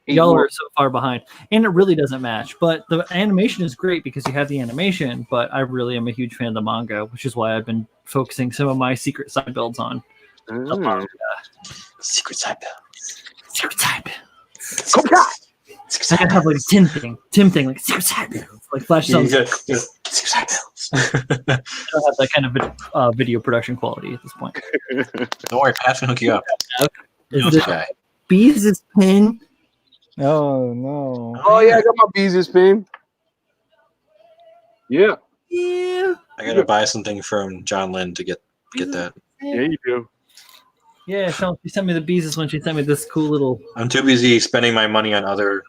y'all are so far behind. And it really doesn't match. But the animation is great because you have the animation, but I really am a huge fan of the manga, which is why I've been focusing some of my secret side builds on. Secret side build. Secret side build. KotoKai. I gotta have like a Tim thing, like secret side builds. Like Flash sounds. Secret side builds. I don't have that kind of video production quality at this point. Don't worry, Pat's gonna hook you up. Is this Bees' pen? Oh no. Oh yeah, I got my Beezus pin. Yeah. Yeah. I gotta buy something from John Lynn to get that. Yeah, you do. Yeah, Sean, she sent me the Bees when she sent me this cool little. I'm too busy spending my money on other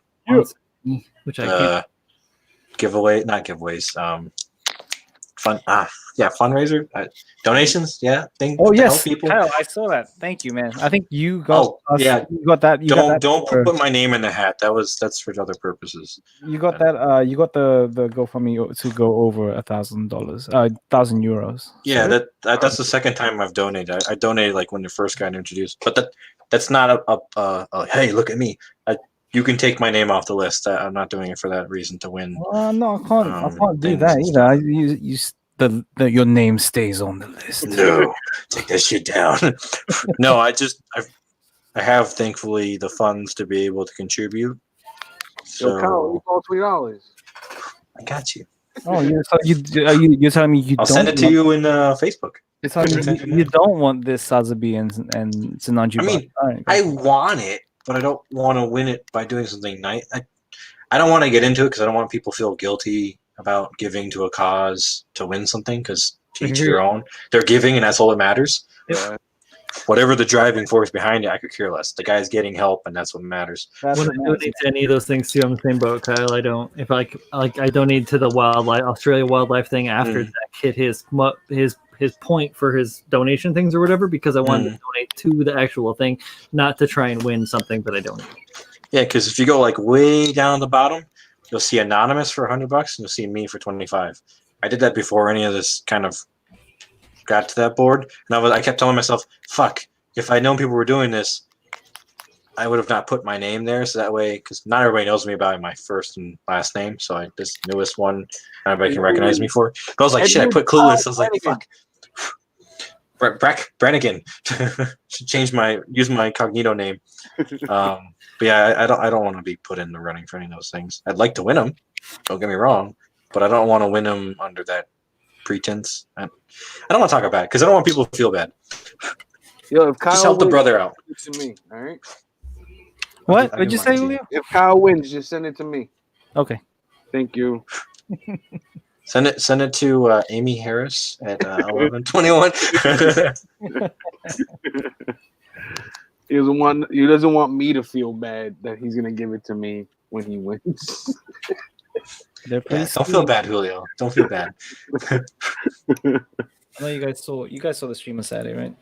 Which I can't. not giveaways. Fundraiser, donations. Yeah, thing. Oh to yes, help people. Kyle, I saw that. Thank you, man. I think you got. Oh, yeah. You got that. Don't put my name in the hat. That's for other purposes. You got that. You got the GoFundMe to go over $1,000. 1,000 euros. Yeah, that's the second time I've donated. I donated like when it first got introduced, but that's not a hey, look at me. You can take my name off the list. I'm not doing it for that reason to win. No, I can't. I can't do that either. Your name stays on the list. No, take that shit down. No, I have thankfully the funds to be able to contribute. So Kyle, you call $20. I got you. Oh, yeah. So you're telling me you I'll don't send it to you in Facebook. It's like you don't want this Sazabi and Tsunanji. I mean, I want it, but I don't want to win it by doing something nice. I don't want to get into it because I don't want people to feel guilty about giving to a cause to win something because to each their own. They're giving, and that's all that matters. Yeah. whatever the driving force behind it, I could care less. The guy's getting help, and that's what matters. That's When what I matters. donate to any of those things too, I'm the same boat, Kyle. I don't. If I donate to the wildlife Australia wildlife thing after Zach hit his point for his donation things or whatever, because I wanted to donate to the actual thing, not to try and win something that I donate. Yeah, because if you go like way down the bottom, you'll see anonymous for $100, and you'll see me for 25. I did that before any of this kind of got to that board, and I kept telling myself, "Fuck! If I'd known people were doing this, I would have not put my name there, so that way, because not everybody knows me by my first and last name, so this newest one, everybody can recognize me for. But I was like, shit, I put Clueless. I was like, fuck. Brannigan. Should use my incognito name. But yeah, I don't want to be put in the running for any of those things. I'd like to win them. Don't get me wrong, but I don't want to win them under that pretense. I don't want to talk about it because I don't want people to feel bad. Yo, if Kyle just help the wins, brother out. send it to me, all right? What? I What'd you didn't say, mind Julio? If Kyle wins, just send it to me. Okay. Thank you. Send it to Amy Harris at 1121. He doesn't want me to feel bad that he's gonna give it to me when he wins. They're pretty Don't feel bad, Julio. Don't feel bad. I know you guys saw the stream on Saturday, right?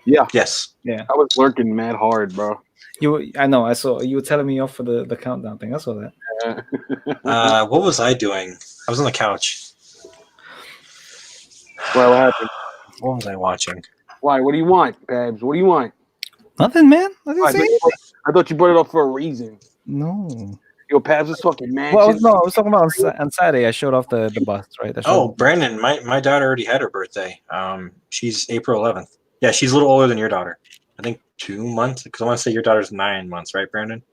Yeah. Yes. Yeah. I was lurking mad hard, bro. I know. I saw you were telling me off for the countdown thing. I saw that. What was I doing? I was on the couch. Well, what happened? What was I watching? Why? What do you want, Babs? What do you want? Nothing, man. I didn't say anything. I thought you brought it up for a reason. No. Yo, Babs is fucking mad. Well, no, I was talking about on Saturday. I showed off the bus, right? Brandon, my daughter already had her birthday. She's April 11th. Yeah, she's a little older than your daughter. I think 2 months, because I want to say your daughter's 9 months, right, Brandon?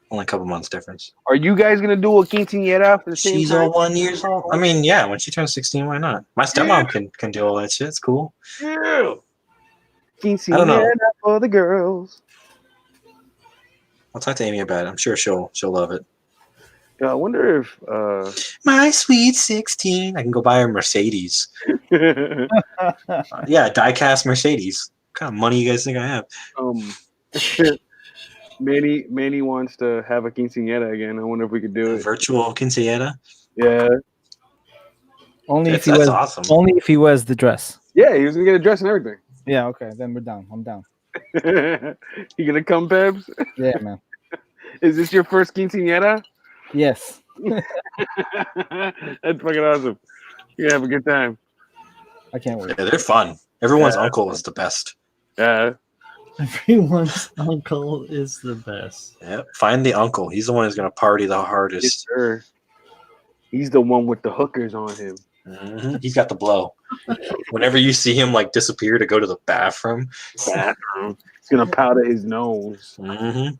Only a couple months difference. Are you guys gonna do a quinceañera for the same She's time? all 1 year old. I mean, yeah, when she turns 16, why not? My stepmom can do all that shit. It's cool. Yeah. I don't know. Quinceañera for the girls. I'll talk to Amy about it. I'm sure she'll love it. Yeah, I wonder if My sweet 16. I can go buy her Mercedes. Yeah, die-cast Mercedes. What kind of money you guys think I have? Manny wants to have a quinceañera again. I wonder if we could do it. Virtual quinceañera? Yeah. Only if he That's wears awesome. only if he wears the dress. Yeah, he was gonna get a dress and everything. Yeah. Okay. Then we're down. I'm down. You gonna come, Pebs? Yeah, man. Is this your first quinceañera? Yes. That's fucking awesome. You're gonna have a good time. I can't wait. Yeah, they're fun. Everyone's Yeah. uncle is the best. Yeah. Everyone's uncle is the best. Yep. Find the uncle. He's the one who's going to party the Yes, hardest. sir. He's the one with the hookers on him. He's got the blow. Whenever you see him like disappear to go to the bathroom, Bathroom. He's gonna powder his nose. you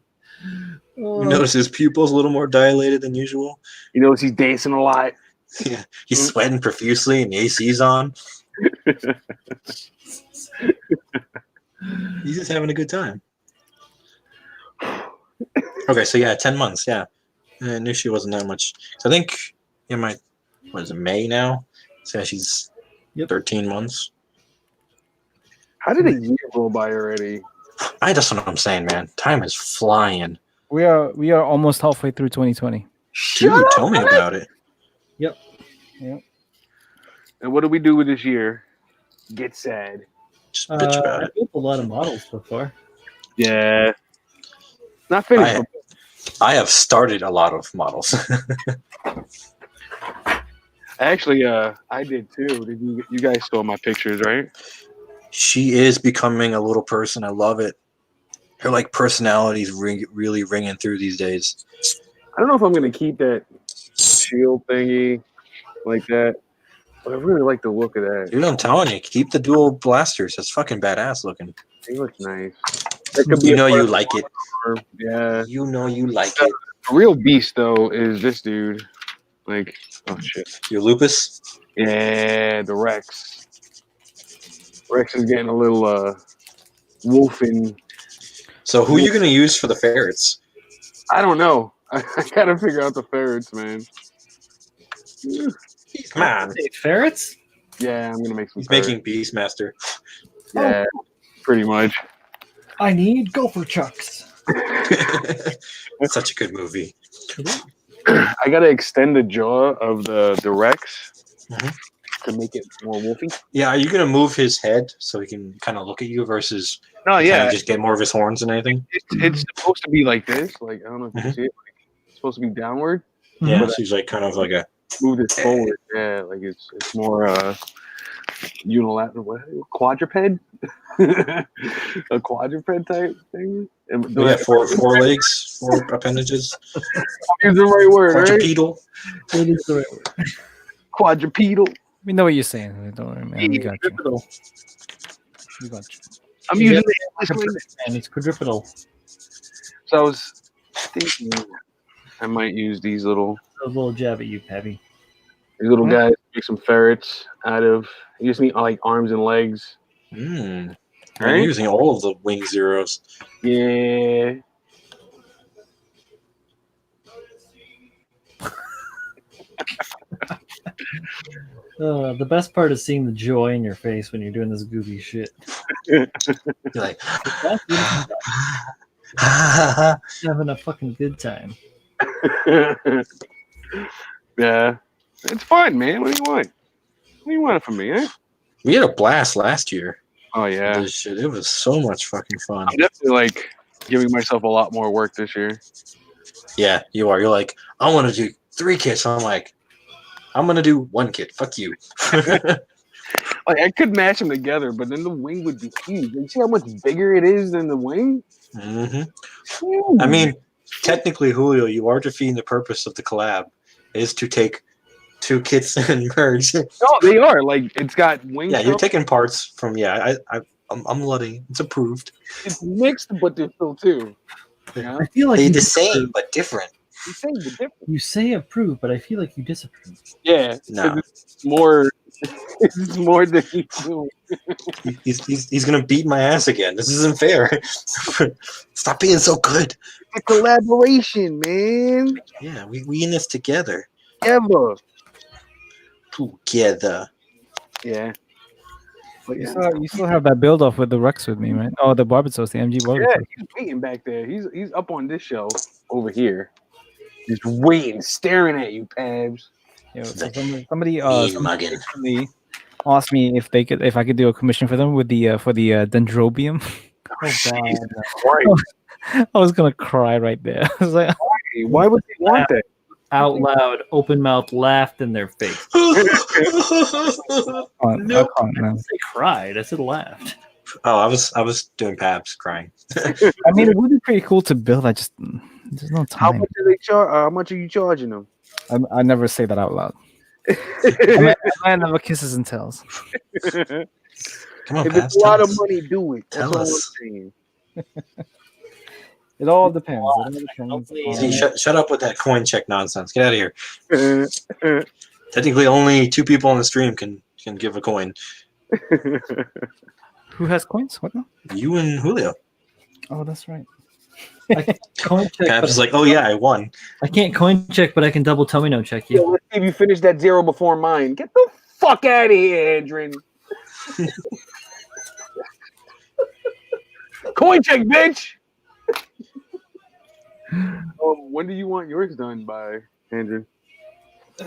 notice his pupils a little more dilated than usual. You notice he's dancing a lot. Yeah, he's sweating profusely and the AC's on. He's just having a good time. Okay, so yeah, 10 months. Yeah, I knew she wasn't that much. So I think what is it, May now? So she's 13 months. How did a year go by already? That's what I'm saying, man. Time is flying. We are almost halfway through 2020. Dude, tell me about it. Yep. And what do we do with this year? Get sad. Just bitch about I it. built a lot of models so far. Yeah. Not finished. I have started a lot of models. Actually, I did too. Did you guys saw my pictures, right? She is becoming a little person. I love it. Her like personality's really ringing through these days. I don't know if I'm gonna keep that shield thingy like that, but I really like the look of that. Dude, I'm telling you, keep the dual blasters. That's fucking badass looking. It looks nice. That could be You a know part you of like it. the- Yeah. You know you like it. The real beast though is this dude. Like, oh shit. Your lupus? Yeah, the Rex. Rex is getting a little wolfing. So who are you gonna use for the ferrets? I don't know. I gotta figure out the ferrets, man. Man, Hey, ferrets? Yeah, I'm gonna make some. he's ferrets. making Beastmaster. Yeah, pretty much. I need gopher chucks. Such a good movie. I gotta extend the jaw of the Rex Mhm. to make it more wolfy. Yeah, are you gonna move his head so he can kind of look at you versus No, kind yeah, of just get more of his horns and anything? it's supposed to be like this. Like I don't know if you can Mhm. see it. Like, it's supposed to be downward. Yeah, But so he's like kind of like a move this forward. Yeah, like it's more unilateral. What? Quadruped? A quadruped type thing. we got four legs, four appendages, Use the right word, right? quadrupedal. It is the right word. Quadrupedal. We know what you're saying. Don't worry, man. We got you. Quadrupedal. We got you. I'm Yeah. using the English language. And it's quadrupedal. So I was thinking I might use these little A little jab at you, Pappy. guys. Make some ferrets out of. You just need like arms and legs. Mm. Right? You're using all of the wing zeros. Yeah. The best part is seeing the joy in your face when you're doing this goofy shit. You're like, Having a fucking good time. Yeah. It's fun, man. What do you want? What do you want from me, eh? we had a blast last year. Oh yeah. This shit, it was so much fucking fun. I'm definitely like giving myself a lot more work this year. Yeah, you are. You're like, I want to do 3 kits. I'm like, I'm gonna do 1 kit. Fuck you. Like I could match them together, but then the wing would be huge. You see how much bigger it is than the wing? hmm Ooh. I mean, technically, Julio, you are defeating the purpose of the collab, is to take 2 kits and merge. no, they are like it's got wing. Yeah, you're top. taking parts from. Yeah, I'm letting. It's approved. It's mixed, but they're still two. You know? I feel like They're you the same but different. You say the difference. You say approve, but I feel like you disapprove. Yeah, No. it's more. It's more than you do. He's gonna beat my ass again. This isn't fair. Stop being so good. It's a collaboration, man. Yeah, we in this together. Ever. Together. Yeah. But You yeah. still have that build off with the Rex with me, right? Oh, the Barbados, the MG Yeah, Barbados. he's waiting back there. He's up on this shelf over here. Just waiting, staring at you, Pabs. Yeah, so somebody Mean mugging. recently asked me if I could do a commission for them with the for the Dendrobium. Oh god. Right. I was gonna cry right there. I was like, Why would they want that? Out loud, open mouth laughed in their face. I can't, No. I can't, man. They cried. I said laughed. Oh, I was doing Pabs crying. I mean, it would be pretty cool to build. There's no How time. much are they How much are you charging them? I never say that out loud. I never kisses and tells. Come on, If Pabs. it's a lot Tell of us. money, do it. That's Tell all us. I'm It all depends. It all depends. See, shut up with that coin check nonsense. Get out of here. saying. Technically, only 2 people on the stream can give a coin. Who has coins? What now? You and Julio. Oh, that's right. I can't coin check, Pabs but is like, oh yeah, I won. I can't coin check, but I can double tummy no check Yo, you. let's see if you finish that 0 before mine. Get the fuck out of here, Andrin. Coin check, bitch. When do you want yours done by, Andrew? I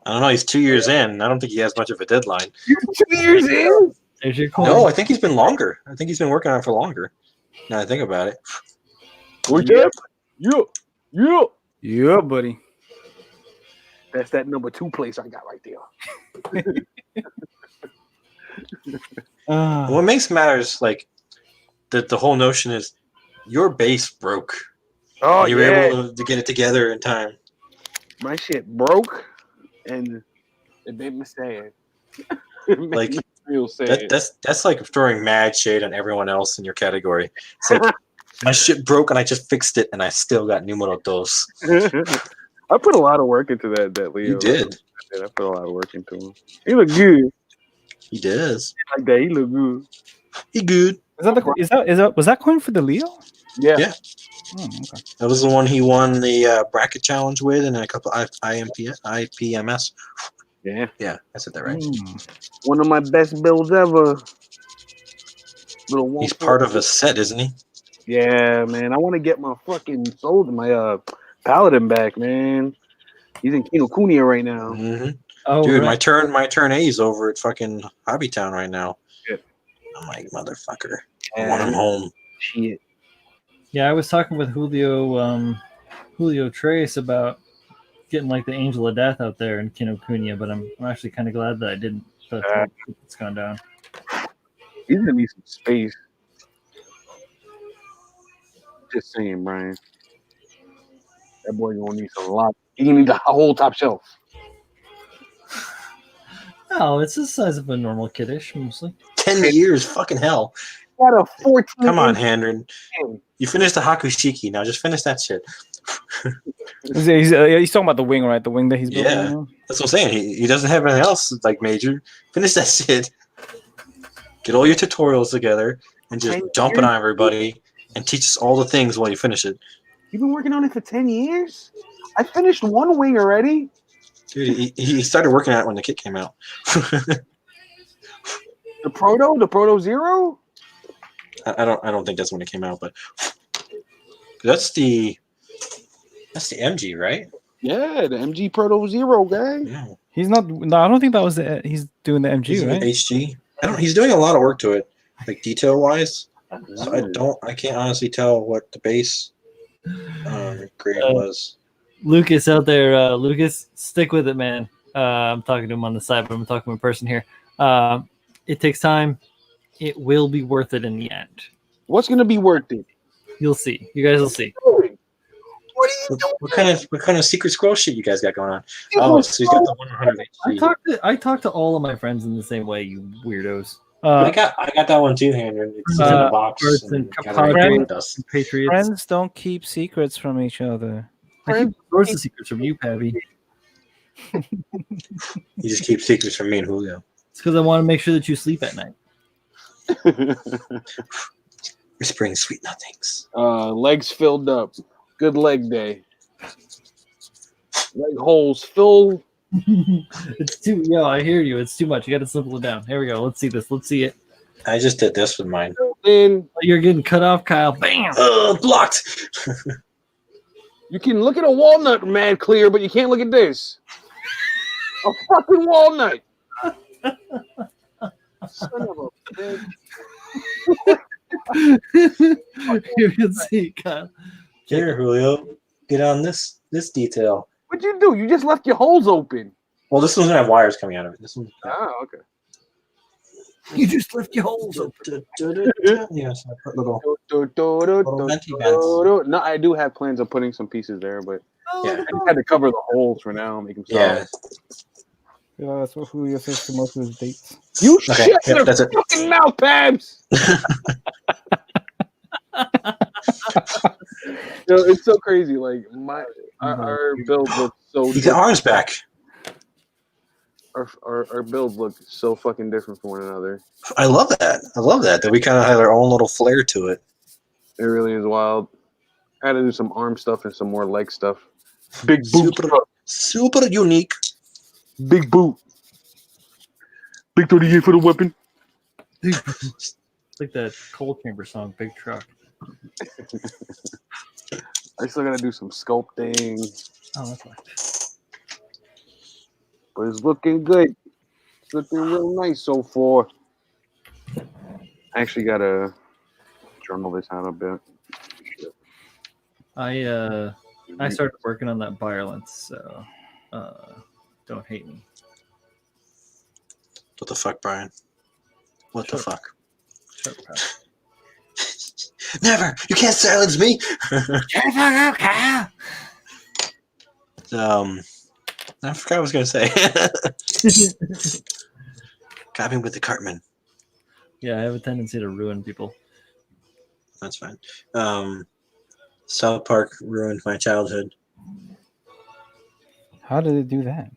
don't know. He's 2 years in. I don't think he has much of a deadline. 2 years in? There's your coin. No, I think he's been longer. I think he's been working on it for longer. Now I think about it. Yep. Yeah. Yeah, buddy. That's that number 2 place I got right there. What makes matters, like, the whole notion is your base broke. Oh, You were yeah. able to get it together in time. My shit broke, and it made me sad. It made Like, me real sad. That's like throwing mad shade on everyone else in your category. It's like, my shit broke and I just fixed it and I still got numero dos. I put a lot of work into that Leo. You did. I put a lot of work into him. He look good. He does. Like that. He look good. He good. Was that coin for the Leo? Yeah. Yeah. Oh, okay. That was the one he won the bracket challenge with and a couple IPMS. Yeah. Yeah, I said that right. Hmm. One of my best builds ever. Little one. He's part of a set, isn't he? Yeah, man. I want to get my fucking paladin back, man. He's in Kinokuniya right now. Mm-hmm. Oh, Dude, right. my turn A is over at fucking Hobbytown right now. Yeah. I'm like, motherfucker. I want him home. Shit. Yeah, I was talking with Julio Trace about getting like the Angel of Death out there in Kinokuniya, but I'm actually kind of glad that I didn't. But it's gone down. He's gonna need some space. Just saying, Brian. That boy gonna need some lot. He gonna need the whole top shelf. Oh, it's the size of a normal kiddish, mostly. 10 years, fucking hell. Got a 14. Come on, Handren. You finished the Hakushiki. Now just finish that shit. He's talking about the wing, right? The wing that he's building. Yeah. right now? That's what I'm saying. He doesn't have anything else like major. Finish that shit. Get all your tutorials together and just dump it on everybody and teach us all the things while you finish it. You've been working on it for 10 years? I finished one wing already. Dude, he started working on it when the kit came out. The Proto Zero? I don't think that's when it came out, but that's the MG, right? Yeah, the MG Proto Zero guy. Yeah. He's not. No, I don't think that was the. He's doing the MG, He's in right? HG. He's doing a lot of work to it, like detail wise. So I can't honestly tell what the base grade was. Lucas out there, Lucas, stick with it, man. I'm talking to him on the side, but I'm talking to a person here. It takes time. It will be worth it in the end. What's gonna be worth it? You'll see. You guys will see. What are you doing? What kind of secret scroll shit you guys got going on? Oh, so he's got the 100 HG. I talk to all of my friends in the same way, you weirdos. I got that one too, Henry. It's in a box. And Dust. Patriots. Friends don't keep secrets from each other. I keep loads of secrets from you, Pabby. You just keep secrets from me and Julio. It's because I want to make sure that you sleep at night. Whispering sweet nothings. Legs filled up. Good leg day. Leg holes filled. It's too. Yo, I hear you. It's too much. You got to simple it down. Here we go. Let's see this. Let's see it. I just did this with mine. Then You're getting cut off, Kyle. Bam. Blocked. you can look at a walnut mad clear, but you can't look at this. A fucking walnut. Son of a bitch. You can see, Kyle. Here, Julio. Get on this detail. What'd you do? You just left your holes open. Well, this one's gonna have wires coming out of it. This one. Oh, okay. You just left your holes open. Yes, I put little venti vents. No, I do have plans of putting some pieces there, but Yeah. I just had to cover the holes for now, make them solid. Yeah. Yeah, that's what Julio says to most of his dates. You Okay, shut yep, your that's it. fucking mouth, Pabs! It's so crazy. Like our build looks so You get arms back. our builds look so fucking different from one another. I love that. That we kind of have our own little flair to it. It really is wild. I had to do some arm stuff and some more leg stuff. Big boot. Super unique. Big boot. Big 38 for the weapon. It's like that Coal Chamber song, Big Truck. I still gotta do some sculpting, Oh, that's why. but it's looking good. It's looking real nice so far. I actually gotta journal this out a bit. I started working on that violence, so don't hate me. What the fuck, Brian? What the Sure. fuck? Shut up, Never! You can't silence me! Kyle. I forgot what I was gonna say. Got me with the Cartman. Yeah, I have a tendency to ruin people. That's fine. South Park ruined my childhood How did it do that?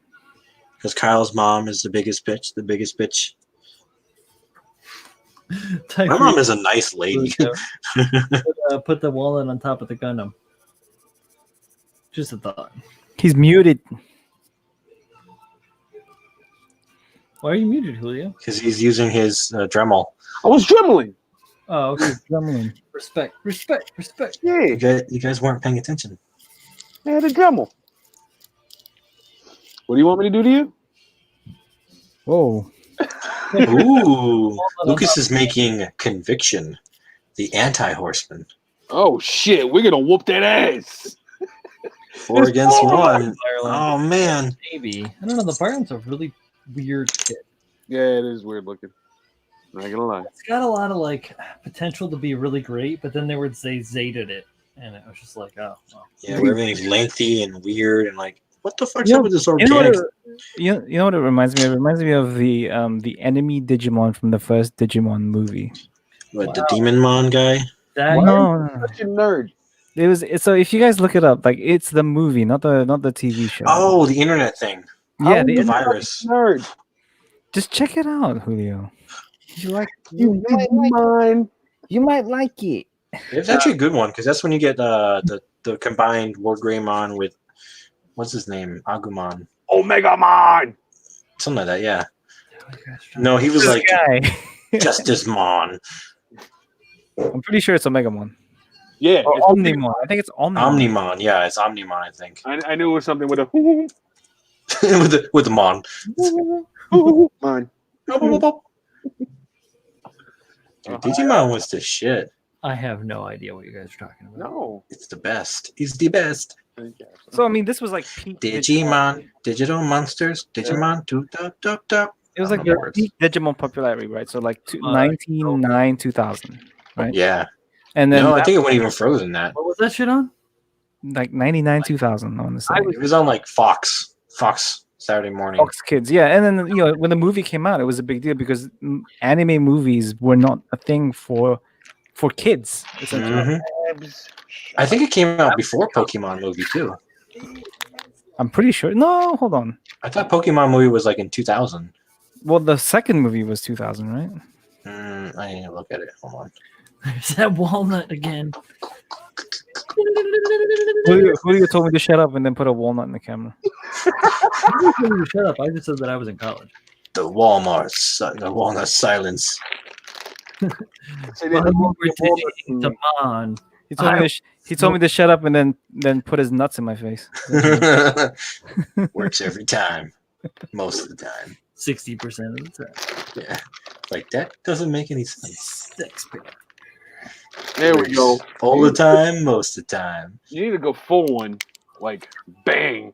because Kyle's mom is the biggest bitch. My mom is a nice lady. Put the walnut on top of the Gundam. Just a thought. He's muted. Why are you muted, Julio? Because he's using his Dremel. I was dremeling. Oh, okay. Gremlin. Respect. Yeah, You guys weren't paying attention. yeah, the Dremel. What do you want me to do to you? Whoa. Ooh, Lucas is making Conviction, the anti-horseman. Oh shit, we're gonna whoop that ass. 4 against 1. Ireland. Oh man. Maybe. I don't know. The Byron's a really weird kid. Yeah, it is weird looking. Not gonna lie. It's got a lot of like potential to be really great, but then they would say Zated it, and it was just like, oh, well. Yeah, where everything's lengthy and weird and like, what the fuck's You up know- with this You know, organic? you know what it reminds me of? It reminds me of the enemy Digimon from the first Digimon movie. What, the Demon Mon guy? That No. Such a nerd. So if you guys look it up, like it's the movie, not the TV show. Oh, the internet thing. yeah, The the, virus. Nerd. just check it out, Julio. You might like it. It's actually a good one because that's when you get the combined War Greymon with what's his name, Agumon, Omega Mon. something like that. Yeah. No, he was like guy. Justice Mon, I'm pretty sure it's Omegamon. Yeah, Or it's- Omnimon. I think it's Omnimon. Omnimon. Yeah, it's Omnimon, I think, I knew it was something with a with the Mon. Mon. Dude, Digimon was the shit. I have no idea what you guys are talking about. No. It's the best. He's the best. So I mean, this was like peak Digimon, digital monsters, Digimon, It was like I don't know your words. peak Digimon popularity, right? So like 2000, right? Yeah. And then No, I that- think it went even further than that. What was that shit on? like 99, 2000 on the side. It was on like Fox Saturday morning. Fox Kids, yeah. And then when the movie came out, it was a big deal because anime movies were not a thing for kids. Essentially. Mhm. I think it came out before Pokemon movie too. I'm pretty sure. No, hold on. I thought Pokemon movie was like in 2000. Well, the second movie was 2000, right? I need to look at it. Hold on. There's that walnut again. Julio told me to shut up and then put a walnut in the camera. I didn't tell you to shut up. I just said that I was in college. The Walmart silence. Say Well, that- we're taking them on. He told me to shut up and then put his nuts in my face. Works every time. Most of the time. 60% of the time. Yeah. Like that doesn't make any sense. There we go. All the time, most of the time. You need to go full one. Like, bang.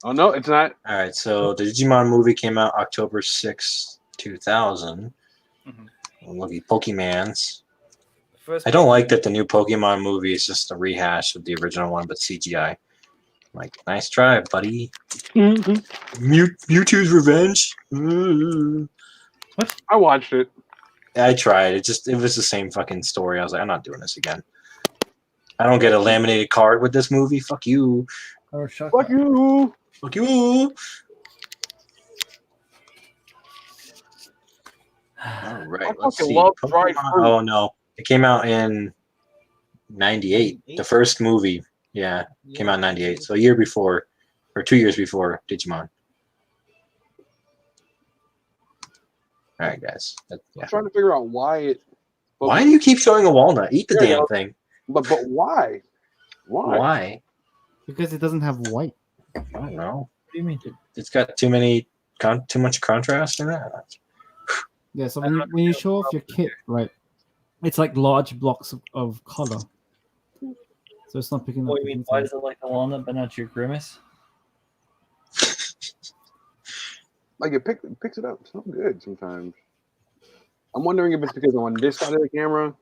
Oh, no, it's not. All right, so the Digimon movie came out October 6, 2000. Mhm. Look at Pokemans. I don't like that the new Pokemon movie is just a rehash of the original one, but CGI. Like, nice try, buddy. Mewtwo's Revenge. I watched it. I tried. It was the same fucking story. I was like, I'm not doing this again. I don't get a laminated card with this movie. Fuck you. Oh, shut Fuck you. Fuck you. All right, I let's fucking see. love dried Pokemon- fruit. Oh no, it came out in '98. The first movie, yeah, came out in '98. So a year before, or 2 years before Digimon. All right, guys. Yeah. I'm trying to figure out why it. Why do you keep showing a walnut? Eat the There you damn go. thing. But why? Why? Why? Because it doesn't have white. I don't know. What do you mean? It's got too much contrast in that. Yeah, so when you show off your kit, right, it's like large blocks of color. So it's not picking up. What do the you mean? Why details. does it like the walnut but not your grimace? Like it picks it up so good sometimes. I'm wondering if it's because I'm on this side of the camera.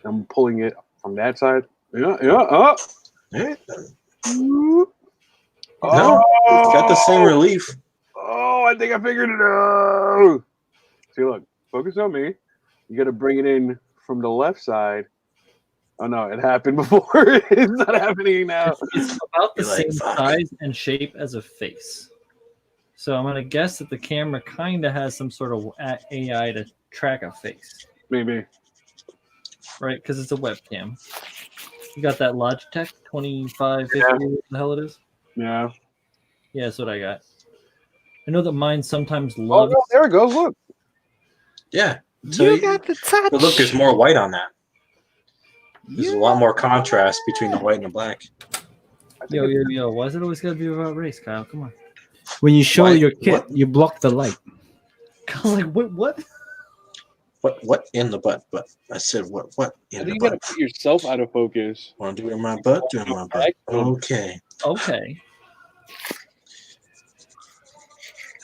I'm pulling it from that side. Yeah. Oh. Eh, Oh. No, it's got the same relief. Oh, I think I figured it out. See, look, focus on me. You got to bring it in from the left side. Oh no, it happened before. It's not happening now. It's about the You're like, same fuck. size and shape as a face. So I'm gonna guess that the camera kind of has some sort of AI to track a face, Maybe. right? Because it's a webcam. You got that Logitech 2550, Yeah. what the hell it is? Yeah. Yeah, that's what I got. I know that mine sometimes Oh loves. no, there it goes. Look. Yeah, So You got the touch. but look, there's more white on that. There's a lot more contrast between the white and the black. Yo. Why is it always gotta be about race, Kyle? Come on. When you show Why- your kit, what? you block the light. Kyle, like what? What in the butt? But I said what I in think the you gotta butt? put yourself out of focus. Want to do it in my butt? Do it in my butt. Okay. Okay.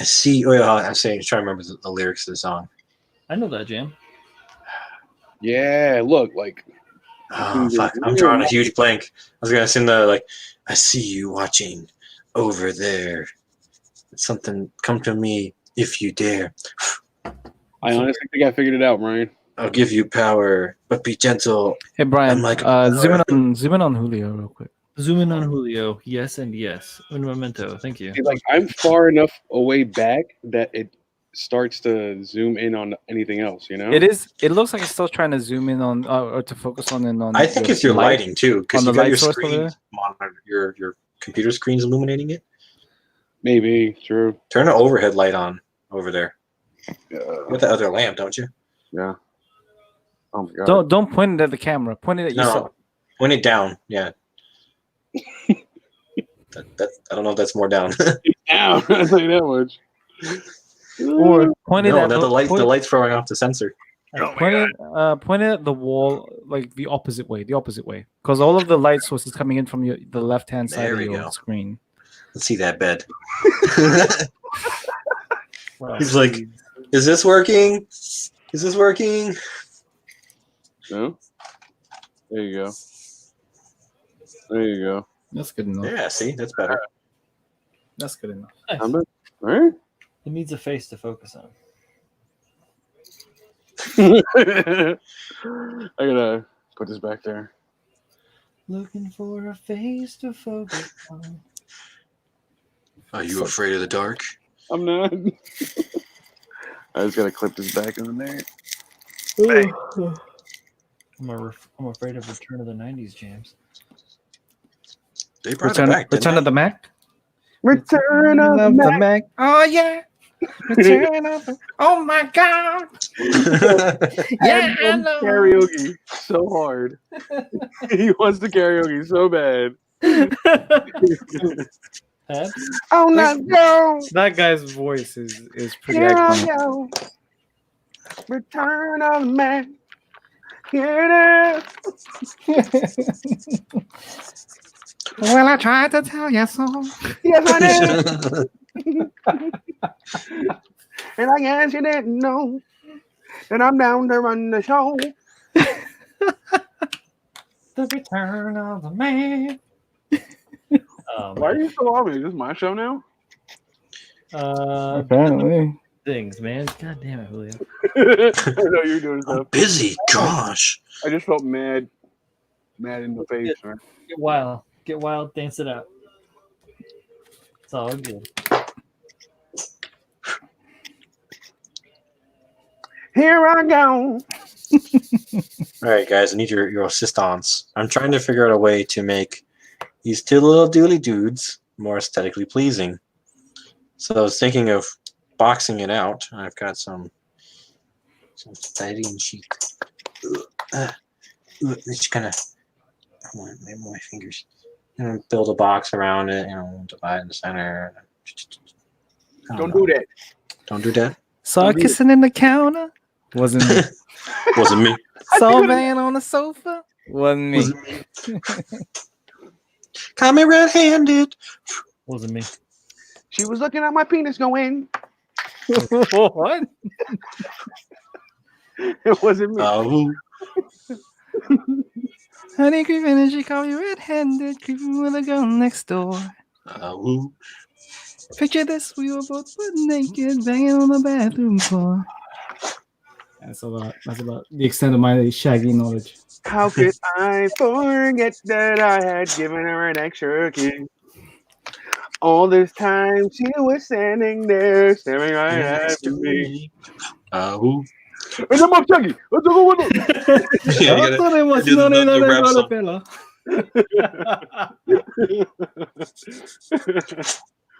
I see. Oh, yeah, I'm saying, trying to remember the lyrics of the song. I know that jam. Yeah, look, like Oh fuck! I'm drawing a huge blank. I was gonna sing the like, I see you watching over there. Something come to me if you dare. I honestly think I figured it out, Ryan. I'll give you power, but be gentle. Hey Brian, I'm like- zoom in on Julio real quick. Zoom in on Julio. Yes and yes. Un momento. Thank you. See, like I'm far enough away back that it starts to zoom in on anything else, you know? It is. It looks like it's still trying to zoom in on or to focus on and on. I think it's your light. lighting too, because on you the got light your source over screen there? monitor, your computer screen's illuminating it. Maybe, true. Turn an overhead light on over there. Yeah. With the other lamp, don't you? Yeah. Oh my god. Don't point it at the camera. Point it at yourself. No, point it down. Yeah. that I don't know if that's more down. Ow, I'll tell you that much. Or point it No, at the light. point, The light's throwing off the sensor. point it at the wall, like the opposite way. The opposite way, because all of the light source is coming in from the left hand side There of we your go. screen. Let's see that bed. He's like, "Is this working? Is this working?" No? There you go. There you go. That's good enough. Yeah. See, that's better. That's good enough. I'm done. All right. It needs a face to focus on. I gotta put this back there. Looking for a face to focus on. Are you afraid of the dark? I'm not. I just gotta clip this back on there. I'm afraid of Return of the 90s jams. They brought Return, it back. Return of the Mac. Return of the the Mac. Mac. Oh yeah. Return of the. Oh my God. Yeah, karaoke so hard. He wants the karaoke so bad. Ed? Oh no! That guy's voice is pretty Here I iconic. go. Return of the Mac. Here it is. Well, I tried to tell you so. Yes, I did. And I guess you didn't know that I'm down to run the show. The Return of the Man. Why are you so on me? Is this my show now? Apparently. Things, man. God damn it, Julio. I know you're doing I'm stuff. busy. Gosh. I just felt mad in the face, man. Get wild, dance it out. It's all good. Here I go. All right, guys. I need your assistance. I'm trying to figure out a way to make these two little dooley dudes more aesthetically pleasing. So I was thinking of boxing it out. I've got some fighting sheet. It's kind of maybe my fingers. Build a box around it. Divide in the center. Don't do that. Don't do that. Saw kissing in the counter. Wasn't me. Wasn't me. Saw a man on the sofa. Wasn't me. Caught me red-handed. Wasn't me. She was looking at my penis going. What? It wasn't me. Oh, Honey creeping and she called me red-handed, creeping with a girl next door. oh. Picture this: we were both butt naked, banging on the bathroom floor. That's about the extent of my Shaggy knowledge. How could I forget that I had given her an extra kiss? All this time she was standing there staring right at me. Oh. It's a mock Chucky. Let's go with it. Yeah, you gotta do the rap song.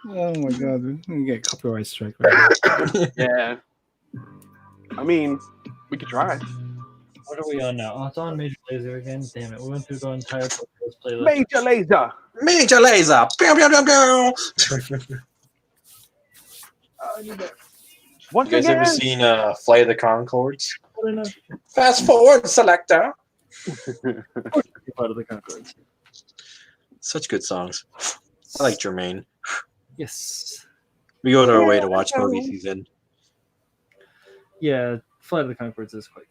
Oh my God, we get copyright strike. Right Yeah. I mean, We could try. What are we on now? Oh, it's on Major Laser again. Damn it. We went through the entire playlist. Major laser. Major laser. Pew, pew, pew, pew. Once You guys again. ever seen Flight of the Conchords? Fast forward, selector. Part of the Concords. Such good songs. I like Jermaine. Yes. We go to our way to watch movies. He's in. Yeah, Flight of the Concords is quite.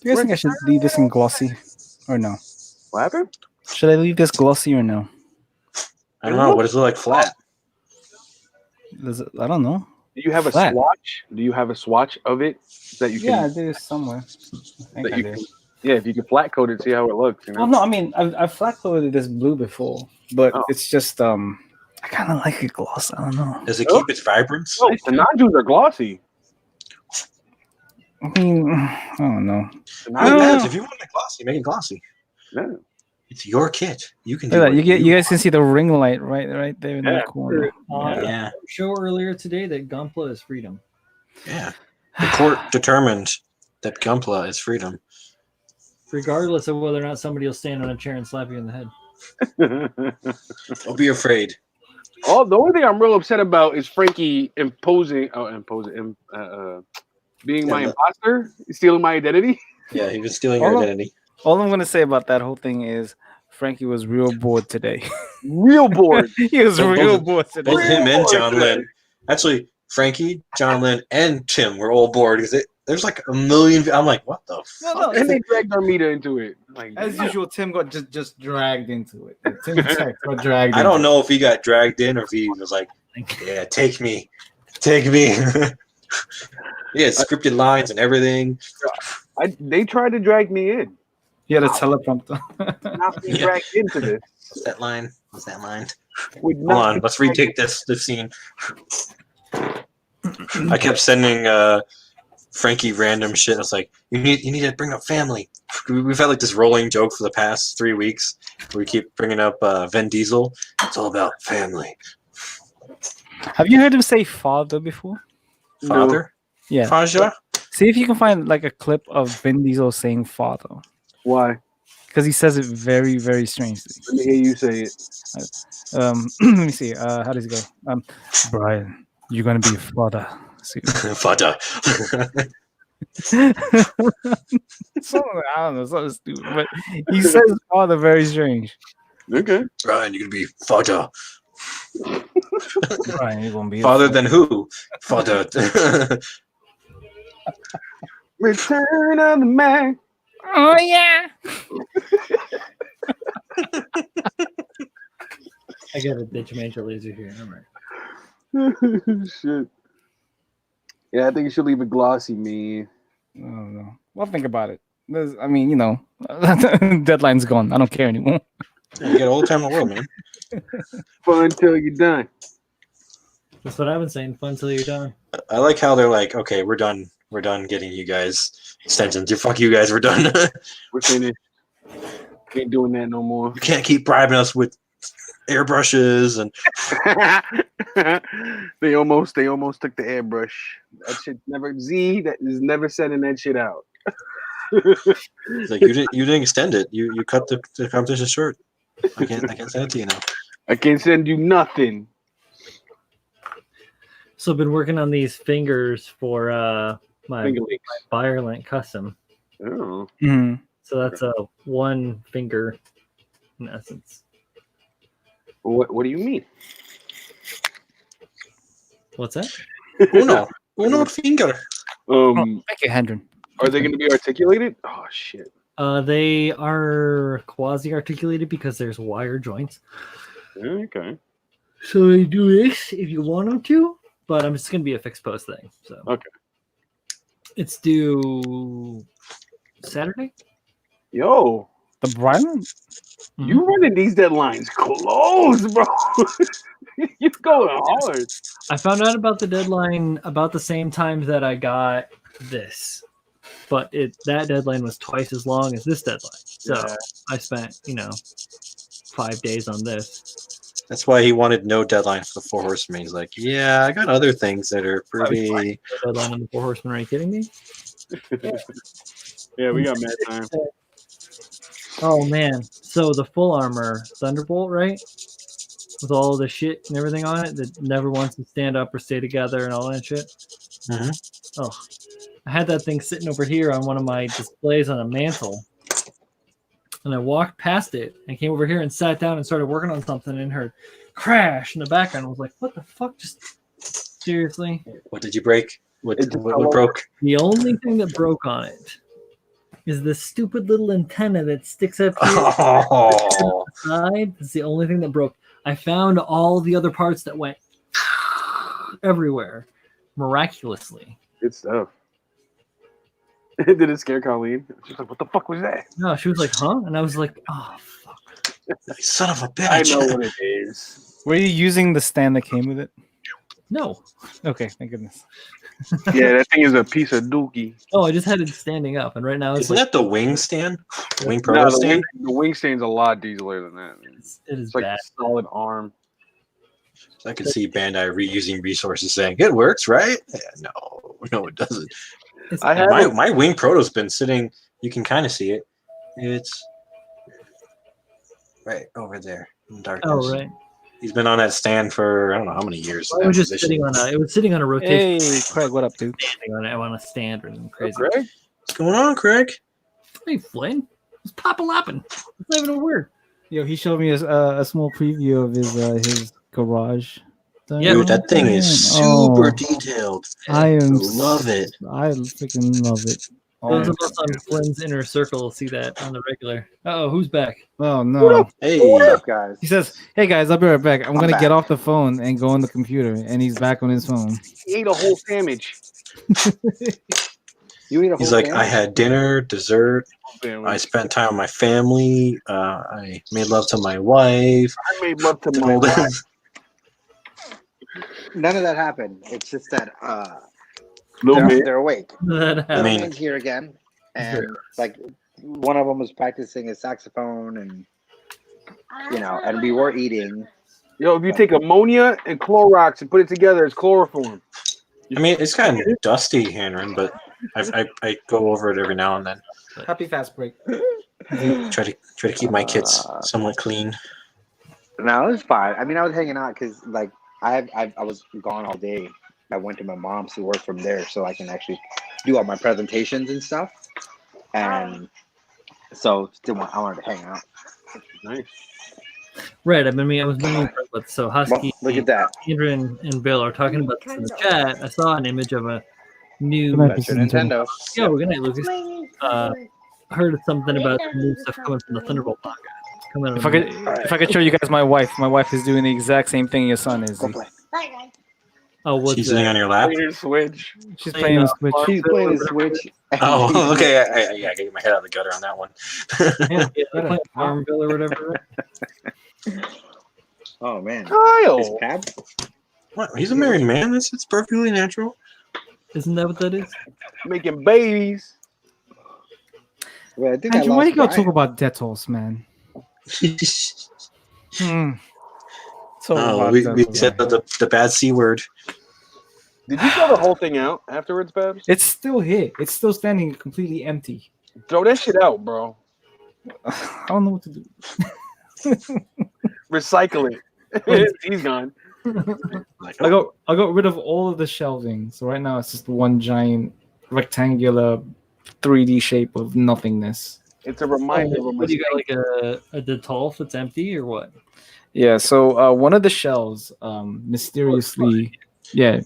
Do you guys think I should leave this in glossy or no? What happened? Should I leave this glossy or no? I don't know. What does it look like flat? I don't know. Do you have a Flat. swatch? Do you have a swatch of it that you can? Yeah, there's somewhere. I think that I you do. can yeah, if you can flat coat it, see how it looks. You know? Oh no, I mean I've flat coated this blue before, but Oh. it's just I kind of like it gloss. I don't know. Does it keep its vibrance? Oh, the nodules are glossy. I mean, I don't know. The It nodules- depends. If you want it glossy, make it glossy. Yeah. It's your kit. You can do Look at that. what You guys can see the ring light right there in Yeah. that corner. Yeah. Show earlier today that Gunpla is freedom. Yeah. The court determined that Gunpla is freedom. Regardless of whether or not somebody will stand on a chair and slap you in the head. Don't be afraid. Oh, the only thing I'm real upset about is Frankie being my Yeah, imposter, stealing my identity. Yeah, he was stealing your Hold on. identity. All I'm gonna say about that whole thing is Frankie was real bored today. Real bored. He was Both- real both- bored today. Both him and bored John today. Lynn. Actually, Frankie, John Lynn, and Tim were all bored because there's like a million. I'm like, what the fuck? No, And they dragged Armida into it. Like, as usual, Tim got just dragged into it. Tim got dragged. I don't know if he got dragged in or if he was like, yeah, take me. Take me. He had scripted lines and everything. they tried to drag me in. He had a teleprompter. Not being Yeah. dragged into this. What's that line? What's that line? Would Hold not on, be let's dragged retake this scene. I kept sending Frankie random shit. I was like, you need to bring up family. We've had like this rolling joke for the past 3 weeks where we keep bringing up Vin Diesel. It's all about family. Have you heard him say father before? Father? Yeah. Faja? See if you can find like a clip of Vin Diesel saying father, Why? because he says it very, very strangely. Let me hear you say it. Let me see. How does it go? Brian, you're gonna be a father. See. Faja. Something, I don't know, something stupid, but he says father very strange. Okay. Brian, you're going to be Faja. Brian, you're gonna be a Father than who? Father. Return of the Mac. Oh yeah. I gotta ditch Major Laser here. All right. Shit. Yeah, I think you should leave it glossy, man. I don't know. Well, think about it. I mean, you know, deadline's gone. I don't care anymore. You got all the time in the world, man. Fun until you're done. That's what I've been saying. Fun till you're done. I like how they're like, okay, we're done. We're done getting you guys extensions. Fuck you guys, we're done. We're finished. Ain't doing that no more. You can't keep bribing us with airbrushes and they almost took the airbrush. That shit never that is never sending that shit out. it's like you didn't extend it. You cut the competition short. I can't send it to you now. I can't send you nothing. So I've been working on these fingers for my Finger licks. Firelink custom. Oh. Mhm. So that's a one finger in essence. What do you mean? What's that? Uno finger. Thank you, Hendron. Are they going to be articulated? Oh shit. They are quasi-articulated because there's wire joints. Okay. So they do this if you want them to, but it's going to be a fixed post thing. So Okay. It's due Saturday. Yo, The Brian? you running these deadlines close, bro. You're going hard. I found out about the deadline about the same time that I got this, but that deadline was twice as long as this deadline. So Yeah. I spent 5 days on this. That's why he wanted no deadline for the Four Horsemen. He's like, yeah, I got other things that are pretty. Deadline on the Four Horsemen. Are you kidding me? Yeah, we got mad time. Oh man! So the full armor Thunderbolt, right? With all the shit and everything on it that never wants to stand up or stay together and all that shit. Mhm. Oh, I had that thing sitting over here on one of my displays on a mantle, and I walked past it and came over here and sat down and started working on something and heard crash in the background. I was like, "What the fuck?" Just seriously. What did you break? What It just what fell broke? The only thing that broke on it is the stupid little antenna that sticks up here Oh, side. It's the only thing that broke. I found all the other parts that went everywhere miraculously. Good stuff. Did it scare Colleen? She's like, "What the fuck was that?" No, she was like, "Huh?" And I was like, "Oh, fuck." son of a bitch! I know what it is. Were you using the stand that came with it? No. Okay, thank goodness. Yeah, that thing is a piece of dookie. Oh, I just had it standing up, and right now it's Isn't like that the wing stand? Wing No, proto the stand? wing stand's a lot dieseler than that. Man. it is It's like bad. a solid arm. I can see Bandai reusing resources saying it works, right? Yeah, no, it doesn't. It's I bad. have My wing proto's been sitting. You can kind of see it. It's right over there in darkness. Oh, right. He's been on that stand for I don't know how many years. in It that was just position. sitting on a. It was sitting on a rotation, Hey, Craig, what up, dude? standing on a stand or something crazy. Greg? What's going on, Craig? Hey, Flynn, it's Papa Lappin. It's not even a word. Yo, he showed me a small preview of his garage. Yeah. Dude, that thing is Oh, super detailed. I am love it. I freaking love it. Those of us on Flynn's inner circle see that on the regular. Oh, who's back? Oh no. Hey, What's up, guys? He says, "Hey guys, I'll be right back. I'm gonna back. get off the phone and go on the computer." And he's back on his phone. He ate a whole sandwich. You eat a whole he's like, sandwich? I had dinner, dessert. I I spent time with my family. I made love to my wife. made love to my Told him- wife. None of that happened. It's just that Little bit. they're awake. That I mean- Everyone's here again, and like one of them was practicing his saxophone, and and we were eating. Yo, if you take ammonia and Clorox and put it together, it's chloroform. I mean, it's kind of dusty, Hanron, but I go over it every now and then. Happy fast break. Try to keep my kids somewhat clean. No, it was fine. I mean, I was hanging out because like I was gone all day. I went to my mom's to work from there, so I can actually do all my presentations and stuff. And so I wanted to hang out. Nice. Right. I was meaning but so Well, Husky, look at that. Andrew and Bill are talking about this in the chat. I saw an image of a new. Good night, That's your Nintendo. Yeah, we're gonna Lucas. Heard something about some new stuff coming from the Thunderbolt manga. Coming If I could show you guys my wife is doing the exact same thing your son is. Go play. Oh, what's She's sitting on your lap. Your Switch. She's playing the Switch. She's playing the Switch. Oh, okay. I gotta get my head out of the gutter on that one. Yeah, they're playing Farmville or whatever. Right? Oh man. Kyle. Is Pab? What? He's a married man. It's perfectly natural. Isn't that what that is? Making babies. Well, I think I Andrew, why lost you gotta Brian. talk about Dettles, man? Oh, we said the bad C word. Did you throw the whole thing out afterwards, Babs? It's still here. It's still standing completely empty. Throw that shit out, bro. I don't know what to do. Recycle it. He's gone. Like, I got rid of all of the shelving, so right now it's just one giant rectangular 3D shape of nothingness. It's a reminder of a What do you mistake. got, like a Detolf that's empty or what? Yeah, so one of the shells mysteriously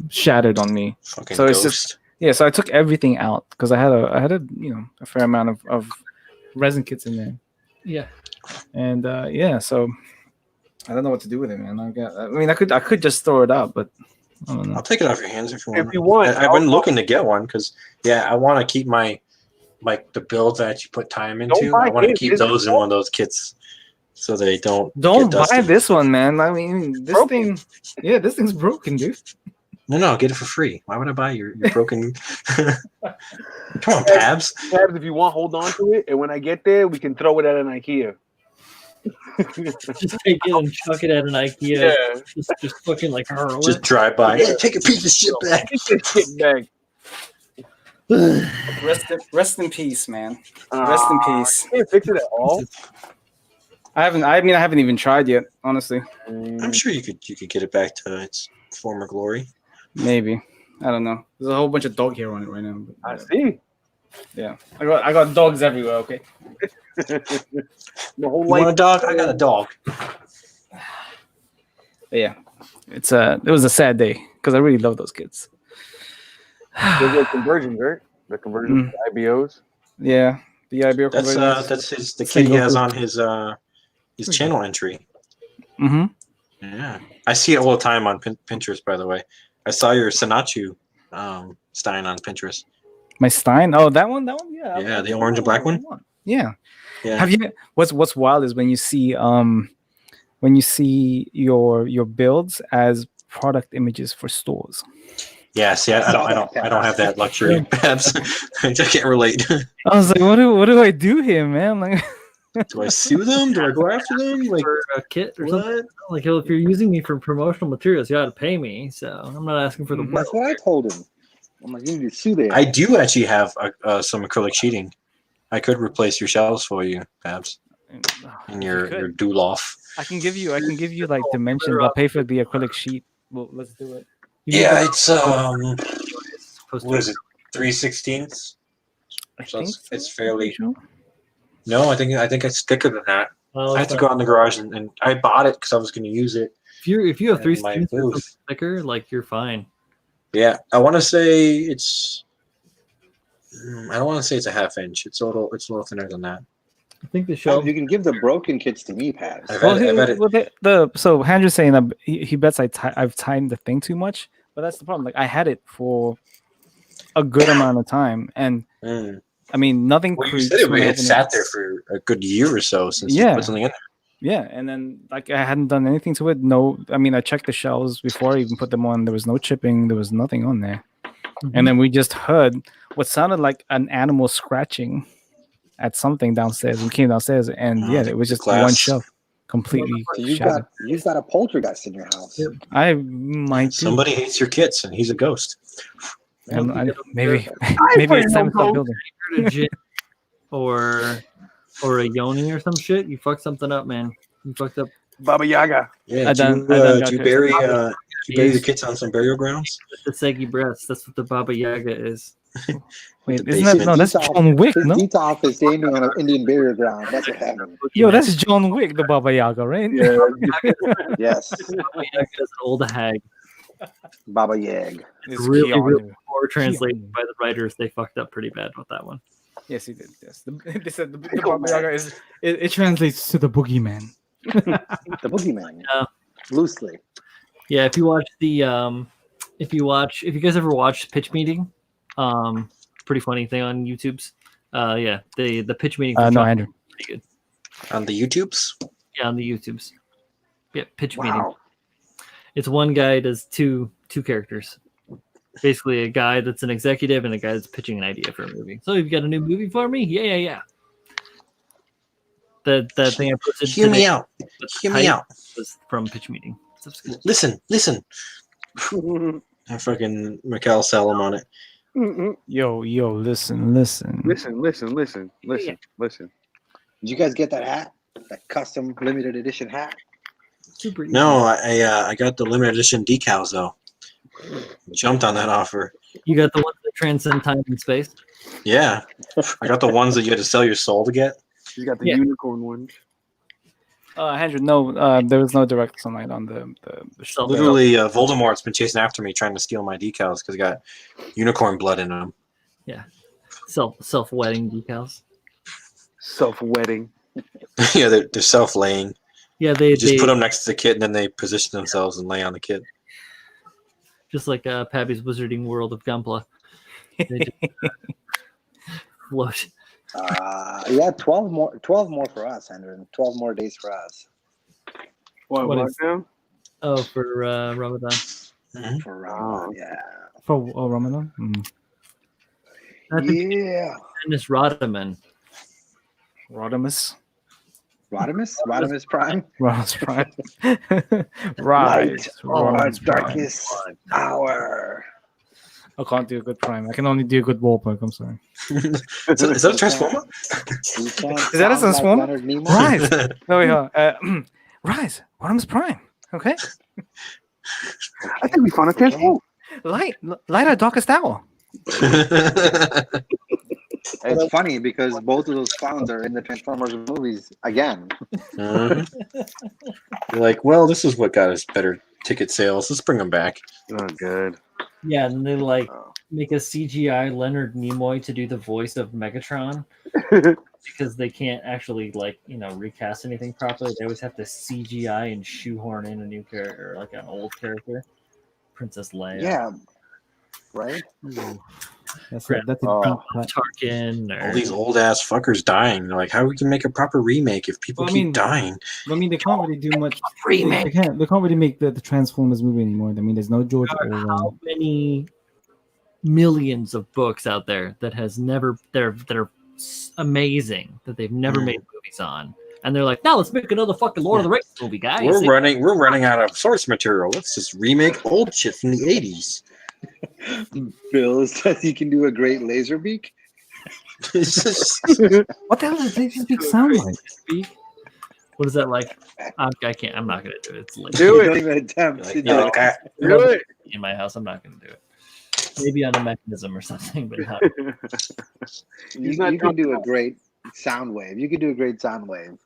shattered on me. fucking So it's ghost. So I took everything out because I had a fair amount of resin kits in there. Yeah. And so I don't know what to do with it, man. I could just throw it out, but I don't know. I'll take it off your hands if you want. If you want, I've been looking to get one because I want to keep my the builds that you put time into. buy I want to it. keep those in one of those kits so they don't Don't get buy dusty. this one, man. I mean, this Broken. this thing's broken, dude. No, get it for free. Why would I buy your broken? Come on, Pabs. Babs, if you want, hold on to it, and when I get there, we can throw it at an IKEA. Just take it and chuck it at an IKEA. Just fucking like hurl Just it. drive by. Hey, take a piece of shit back. Get back. Rest in peace, man. Rest in peace. Can't fix it at all. I haven't even tried yet, honestly. I'm sure you could get it back to its former glory. Maybe. I don't know. There's a whole bunch of dog hair on it right now. But, I see. yeah. I got dogs everywhere, okay? The whole You want a life. dog? I got a dog. But yeah. It was a sad day because I really love those kids. There's like conversions, right? The conversions to IBOs. Yeah. The IBO That's conversions. the kid he has on his channel entry. Mm-hmm. Yeah, I see it all the time on Pinterest. By the way, I saw your Sanachu Stein on Pinterest. My Stein? Oh, that one? Yeah. Yeah, the orange and black one. Yeah. Yeah. Have you? What's wild is when you see your builds as product images for stores. Yeah, see, I don't have that luxury. Perhaps I can't relate. I was like, what do I do here, man? Like, Do I sue them? Do I go after them? Like For a kit or what? something. Like, if you're using me for promotional materials, you got to pay me. So I'm not asking for the Mhm. work. That's what I told him. I'm like, you need to sue there. I do actually have some acrylic sheeting. I could replace your shelves for you, perhaps, in your Buildoff. I can give you like dimensions. I'll pay for the acrylic sheet. Well, let's do it. Yeah, it's Supposed what to- is it? 3/16. I So think it's fairly. Sure. No, I think it's thicker than that. Well, I had to go out in the garage and I bought it because I was going to use it. if you have in 3 my scenes or something booth. thicker, like you're fine. Yeah, I want to say it's. I don't want to say it's a half inch. It's a little thinner than that. I think the shelf. You can give the broken kits to me, Pat. I've Well, had it. so Andrew's saying that he bets I've timed the thing too much, but that's the problem. Like I had it for a good amount of time, and Mm. I mean nothing. Well, you creaks said it when I had open sat there for a good year or so since you Yeah. put something in there. Yeah, and then like I hadn't done anything to it. No, I mean I checked the shelves before I even put them on. There was no chipping. There was nothing on there. And then we just heard what sounded like an animal scratching at something downstairs. We came downstairs, and Oh, yeah, it was the just glass. one shelf completely So you've shattered. got a poltergeist in your house. Yep. I might do. Somebody hates your kits and he's a ghost. And maybe it's time to stop building. You're a jit or a yoni or some shit. You fucked something up, man. You fucked up. Baba Yaga. Yeah, I done got do you it. bury the kits on some burial grounds? The Segi breast. That's what the Baba Yaga is. Wait, the isn't that no? That's Detox- John Wick, His no? detox is standing on an Indian burial ground. That's what happened. Yo, that's John Wick, the Baba Yaga, right? Yeah. Yes, Baba Yaga is an old hag. Baba Yag. It's Really, Keanu. really poor translated by the writers. They fucked up pretty bad with that one. Yes, he did. Yes, they said the Baba Yaga is. It translates to the boogeyman. The boogeyman. Yeah. Loosely. Yeah, if you guys ever watched Pitch Meeting, pretty funny thing on YouTube's. Yeah, the pitch meeting. No, Andrew. Pretty good. On the YouTubes? Yeah, on the YouTube's. Yeah, pitch meeting. Wow. It's one guy does two characters. Basically, a guy that's an executive and a guy that's pitching an idea for a movie. So, you've got a new movie for me? Yeah. That thing I posted Hear me today out. Hear me out. was from Pitch Meeting. So it's good. Listen. I fucking Mikhail Salam on it. Yo, listen. Listen. Did you guys get that hat? That custom limited edition hat? Super easy. No, I got the limited edition decals though. Jumped on that offer. You got the ones that transcend time and space. Yeah, I got the ones that you had to sell your soul to get. You got the Yeah. unicorn one. Andrew, no, there was no direct sunlight on the So- Literally, Voldemort's been chasing after me, trying to steal my decals because I got unicorn blood in them. Self-wetting decals. Self-wedding. Yeah, they're self-laying. Yeah, they You just they put them next to the kit, and then they position themselves and lay on the kit. just like Pappy's Wizarding World of Gunpla. They just float. Yeah, 12 more for us, Andrew, and 12 more days for us What What is- lockdown? Oh, for Ramadan. for Ramadan. Yeah. For Ramadan? I think Yeah. Dennis Rodman. Rodimus. Rodimus Prime. Rise Prime. Light Rise. or Rise Prime. darkest hour. I can't do a good Prime. I can only do a good Warburg. I'm sorry. Is that a Transformer? You can't Is that a sound Transformer? Leonard Nimoy. Rise. There we go. Rise. Rodimus Prime. Okay. I think we found a transform. Light or darkest hour. It's funny because both of those clowns are in the Transformers movies again. Mhm. You're like, well, this is what got us better ticket sales. Let's bring them back. Oh, good. Yeah, and they like Oh. make a CGI Leonard Nimoy to do the voice of Megatron because they can't actually recast anything properly. They always have to CGI and shoehorn in a new character, like an old character, Princess Leia. Yeah. Right? That's Grand- a deep Oh. cut. Tarkin or All these old ass fuckers dying. They're like, how we can make a proper remake if people Well, I keep mean- dying? I mean, they can't really do much. remake. They can't really make the Transformers movie anymore. I mean, there's no George How Orwell. many millions of books out there that has never that are amazing that they've never made movies on, and they're like, now let's make another fucking Lord of the Rings movie, guys. We're running out of source material. Let's just remake old shit from the 80s. Bill says he can do a great laser beak. It's just- What the hell does Laser Speak sound like? What is that like? I can't. I'm not gonna do it. It's late. Do it. Don't even attempt to like, do you're it. like, I- Do it. In my house, I'm not gonna do it. Maybe on a mechanism or something, but not. You, not you can do a great sound wave. You could do a great sound wave.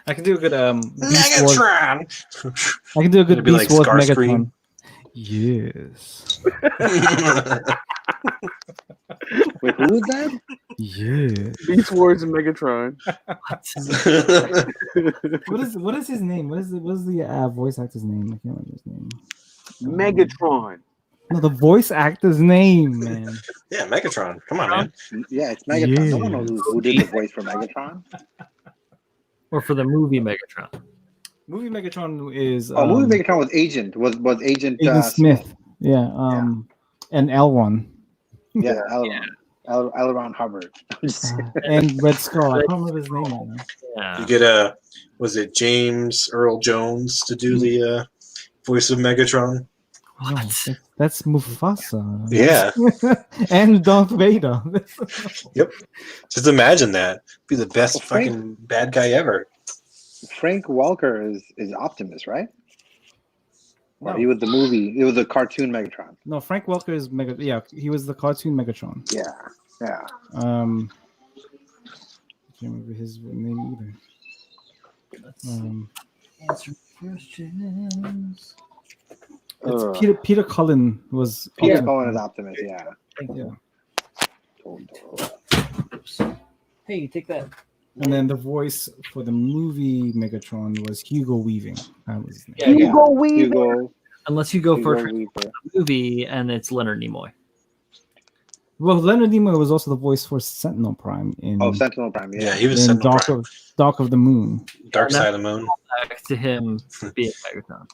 I can do a good Beast Wars. Megatron! I can do a good It'd be Beast like Wars Starscream. Megatron. Yes. Wait, who is that? Yes. Beast Wars and Megatron. What is his name? What is the voice actor's name? I can't remember his name. Megatron. No, the voice actor's name, man. Yeah, Megatron. Come on, man. Yeah, it's Megatron. No Yeah. one knows who did the voice for Megatron. Or for the movie Megatron. Movie Megatron is Oh, movie Megatron was Agent. Was Agent Agent Smith. Yeah. And Elron. Yeah, L. Hubbard. And Red Skull. I can't remember his name right now. Yeah. You get was it James Earl Jones to do the voice of Megatron? No, that's Mufasa. Yeah. And Darth Vader. Just imagine that. Be the best Well, Frank- fucking bad guy ever. Frank Welker is Optimus, right? Or No. he was the movie. It was a cartoon Megatron. No, Frank Welker is Yeah, he was the cartoon Megatron. Yeah, yeah. I can't remember his name either. Answer questions. It's Peter Cullen was Peter Optimus. Cullen is Optimus. Yeah. Yeah. Hey, take that. And then the voice for the movie Megatron was Hugo Weaving. That was his name. Yeah, yeah. Hugo. Unless you go for Hugo a Weaver. movie and it's Leonard Nimoy. Well, Leonard Nimoy was also the voice for Sentinel Prime in, Oh, Sentinel Prime. Yeah, Yeah. he was in Sentinel Prime. Dark of the Moon. Dark Yeah, Side of the Moon. Back to him being Megatron.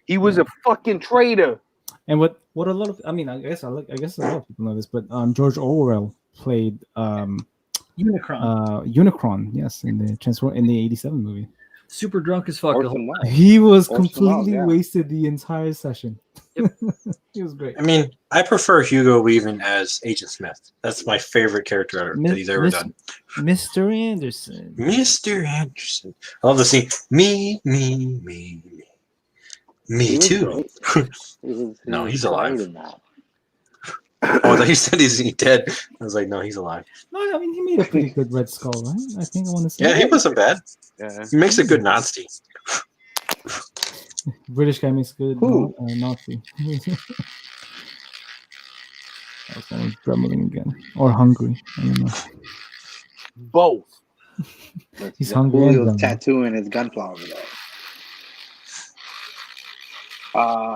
He was a fucking traitor. And what a lot of I guess a lot of people know this, but George Orwell played Unicron. Unicron, yes, in the 87 movie. Super drunk as fuck. the whole- Orson Welles. He was Orson Welles, completely yeah. wasted the entire session. Yep. He was great. I mean, I prefer Hugo Weaving as Agent Smith. That's my favorite character that he's ever done. Mr. Anderson. Mr. Anderson. I love the scene. Me. Me He was too. great. He No, was he's great alive. in that. Oh, I thought you said he's dead. I was like, no, he's alive. No, I mean he made a pretty good Red Skull, right? I think I want to say. Yeah, he wasn't bad. Yeah. He makes a good Nazi. British guy makes good Who? Nazi. That someone's grumbling again, or hungry. I don't know. Both. He's hungry. and Julio's grumbling. tattooing his gunpowder over there.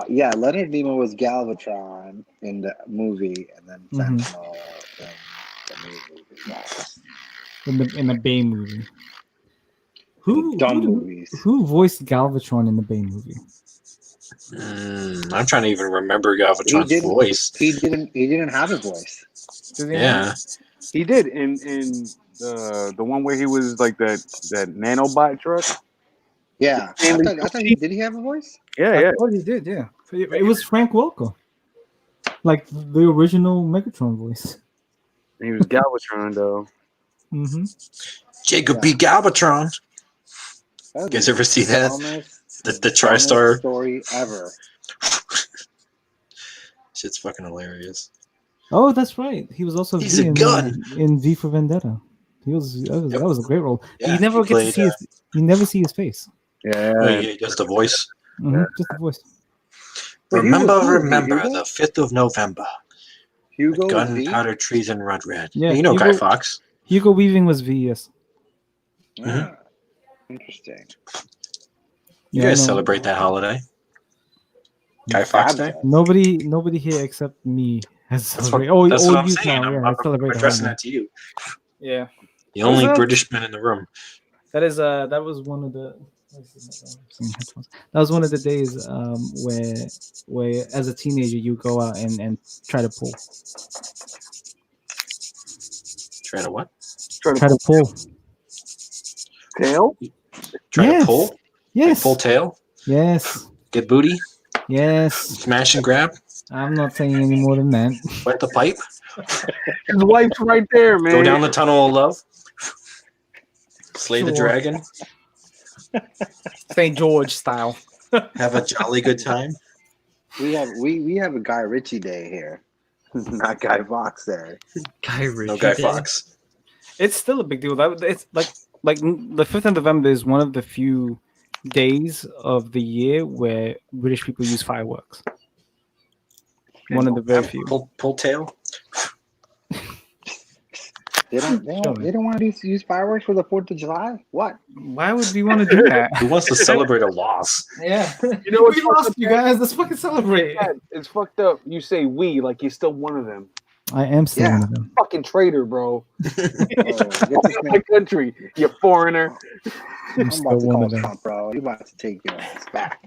Yeah, Leonard Nimoy was Galvatron in the movie, and then Mhm. Sentinel in the movie. In the Bay movie. Who Dumb who, movies. who voiced Galvatron in the Bay movie? I'm trying to even remember Galvatron's didn't- voice. He didn't have a voice. Yeah. He did in the one where he was like that nanobot truck. Yeah. I thought did he have a voice? Yeah. Oh, he did, yeah. It was Frank Welker, like the original Megatron voice. He was Galvatron though. Mm-hmm. Jacob B. Galvatron. That was You guys the ever see that? dumbest- The dumbest TriStar. story ever. Shit's fucking hilarious. Oh, that's right. He was also He's V a in, gun. in V for Vendetta. That was a great role. Yeah, you never he get to played, see his. You never see his face. Yeah. He does the voice. Mhm, just the voice. But Remember, Hugo, remember Hugo? the 5th of November. Hugo was V? Gunpowder treason, Rud Red. Yeah, You know Hugo- Guy Fawkes. Hugo Weaving was V. Yes. Ah, interesting. You Yeah, I guys know. celebrate that holiday. Guy Fawkes Day. Nobody here except me has That's celebrated. what, Oh, that's oh, what I'm you saying. now, I'm, yeah, I'm celebrate the addressing holiday. that to you. Yeah. The only that? British man in the room. That was one of the. That was one of the days where as a teenager you go out and try to pull. Try to what? Try to pull. Tail. Try Yes. to pull? Yes. Like pull tail? Yes. Get booty? Yes. Smash and grab? I'm not saying any more than that. Wet the pipe? His wife's right there, man. Go down the tunnel of love? Slay the Sure. dragon? St. George style. Have a jolly good time? We have a Guy Ritchie day here. Not Guy Fawkes Day. Guy Ritchie. No Guy Day. Fawkes. It's still a big deal. It's like the 5th of November is one of the few days of the year where British people use fireworks. One of the very few. Pull tail? They don't want to use fireworks for the 4th of July? What? Why would we want to do that? Who wants to celebrate a loss? Yeah. You know what's We lost, you guys. Let's fucking celebrate. Yeah, it's fucked up. You say we like you're still one of them. I am still Yeah. one of them. Fucking traitor, bro. Get this My man. country, you foreigner. I'm I'm still about to one call of them. Trump, bro. You about to take your ass back.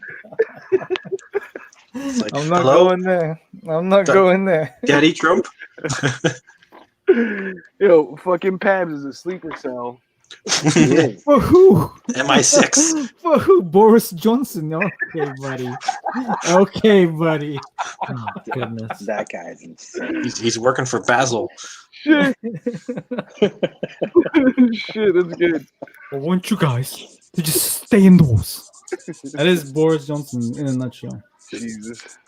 It's like, I'm not hello, going there. I'm not Done. going there. Daddy Trump? Yo, fucking Pabs is a sleeper cell. For who? MI6. For who? Boris Johnson. Okay, buddy. Okay, buddy. Oh, goodness. That guy's insane. He's working for Basil. Shit. Shit, that's good. I want you guys to just stay indoors. That is Boris Johnson in a nutshell. Jesus.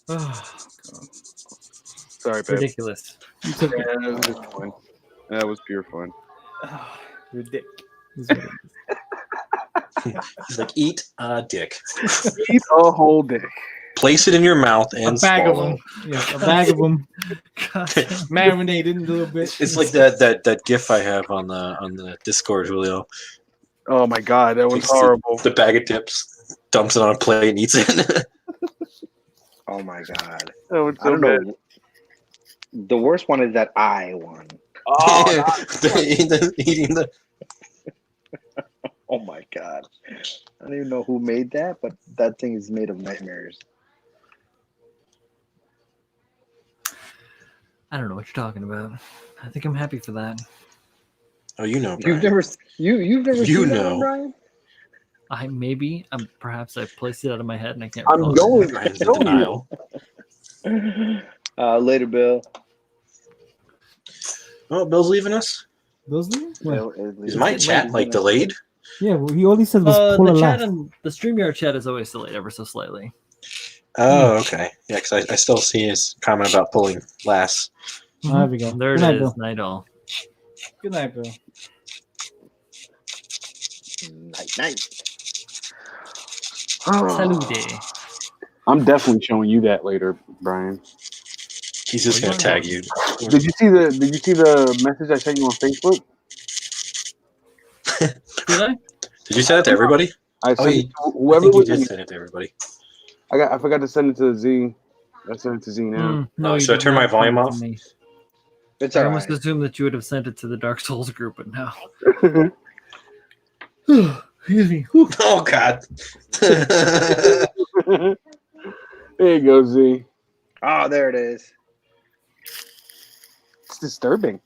Ah, Sorry, Pabs. Ridiculous. you took Yeah, it. that was just fun. That was pure fun. Ridiculous. It's what it is. He's like, eat a dick. Eat a whole dick. Place it in your mouth and A bag swallow. of them. Yeah, a bag of them. Marinated in a little bit. It's like that GIF I have on the Discord, Julio. Oh my god, that was Takes horrible. The bag of dips, dumps it on a plate, and eats it. Oh my god. That was I so don't bad. know. The worst one is that I won. Oh, eating the Oh my god. I don't even know who made that, but that thing is made of nightmares. I don't know what you're talking about. I think I'm happy for that. Oh, you know, You've Brian. never you've never You seen that know. one, Brian? Perhaps I placed it out of my head and I can't I'm recall. going to Brian's in show you. denial. Later, Bill. Oh, Bill's leaving us. Those there? Yeah. Is my chat like delayed? Yeah, well, he only said was pull a The chat laugh. and the StreamYard chat is always delayed ever so slightly. Oh, okay. Yeah, because I still see his comment about pulling last. There we go. There Good it night, is. Bill. Night all. Good night, Bill. Night. Salute. I'm definitely showing you that later, Brian. He's just gonna tag you. Did you see the message I sent you on Facebook? Did I? Did you send it to everybody? I sent you- it to I whoever think you was did in, send it to everybody. I forgot to send it to Z. I sent it to Z now. No, you should I did turn my not send volume it to off? me. It's I all almost right. assumed that you would have sent it to the Dark Souls group, but no. Excuse me. Oh God. There you go, Z. Oh, there it is. disturbing.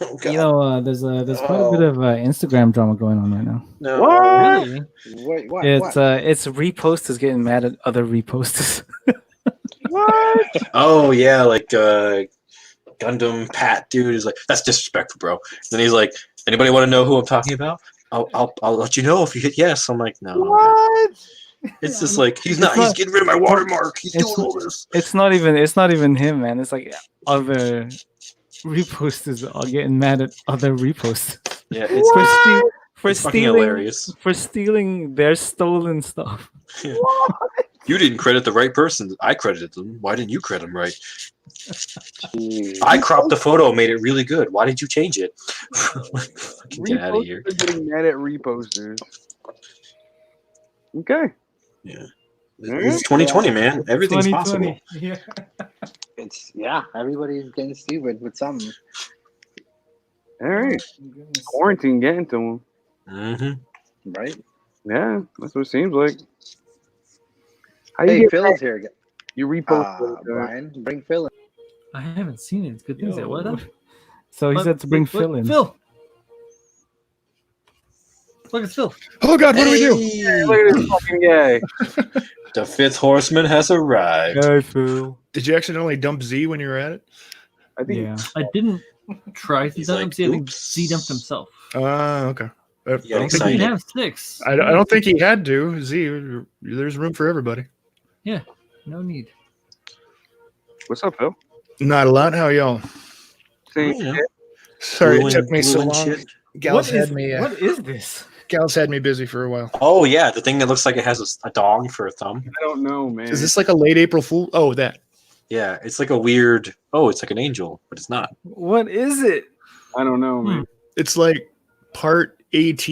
Oh, God. You know, there's quite a bit of Instagram drama going on right now. No. What? Really? Wait, what? It's what? it's reposters getting mad at other reposters. What? Oh yeah, like Gundam Pat dude is like, that's disrespectful, bro. Then he's like, anybody want to know who I'm talking about? I'll let you know if you hit yes. I'm like, no. I'm good. What? It's just like he's getting rid of my watermark. He's doing all this. It's not even him, man. It's like other reposters are getting mad at other reposters Yeah, it's for it's fucking stealing hilarious. for stealing their stolen stuff. You didn't credit the right person. I credited them. Why didn't you credit them right? I cropped the photo, made it really good. Why did you change it? Fucking get out of here. Reposters are getting mad at reposters. Okay. Yeah. It's 2020, man. Everything's possible. Yeah. It's everybody's getting stupid with something. All right. Quarantine getting to them. Mm-hmm. Right? Yeah, that's what it seems like. How Hey, you Phil get is here. you repost Brian, bring Phil in. I haven't seen it. It's good things. Yo. What? So he said to bring Phil in. Phil. Look, it's Phil. Oh God, what do we do? Look at this fucking guy. The fifth horseman has arrived. Hi, Phil. Did you accidentally dump Z when you were at it? I think Yeah. I didn't try to He's dump like, him. See, I think oops. Z dumped himself. Okay. I Yeah, don't He think excited. didn't he, have 6. I don't think he had to. Z, there's room for everybody. No need. What's up, Phil? Not a lot. How y'all? Saying You know, shit. Sorry Blue it and- took me so blue and long. shit. Gals had me. What is this? Gals had me busy for a while. Oh yeah, the thing that looks like it has a dong for a thumb. I don't know, man. Is this like a late April Fool? Oh, that. Yeah, it's like a weird. Oh, it's like an angel, but it's not. What is it? I don't know, man. It's like part AT,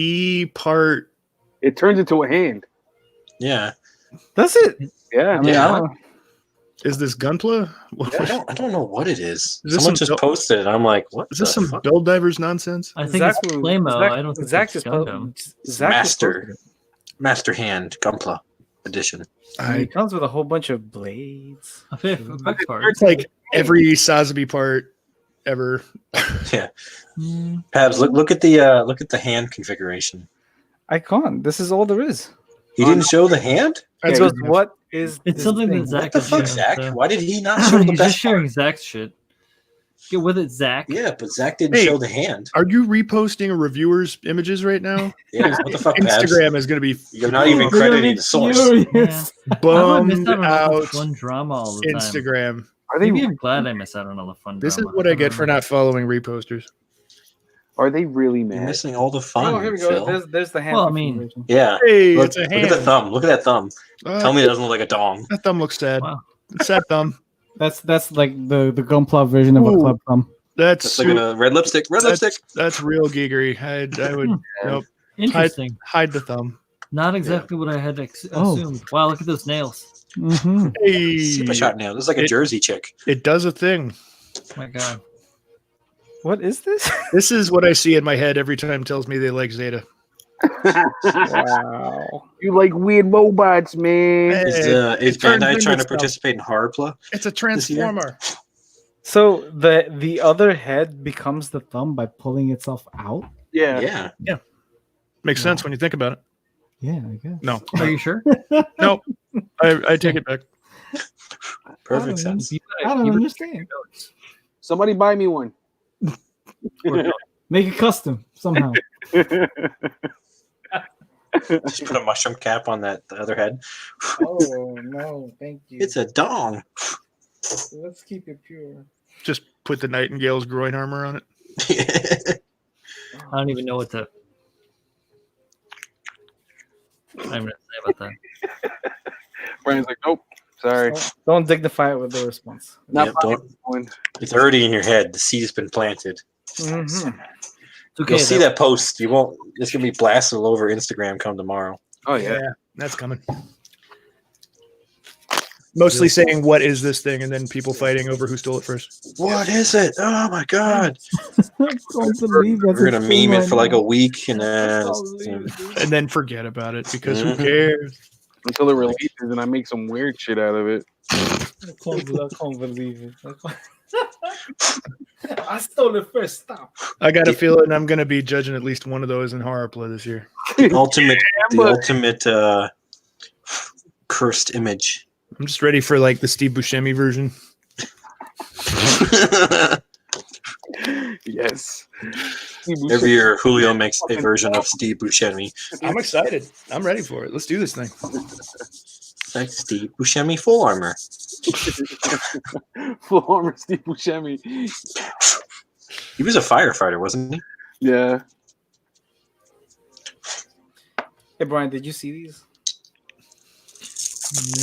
part. It turns into a hand. Yeah, That's it. Yeah. I mean, Yeah. I don't. Is this Gunpla? I don't know what it is. Is this Someone some just posted it. I'm like, what? Is this the some fuck? Build Divers nonsense? I think it's Playmo. I don't think Zach it's just Gundam. Zach just Master. posted it. Master Hand Gunpla edition. It comes with a whole bunch of blades. A fifth part. It's like every Sazabi part ever. Yeah, Pabs, look at the hand configuration. I can't. This is all there is. He didn't show the hand. That's So what- what is It's this something thing? that Zach What the is fuck, sharing, Zach? so- Why did he not show the He's best just sharing part? Zach's shit. Get with it, Zach. Yeah, but Zach didn't Hey. show the hand. Are you reposting a reviewer's images right now? Yeah, what the fuck, Pabs? Instagram is going to be You're not even crediting the source. Furious. I bummed miss out on all the out. fun drama all the time. Instagram. Are they Maybe I'm glad I miss out on all the fun This is drama. what I get don't for know. not following reposters. are they really You're mad? missing all the fun, Oh, here we go. Phil. There's the hand. Well, I mean- configuration. Yeah. Hey, Look, it's a look hand. at the thumb. Look at that thumb. Tell me it doesn't look like a dong. That thumb looks sad. Wow. It's that thumb. That's like the Gunpla version of a Ooh. club thumb. That's It's like a red lipstick. Red lipstick. that's real geegery. I would nope, Interesting. hide the thumb. Not exactly what I had Oh. assumed. Wow, look at those nails. Mm-hmm. Hey, Super shot nail. This is like a It- Jersey chick. it does a thing. My God. What is this? This is what I see in my head every time it tells me they like Zeta. Wow. You like weird robots, man. Is it turns Bandai into trying to stuff. participate in Horrorpla? It's a This year? transformer. So the other head becomes the thumb by pulling itself out? Yeah. Yeah. Makes sense when you think about it. Yeah, I guess. No, Are you sure? no, I take it back. Perfect sense. I don't understand. Somebody buy me one. Make it custom somehow. Just put a mushroom cap on the other head. Oh no, thank you. It's a dong. Let's keep it pure. Just put the Nightingale's groin armor on it. I don't even know what to. I'm gonna say about that. Brian's like, nope. Sorry. Don't dignify it with the response. Not Yep, buying don't- one. It's already in your head. The seed has been planted. Mm-hmm. It's okay. You'll see that post. You won't. It's gonna be blasted all over Instagram come tomorrow. Oh, yeah. That's coming. Mostly saying, "What is this thing?" and then people fighting over who stole it first. What is it? Oh my god! I can't believe that's We're a gonna thing meme it right for like now. a week, and then And then forget about it because who Mhm. cares? Until it releases and I make some weird shit out of it. I can't believe it. I stole it first. Stop. I got a feeling I'm going to be judging at least one of those in horror play this year. The ultimate cursed image. I'm just ready for like the Steve Buscemi version. Yes. Every year, Julio makes a version of Steve Buscemi. I'm excited. I'm ready for it. Let's do this thing. Like Steve Buscemi full armor. Full armor Steve Buscemi. He was a firefighter, wasn't he? Yeah. Hey Brian, did you see these?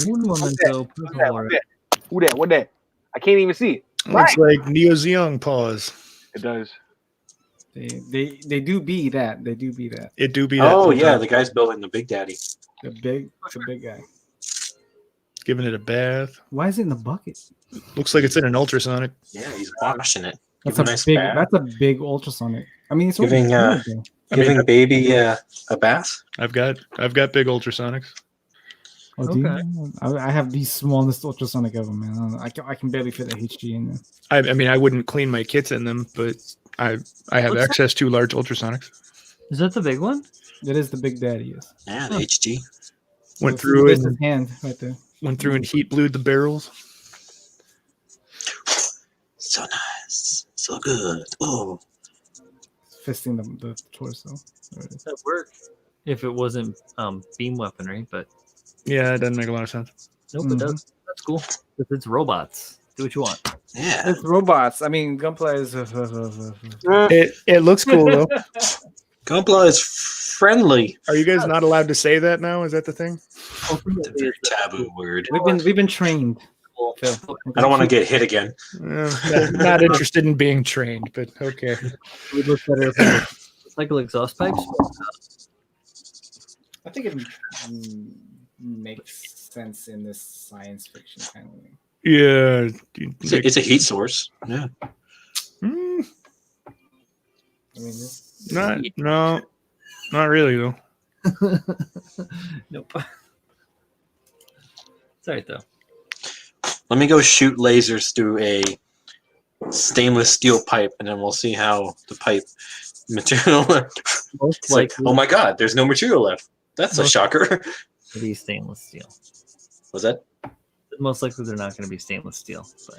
Un momento, por favor. Who that? What that? I can't even see it. Looks like Neo Zeong paws. It does. They do be that. They do be that. It do be that. Oh, sometimes. yeah, the guy's building the Big Daddy. The big guy. Giving it a bath. Why is it in the bucket? Looks like it's in an ultrasonic. Yeah, he's washing it. That's Give a a nice big. bath. That's a big ultrasonic. I mean, it's Giving, already good, though. Giving baby a bath. I've got big ultrasonics. Oh, do Okay. you? I have the smallest ultrasonic ever, man. I can barely fit a HG in there. I mean, I wouldn't clean my kits in them, but I have What's access to large ultrasonics. Is that the big one? That is the big daddy. Yes. Yeah, the HG. Went So through there's and his hand right there. went through and heat blued the barrels. So nice. So good. Oh. Fisting the torso. There it is. That work. If it wasn't beam weaponry, but Yeah, it doesn't make a lot of sense. nope, it does. That's cool. If it's robots, do what you want. Yeah. It's robots. I mean, Gunpla is. It looks cool though. Gunpla is friendly. Are you guys not allowed to say that now? Is that the thing? It's a very taboo word. We've been trained. I don't want to get hit again. Not interested in being trained, but okay. We look better if it was cycle exhaust pipes. I think it makes sense in this science fiction kind of thing. Yeah. It's a heat source. Yeah. Mm, I mean, this, not really though. Nope. It's all right though. Let me go shoot lasers through a stainless steel pipe, and then we'll see how the pipe material. Most It's like, likely oh my god, there's no material left. That's a Most- shocker. to be stainless steel. Was that? Most likely they're not going to be stainless steel. But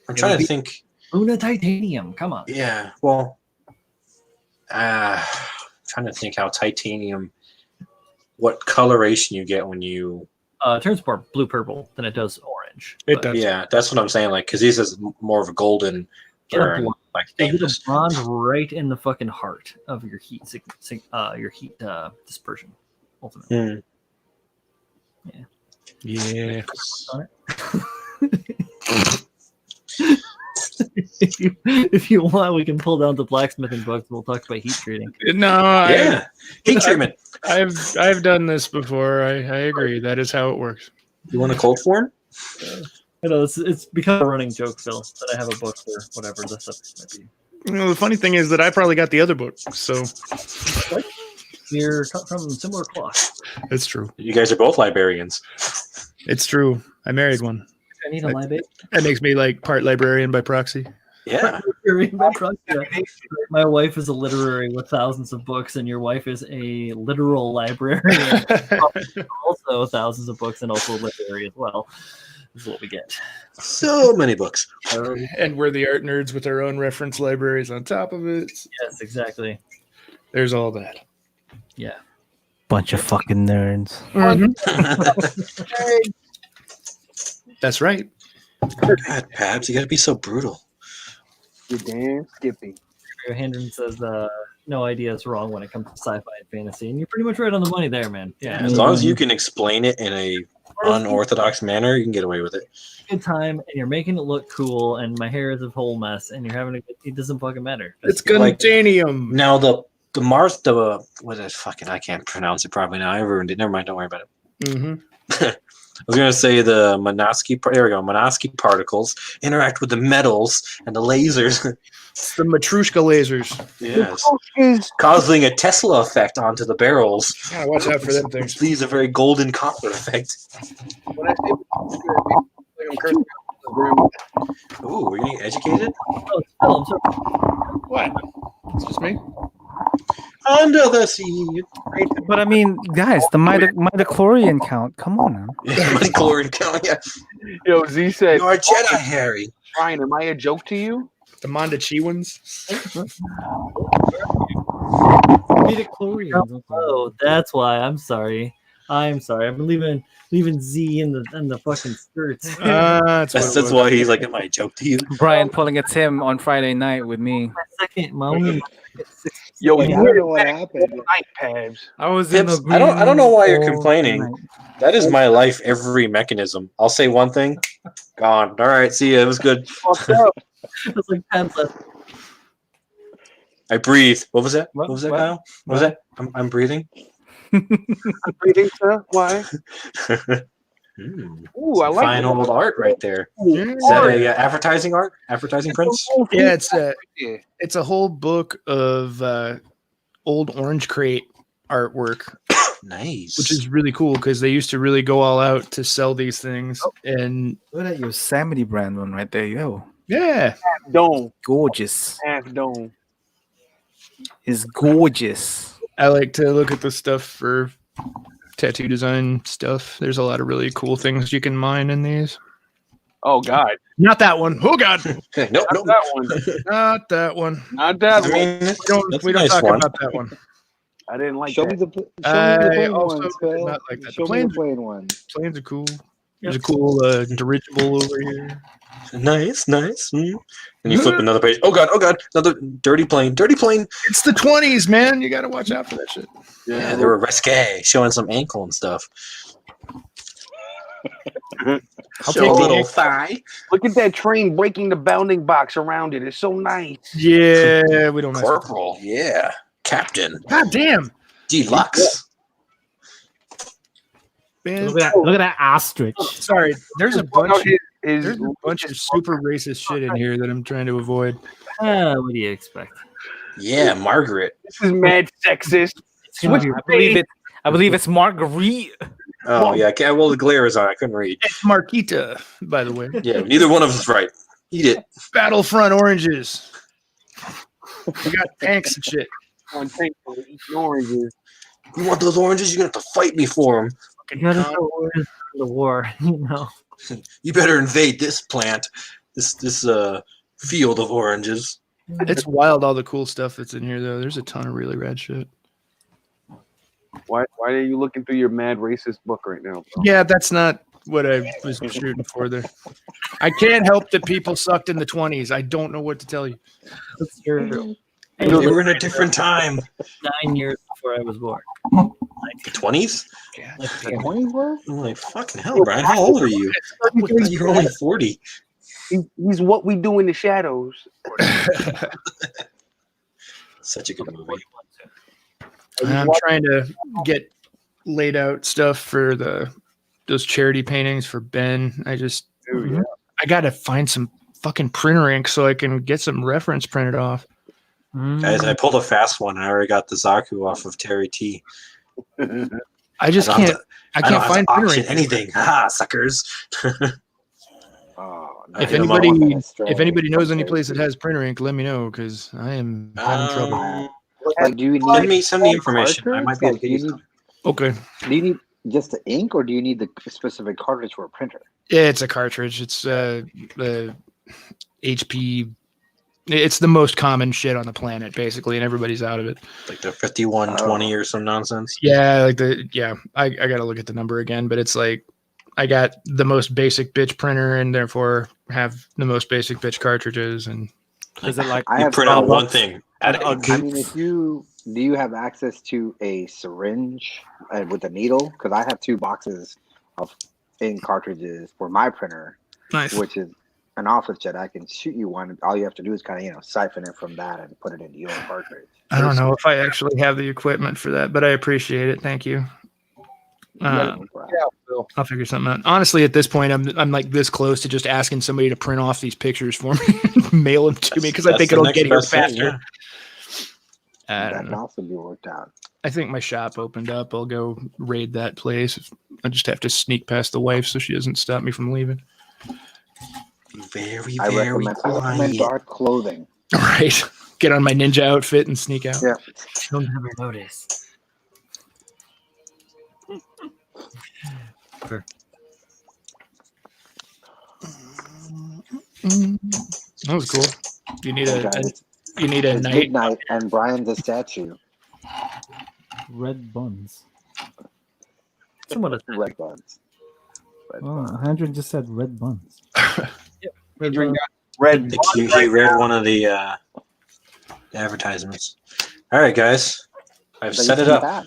I'm It trying would to be- think. Luna titanium. Come on. Yeah. Well, trying to think how titanium. What coloration you get when you? It turns more blue purple than it does orange. It but does. Yeah, that's what I'm saying. Like, because this is more of a golden Get a burn, blonde- like They get a stainless. bond right in the fucking heart of your heat, dispersion. Ultimately. Hmm. Yeah. if you want, we can pull down the blacksmithing books. We'll talk about heat treating. No, Yeah, heat treatment. I've done this before. I agree. That is how it works. You want a cold form? I know it's become a running joke, Phil, that I have a book for whatever the subject might be. You know, the funny thing is that I probably got the other book, so You're cut from similar cloth. it's true. You guys are both librarians. It's true. I married one. I need a library. That makes me like part librarian by proxy. Yeah. My wife is a literary with thousands of books, and your wife is a literal librarian, also thousands of books, and also literary as well. This is what we get. So many books. And we're the art nerds with our own reference libraries on top of it. Yes, exactly. There's all that. Yeah. bunch of fucking nerds. That's right. God, Pabs, you gotta be so brutal. You damn Skippy. Hendren says, no idea is wrong when it comes to sci-fi and fantasy, and you're pretty much right on the money there, man. Yeah, As long as you can explain it in a unorthodox manner, you can get away with it. good time, and you're making it look cool, and my hair is a whole mess, and you're having a good, it doesn't fucking matter. It's like- Gundanium. Now the Mars what is fucking I can't pronounce it probably now. I ruined it. Never mind, don't worry about it. Mm-hmm. I was gonna say the Minovsky there we go. Minovsky particles interact with the metals and the lasers. It's the Matrushka lasers. Yes. Causing a Tesla effect onto the barrels. Gotta watch out for them things. Which leaves a very golden copper effect. When I say like I'm cursing, Ooh, we're getting educated? Oh, Oh, I'm sorry. What? It's just me. Under the sea. But I mean, guys, the midichlorian count. Come on, man. Midichlorian count. Yeah. Yo, Z said, You're a Jedi, Harry. Brian, am I a joke to you? The Mondachi ones. Midichlorians. Oh, that's why. I'm sorry. I'm leaving Z in the fucking skirts. That's why he's like, am I a joke to you? Brian pulling a Tim on Friday night with me. My only Yo, I you don't know what happened. iPads. I was Pips, I don't know why you're complaining. That is my life every mechanism. I'll say one thing, gone. All right, see ya. It was good. Fucked up. it's like pamphlet. I breathe. What was that? What? What was that, What? Kyle? What was that? I'm breathing. Breathing, sir? Why? Ooh, I like Fine that. old art right there. Yeah. Is that a advertising art? Advertising prints? Yeah, it's a whole book of old Orange Crate artwork, Nice. which is really cool because they used to really go all out to sell these things. And Look at that Yosemite brand one right there, yo. yeah, Dome. Gorgeous. Half dome. It's gorgeous. I like to look at the stuff for tattoo design stuff. There's a lot of really cool things you can mine in these. Oh, God. Not that one. Oh God, Nope, Not nope. that one. not that one. Not that I one. mean, We don't nice talk one. about that one. I didn't like Show me that. the I plain also ones, did Phil. not like that. The Show me the planes- plain ones. Planes are cool. There's a cool dirigible over here. nice. And you flip another page. Oh god, another dirty plane. It's the 20s, man. You got to watch out for that shit. Yeah, they were risque, showing some ankle and stuff. I'll Show take a the little ankle. thigh. Look at that train breaking the bounding box around it. It's so nice. Yeah, we don't mess with that. Corporal, yeah. Captain. God damn. Deluxe. Man. Look at that ostrich. Sorry, there's a bunch. His There's a bunch of super racist shit in here that I'm trying to avoid. What do you expect? Yeah, Margaret. This is mad sexist. I believe it's Marguerite. Oh yeah, okay, well the glare is on. I couldn't read. It's Marquita, by the way. Yeah, neither one of us is right. Eat it. Battlefront oranges. We got tanks and shit. On tank for eating oranges. You want those oranges? You're gonna have to fight me for them. You gotta go orders for the war, you know. You better invade this plant, this field of oranges. It's wild, all the cool stuff that's in here, though. There's a ton of really rad shit. Why are you looking through your mad racist book right now, bro? Yeah, that's not what I was shooting for there. I can't help that people sucked in the 20s. I don't know what to tell you. That's true. You were in a different time. 9 years before I was born. The 20s? The 20s were? I'm like, fucking hell, Brian. How old are you? You're only 40. He's what we do in the shadows. Such a good movie. I'm trying to get laid out stuff for those charity paintings for Ben. I gotta find some fucking printer ink so I can get some reference printed off. Guys, I pulled a fast one. I already got the Zaku off of Terry T. I just I don't can't. I don't can't have find to printer auction ink. anything. Ha, suckers. Oh, If Yeah, anybody knows any place that has printer ink, let me know because I am having trouble. Like, do you Send need me the information. I might be able to do get you you need, some. Okay. do you need just the ink, or do you need the specific cartridge for a printer? Yeah, it's a cartridge. It's the HP. It's the most common shit on the planet, basically, and everybody's out of it. Like the 5120 or some nonsense. Yeah, I gotta look at the number again, but it's like I got the most basic bitch printer and therefore have the most basic bitch cartridges. And Is it like I You have print out Starbucks. one thing. Add a ink. I mean, do you have access to a syringe with a needle? Because I have 2 boxes of ink cartridges for my printer, nice. which is an office jet. I can shoot you one. All you have to do is kind of siphon it from that and put it into your cartridge. I don't know if I actually have the equipment for that, but I appreciate it. Thank you. I'll figure something out. Honestly, at this point, I'm like this close to just asking somebody to print off these pictures for me, mail them to me because I That's think the it'll next get here best thing, faster. yeah. I That don't can know. also be worked out. I think my shop opened up. I'll go raid that place. I just have to sneak past the wife so she doesn't stop me from leaving. Very, I very recommend quiet. dark clothing. Right. Get on my ninja outfit and sneak out. Yeah. You'll never notice. That was cool. You need Hey, a guys, you need a it's knight. midnight and Brian's a statue. Red buns. Somewhat a thing. Red buns. Red Oh, buns. Andrew just said red buns. Red Drink bun. Red. He read one of the advertisements. All right, guys, I've set it up.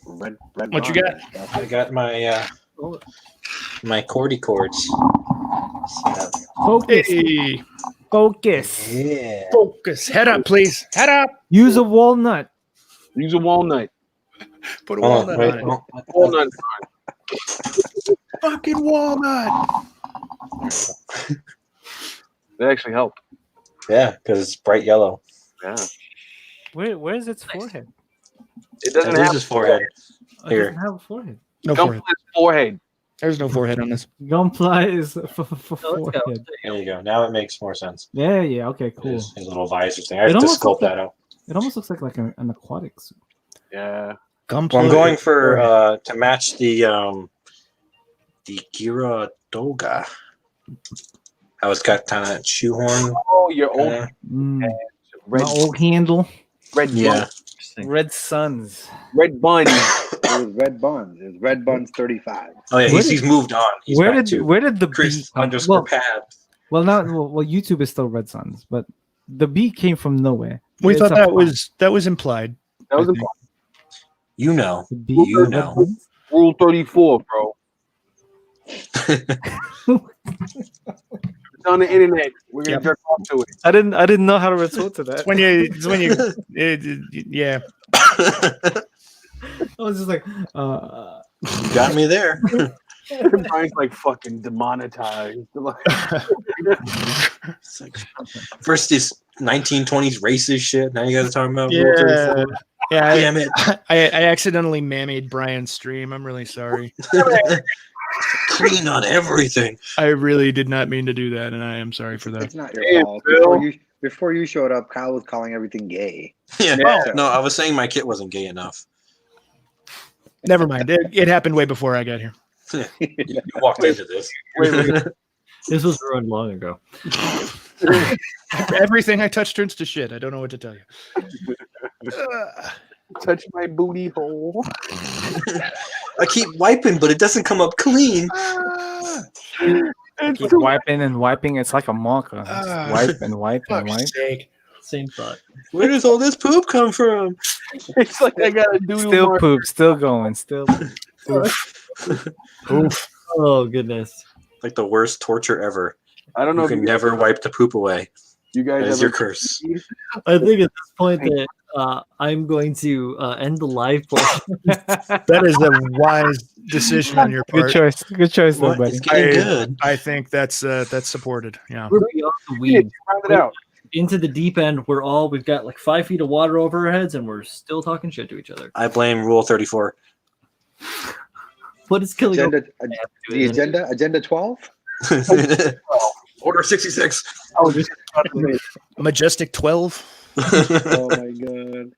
Red What you buns. I got my my cordy cords. set up. Focus. Hey, Focus. Yeah. focus. Head up, please. Head up. Use a walnut. Use a walnut. Put a Hold on, walnut wait, on it. Walnut. Fucking walnut. That actually helped. Yeah, because it's bright yellow. Yeah. Where's its forehead? It doesn't That is have his forehead. It Here. doesn't have a forehead. No forehead. Gunplay's forehead. There's no forehead on this. Gunpla is for So let's go. forehead. There you go. Now it makes more sense. Yeah, yeah. Okay, cool. His little visor thing. I It have to almost sculpt looks that out. It almost looks like an aquatic suit. Yeah. Well, I'm going for to match the Gira Doga. I was got kind of shoehorn. Oh, your old Mm. red, My old handle. red Yeah. Red Suns. Red bun. It was Red Buns. It was Red Buns 35. Oh yeah, Where he's moved on. He's Where back did to where did the Chris bee come? _ Well, Pad. well, YouTube is still Red Suns, but the bee came from nowhere. We It's thought a that pun. was implied. That was I think. You know. The bee, You Red know. Buns? Rule 34, bro. It's on the internet. We're gonna Yep. jerk off to it. I didn't know how to retort to that. It's when you yeah. I was just like, You got me there. Brian's like fucking demonetized. It's like, first this 1920s racist shit. Now you guys are talking about Rule Yeah. 34. Yeah, Damn it. I accidentally mammied Brian's stream. I'm really sorry. Clean on everything. I really did not mean to do that, and I am sorry for that. It's not your Damn, fault. Bill. Before you showed up, Kyle was calling everything gay. Yeah. Yeah. No, I was saying my kit wasn't gay enough. Never mind. It happened way before I got here. You walked into this. This was ruined long ago. Everything I touch turns to shit. I don't know what to tell you. Touch my booty hole. I keep wiping, but it doesn't come up clean. Keep wiping and wiping. It's like a marker. Just wipe and wipe and wipe. Fuck's sake. Same thought. Where does all this poop come from? It's like I gotta do Still poop. Still going. Still. Oof. Oh goodness. Like the worst torture ever. I don't know You if can you guys, never wipe the poop away. you guys That is ever your curse. I think at this point that I'm going to end the live portion. That is a wise decision on your Good part. choice. Good choice, though, What? buddy. It's getting I- good. I think that's supported. Yeah. We're beyond the Yeah, weed. round it out. Into the deep end. We've got like 5 feet of water over our heads, and we're still talking shit to each other. I blame Rule 34. What is killing? Agenda 12? Order 66. I was just about to say, Majestic 12. Oh my god.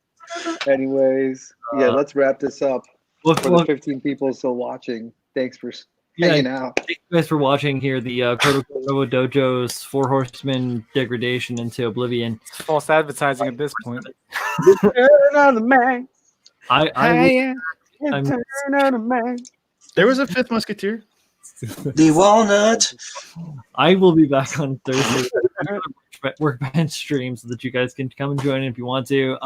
Anyways, yeah, let's wrap this up. For the 15 people still watching, thanks for hanging out. Thank you guys for watching here. The KotoKai Robo-Dojo's 4 Horsemen degradation into oblivion. It's false advertising at this point. turn on the man. I'm- Turn on the man. There was a fifth musketeer. The walnut. I will be back on Thursday with Workbench stream so that you guys can come and join if you want to.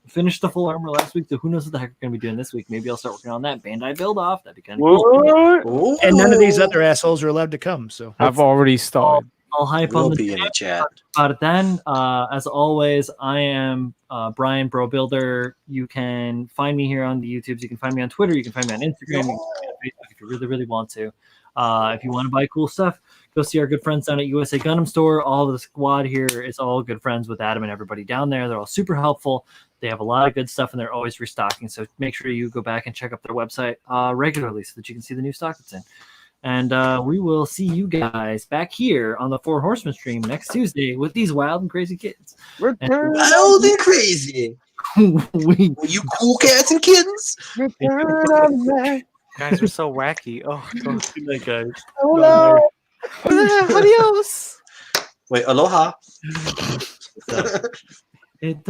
Finish the full armor last week, so who knows what the heck we're going to be doing this week. Maybe I'll start working on that Bandai Buildoff. That'd be kind of cool. What? And none of these other assholes are allowed to come. So I've already started. I'll hype We'll on be in the chat. about it then. As always, I am Brian Bro Builder. You can find me here on the YouTubes. You can find me on Twitter. You can find me on Instagram. You can find me on Facebook if you really, really want to. If you want to buy cool stuff, go see our good friends down at USA Gundam Store. All of the squad here is all good friends with Adam and everybody down there. They're all super helpful. They have a lot of good stuff, and they're always restocking. So make sure you go back and check up their website regularly so that you can see the new stock that's in. And we will see you guys back here on the Four Horsemen stream next Tuesday with these wild and crazy kids. Return, Wild and crazy. we You cool cats and kittens. return of the Mac. Guys are so wacky. Oh, God. good night, guys. Hello. Adios. Wait, aloha. It